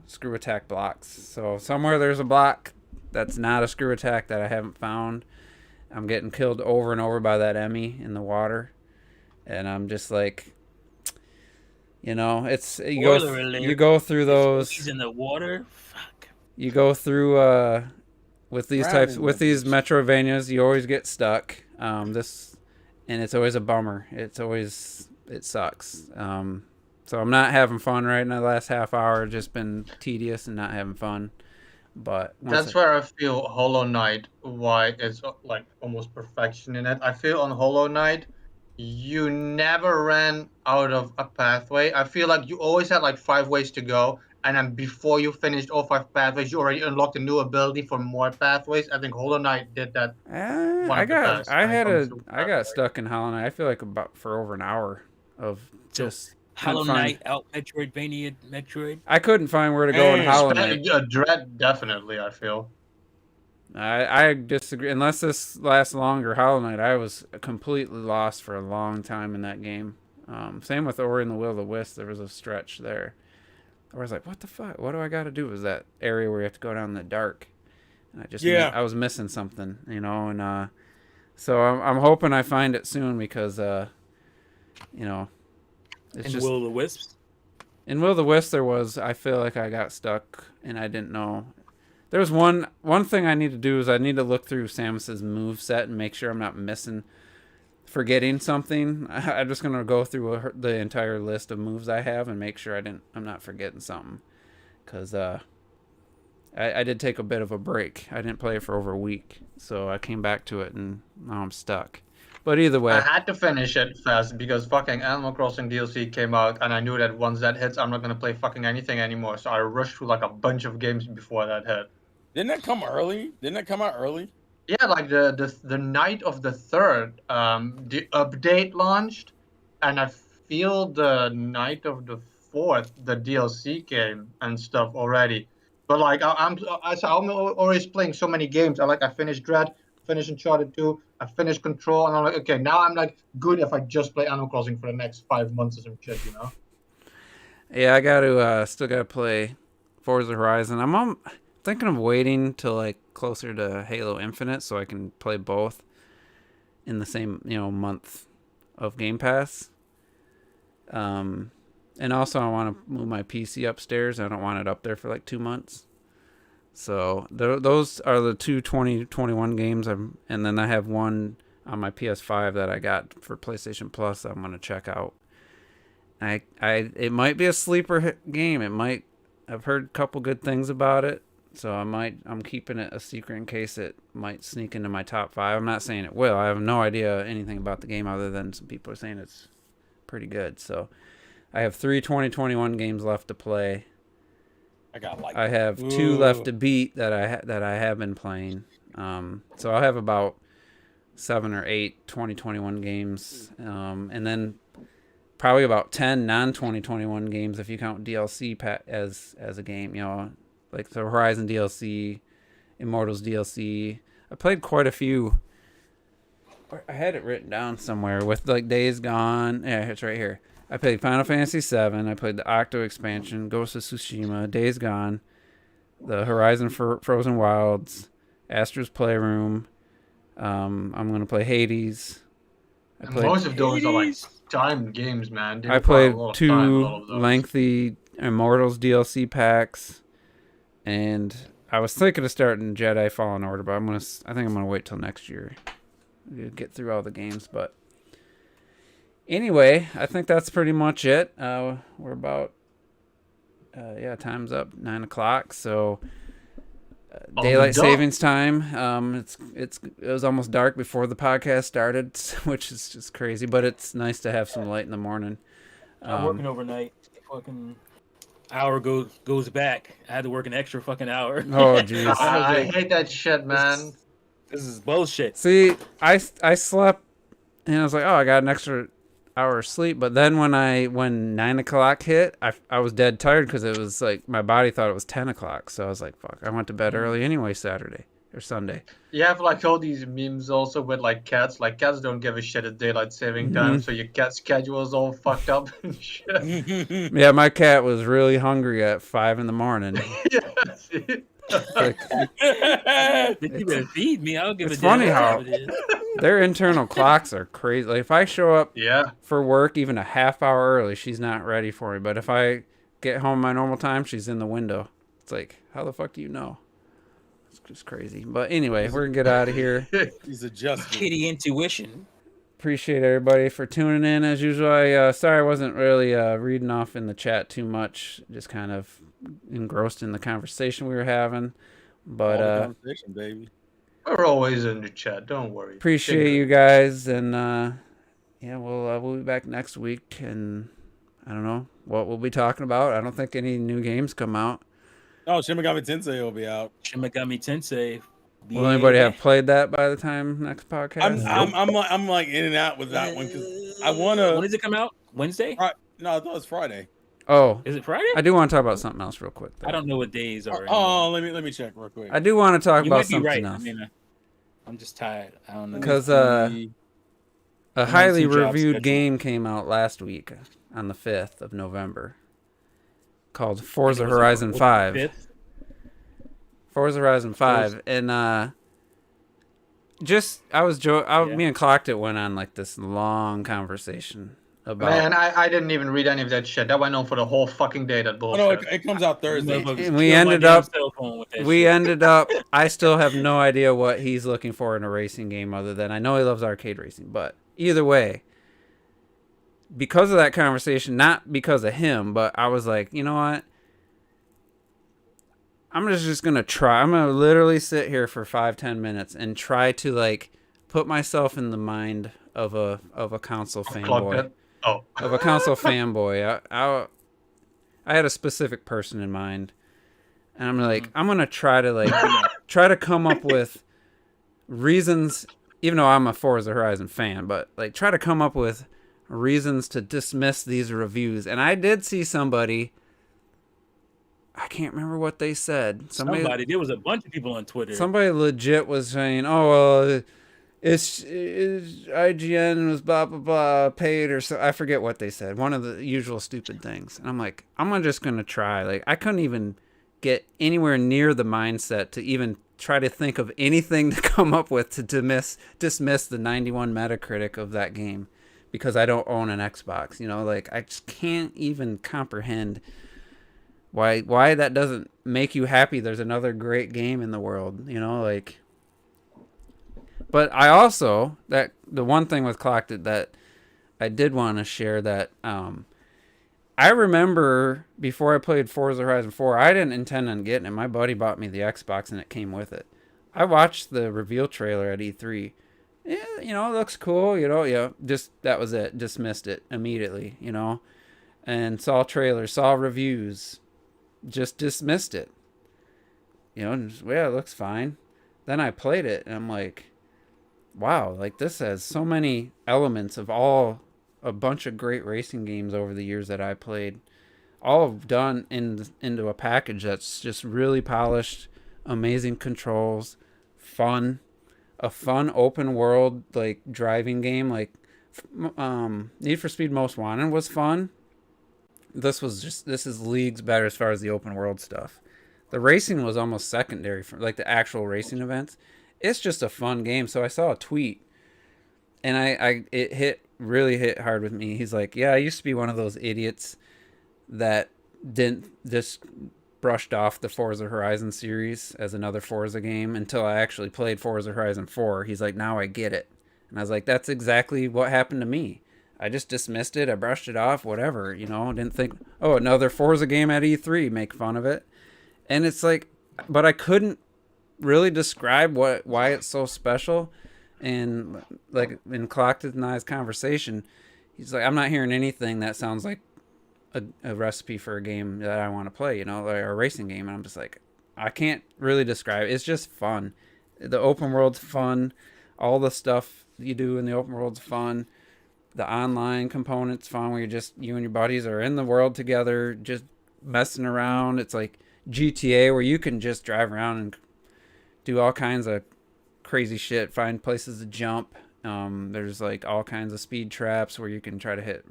screw attack blocks. So somewhere there's a block that's not a screw attack that I haven't found. I'm getting killed over and over by that Emmy in the water. And I'm just like, it's you go through those. He's in the water. Fuck. You go through with these Metroidvanias, you always get stuck. And it's always a bummer. It sucks. So I'm not having fun right now. The last half hour just been tedious and not having fun. But that's where I feel Hollow Knight, why it's like almost perfection in it. I feel on Hollow Knight, you never ran out of a pathway. I feel like you always had like 5 ways to go, and then before you finished all 5 pathways, you already unlocked a new ability for more pathways. I think Hollow Knight did that. I got stuck in Hollow Knight. I feel like for over an hour of just Hollow Knight out Metroidvania Metroid. I couldn't find where to go in Hollow Knight. Dread, definitely, I feel. I disagree. Unless this lasts longer, Hollow Knight, I was completely lost for a long time in that game. Same with Ori and the Will of the Wisp. There was a stretch there where I was like, what the fuck? What do I got to do? It was that area where you have to go down in the dark. And I was missing something, and so I'm hoping I find it soon because, it's just... Will of the Wisps? In Will of the Wisp, I feel like I got stuck and I didn't know. There's one thing I need to do is I need to look through Samus's move set and make sure I'm not forgetting something. I'm just going to go through the entire list of moves I have and make sure I'm not forgetting something. Because I did take a bit of a break. I didn't play it for over a week. So I came back to it and now I'm stuck. But either way, I had to finish it fast because fucking Animal Crossing DLC came out, and I knew that once that hits, I'm not gonna play fucking anything anymore. So I rushed through like a bunch of games before that hit. Didn't that come early? Didn't that come out early? Yeah, like the night of the 3rd, the update launched, and I feel the night of the 4th, the DLC came and stuff already. But like I'm always playing so many games. I finished Dread, finished Uncharted 2, I finished Control, and I'm like, okay, now I'm like good if I just play Animal Crossing for the next 5 months or some shit, Yeah, I still gotta play Forza Horizon. I'm thinking of waiting till like closer to Halo Infinite so I can play both in the same month of Game Pass. And also I want to move my PC upstairs. I don't want it up there for like 2 months. So those are the two 2021 games. And then I have one on my PS5 that I got for PlayStation Plus that I'm going to check out. It might be a sleeper game. I've heard a couple good things about it. So I'm keeping it a secret in case it might sneak into my top 5. I'm not saying it will. I have no idea anything about the game other than some people are saying it's pretty good. So I have 3 2021 games left to play. I have 2 left to beat that I have been playing. So I'll have about 7 or 8 2021 games, and then probably about 10 non-2021 games if you count DLC as a game. Like the Horizon DLC, Immortals DLC. I played quite a few. I had it written down somewhere with like Days Gone. Yeah, it's right here. I played Final Fantasy VII. I played the Octo expansion, Ghost of Tsushima, Days Gone, the Horizon Frozen Wilds, Astro's Playroom. I'm going to play Hades. Most of those are like timed games, man. I played 2 lengthy Immortals DLC packs, and I was thinking of starting Jedi Fallen Order, but I think I'm going to wait till next year to get through all the games, but anyway, I think that's pretty much it. We're about, time's up, 9 o'clock. So daylight savings time. It was almost dark before the podcast started, which is just crazy. But it's nice to have some light in the morning. I'm working overnight. Fucking hour goes back. I had to work an extra fucking hour. Oh jeez. I hate that shit, man. This is bullshit. See, I slept, and I was like, oh, I got an extra hour of sleep. But then when 9 o'clock hit, I was dead tired because it was like my body thought it was 10 o'clock. So I was like, fuck, I went to bed early anyway Saturday. or Sunday. You have like all these memes also with like cats. Like cats don't give a shit at daylight saving time, so your cat schedule is all fucked up and shit. Yeah, my cat was really hungry at 5 in the morning. Yeah, see? Like, You better feed me. I'll give it's a damn funny what how time it is. their internal clocks are crazy. Like if I show up Yeah. for work even a half hour early, she's not ready for me. But if I get home my normal time, she's in the window. It's like, how the fuck do you know? It's just crazy. But anyway, we're gonna get out of here. He's adjusted. Kitty intuition. Appreciate everybody for tuning in as usual. Sorry I wasn't really reading off in the chat too much. Just kind of engrossed in the conversation we were having. But All the conversation, baby. We're always in the chat. Don't worry. appreciate you guys, and yeah, we'll be back next week, and I don't know what we'll be talking about. I don't think any new games come out. Oh, Shin Megami Tensei will be out. Shin Megami Tensei. Will anybody have played that by the time next podcast? I'm like in and out with that one because I want to. When does it come out? Wednesday? No, I thought it was Friday. Oh, Is it Friday? I do want to talk about something else real quick, though. I don't know what days are. Oh, let me check real quick. I do want to talk You about might be something right. else. I mean, I'm just tired. I don't know. Because a highly two job reviewed schedule. game came out last week on the 5th of November called And Forza it was Horizon the 5. 5th? Forza Horizon 5. And me and Clocked went on like this long conversation about. Man, I didn't even read any of that shit. That went on for the whole fucking day. That Oh bullshit. no, it comes out Thursday. Motherfuckers And we kill my ended damn up- cell phone with that We shit. ended up. I still have no idea what he's looking for in a racing game, other than I know he loves arcade racing. But either way, because of that conversation, not because of him, but I was like, you know what? I'm just gonna try. I'm gonna literally sit here for 5-10 minutes and try to like put myself in the mind of a console fanboy. Oh. Of a console fanboy. I had a specific person in mind, and I'm like, I'm gonna try to come up with reasons, even though I'm a Forza Horizon fan, but like try to come up with reasons to dismiss these reviews. And I did see somebody, I can't remember what they said. There was a bunch of people on Twitter. Somebody legit was saying, "Oh well, it's IGN was blah blah blah paid or so." I forget what they said. One of the usual stupid things. And I'm like, just gonna try. Like I couldn't even get anywhere near the mindset to even try to think of anything to come up with to dismiss the 91 Metacritic of that game because I don't own an Xbox. You know, like I just can't even comprehend why that doesn't make you happy. There's another great game in the world, you know, like. But I also, the one thing with Clocked that I did want to share that I remember before I played Forza Horizon 4, I didn't intend on getting it. My buddy bought me the Xbox and it came with it. I watched the reveal trailer at E3. Yeah, you know, it looks cool, you know, yeah, just that was it. Dismissed it immediately, you know, and saw trailers, saw reviews, just dismissed it. You know, just, yeah, it looks fine. Then I played it and I'm like, wow, like this has so many elements of a bunch of great racing games over the years that I played, all done into a package that's just really polished, amazing controls, a fun open world like driving game. Like Need for Speed Most Wanted was fun. This is leagues better as far as the open world stuff. The racing was almost secondary for like the actual racing events. It's just a fun game. So I saw a tweet and it really hit hard with me. He's like, yeah, I used to be one of those idiots that didn't just brushed off the Forza Horizon series as another Forza game until I actually played Forza Horizon 4. He's like, now I get it. And I was like, that's exactly what happened to me. I just dismissed it. I brushed it off, whatever, you know, didn't think, oh, another Forza game at E3, make fun of it. And it's like, but I couldn't really describe why it's so special. And like in Clocked and I's conversation, he's like, I'm not hearing anything that sounds like a recipe for a game that I want to play, you know, like a racing game. And I'm just like, I can't really describe it. It's just fun. The open world's fun. All the stuff you do in the open world's fun. The online component's fun where you and your buddies are in the world together, just messing around. It's like GTA where you can just drive around and do all kinds of crazy shit, find places to jump. There's like all kinds of speed traps where you can try to hit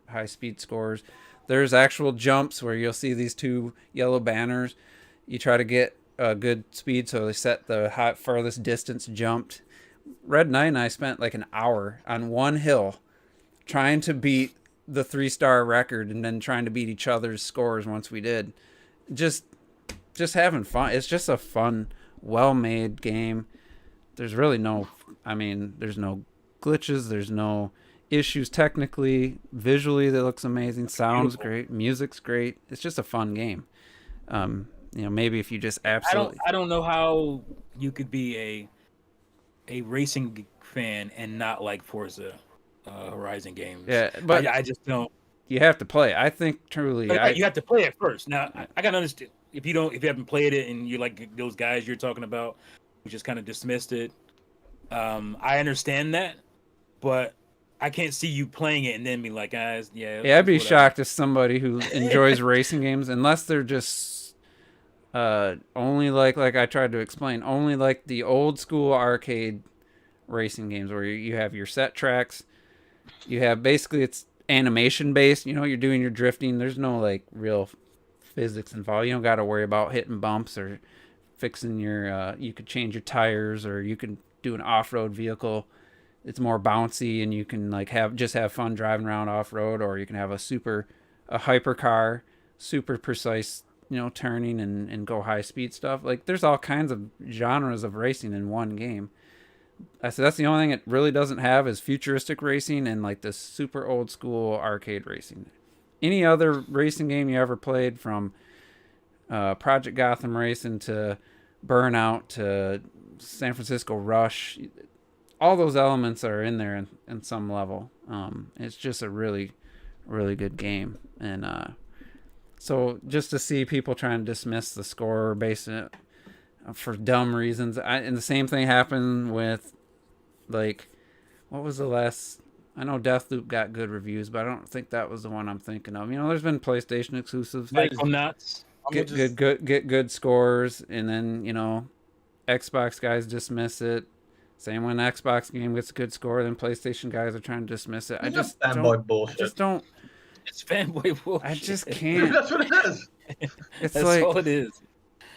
high speed scores. There's actual jumps where you'll see these two yellow banners. You try to get a good speed, so they set the farthest distance jumped. Red Knight and I spent like an hour on one hill trying to beat the 3-star record and then trying to beat each other's scores once we did. Just having fun. It's just a fun, well-made game. There's really there's no glitches. There's no issues technically. Visually, that looks amazing. Sounds great. Music's great. It's just a fun game. Maybe if you just absolutely... I don't know how you could be a racing fan and not like Forza Horizon games. Yeah, but I just don't. You have to play. I think truly, you have to play it first. Now, I gotta understand if you haven't played it and you're like those guys you're talking about who just kind of dismissed it. I understand that, but I can't see you playing it and then be like, guys, yeah. Yeah, I'd be shocked if somebody who enjoys racing games, unless they're just only like I tried to explain, only like the old school arcade racing games where you have your set tracks. You have basically it's animation based. You're doing your drifting. There's no like real physics involved. You don't got to worry about hitting bumps or fixing your. You could change your tires, or you can do an off-road vehicle. It's more bouncy, and you can like have fun driving around off-road, or you can have a hypercar, super precise, turning and go high speed stuff. Like there's all kinds of genres of racing in one game. I said that's the only thing it really doesn't have is futuristic racing and like this super old school arcade racing. Any other racing game you ever played, from Project Gotham Racing to Burnout to San Francisco Rush, all those elements are in there in some level. It's just a really, really good game. And so just to see people trying to dismiss the score based on it for dumb reasons. And the same thing happened with, like, what was the last... I know Deathloop got good reviews, but I don't think that was the one I'm thinking of. There's been PlayStation exclusives. Get good scores, and then, Xbox guys dismiss it. Same when Xbox game gets a good score, then PlayStation guys are trying to dismiss it. Fanboy bullshit. I just don't... It's fanboy bullshit. I just can't. That's what it is. It's That's like, all it is.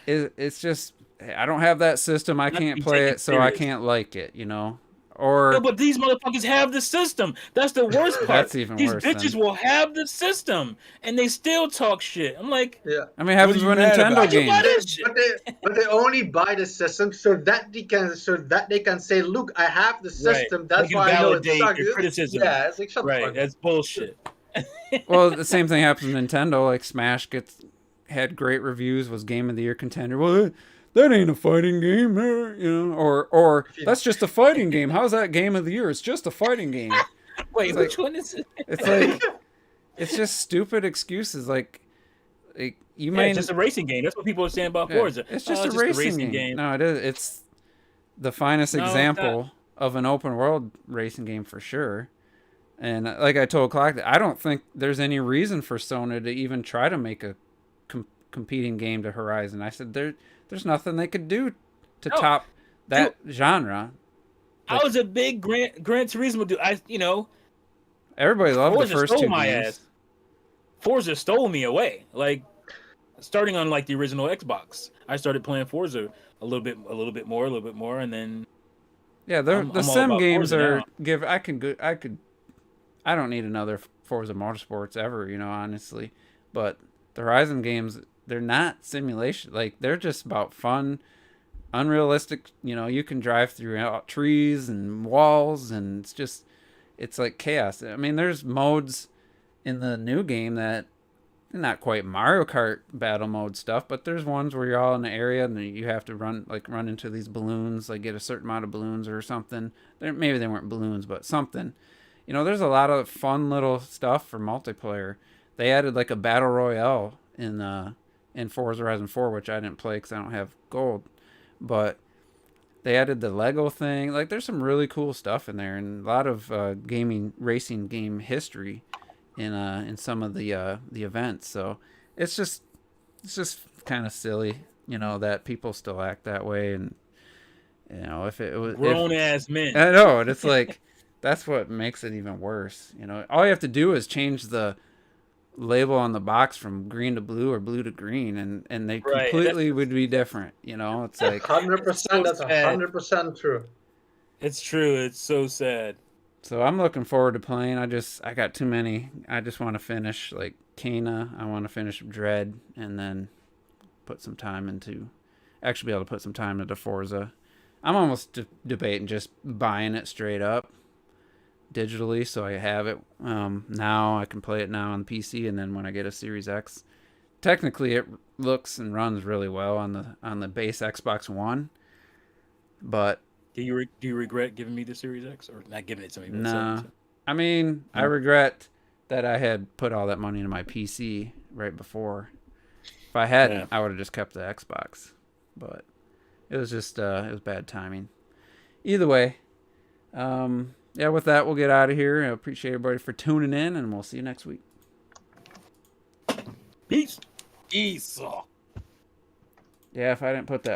It's just... I don't have that system. I can't play it, so I can't like it, Or no, but these motherfuckers have the system. That's the worst part. That's even these worse. These bitches will have the system, and they still talk shit. I'm like, yeah. I mean, happens with Nintendo games. But they only buy the system so that they can say, "Look, I have the system. Right. That's why I know it sucks." Your criticism. Yeah, it's like shut the fuck up. That's bullshit. Well, the same thing happens with Nintendo. Like Smash had great reviews, was Game of the Year contender. Well, that ain't a fighting game, or that's just a fighting game. How's that Game of the Year? It's just a fighting game. Wait, which one is it? It's like, it's just stupid excuses. Like you it's just a racing game. That's what people are saying about Forza. It's just a racing game. No, it is. It's the finest example of an open world racing game for sure. And like I told Clark, I don't think there's any reason for Sony to even try to make a competing game to Horizon. I said there's nothing they could do to top that genre. I was a big Gran Turismo dude. Everybody loved Forza the first stole two my games. ass. Forza stole me away. Like starting on like the original Xbox, I started playing Forza a little bit more, and then the sim games are give. I don't need another Forza Motorsports ever, honestly, but the Horizon games, they're not simulation. Like they're just about fun, unrealistic. You can drive through trees and walls, and it's like chaos. I mean, there's modes in the new game that not quite Mario Kart battle mode stuff, but there's ones where you're all in the area and you have to run into these balloons, like get a certain amount of balloons or something. Maybe they weren't balloons, but something. There's a lot of fun little stuff for multiplayer. They added like a battle royale in Forza Horizon 4, which I didn't play because I don't have gold. But they added the Lego thing. Like there's some really cool stuff in there, and a lot of racing game history in some of the events. So it's just kind of silly, that people still act that way. And You know, if it was Grown ass men. I know, and it's like that's what makes it even worse. You know, all you have to do is change the label on the box from green to blue or blue to green, and they Right, completely would be different. You know, it's like 100%. That's sad. 100% true. It's true. It's so sad. so. I'm looking forward to playing. I got too many. I just want to finish like Kana. I want to finish Dread, and then put some time into actually be able to put some time into Forza. I'm almost debating just buying it straight up digitally, so I have it now. I can play it now on PC, and then when I get a Series X, technically it looks and runs really well on the base Xbox One. But Do you regret giving me the Series X, or not giving it to me? But nah, selling it? I mean, I regret that I had put all that money into my PC right before. If I hadn't, Yeah. I would have just kept the Xbox. But it was just it was bad timing. Either way, yeah, with that, we'll get out of here. I appreciate everybody for tuning in, and we'll see you next week. Peace. Esau. Yeah, if I didn't put that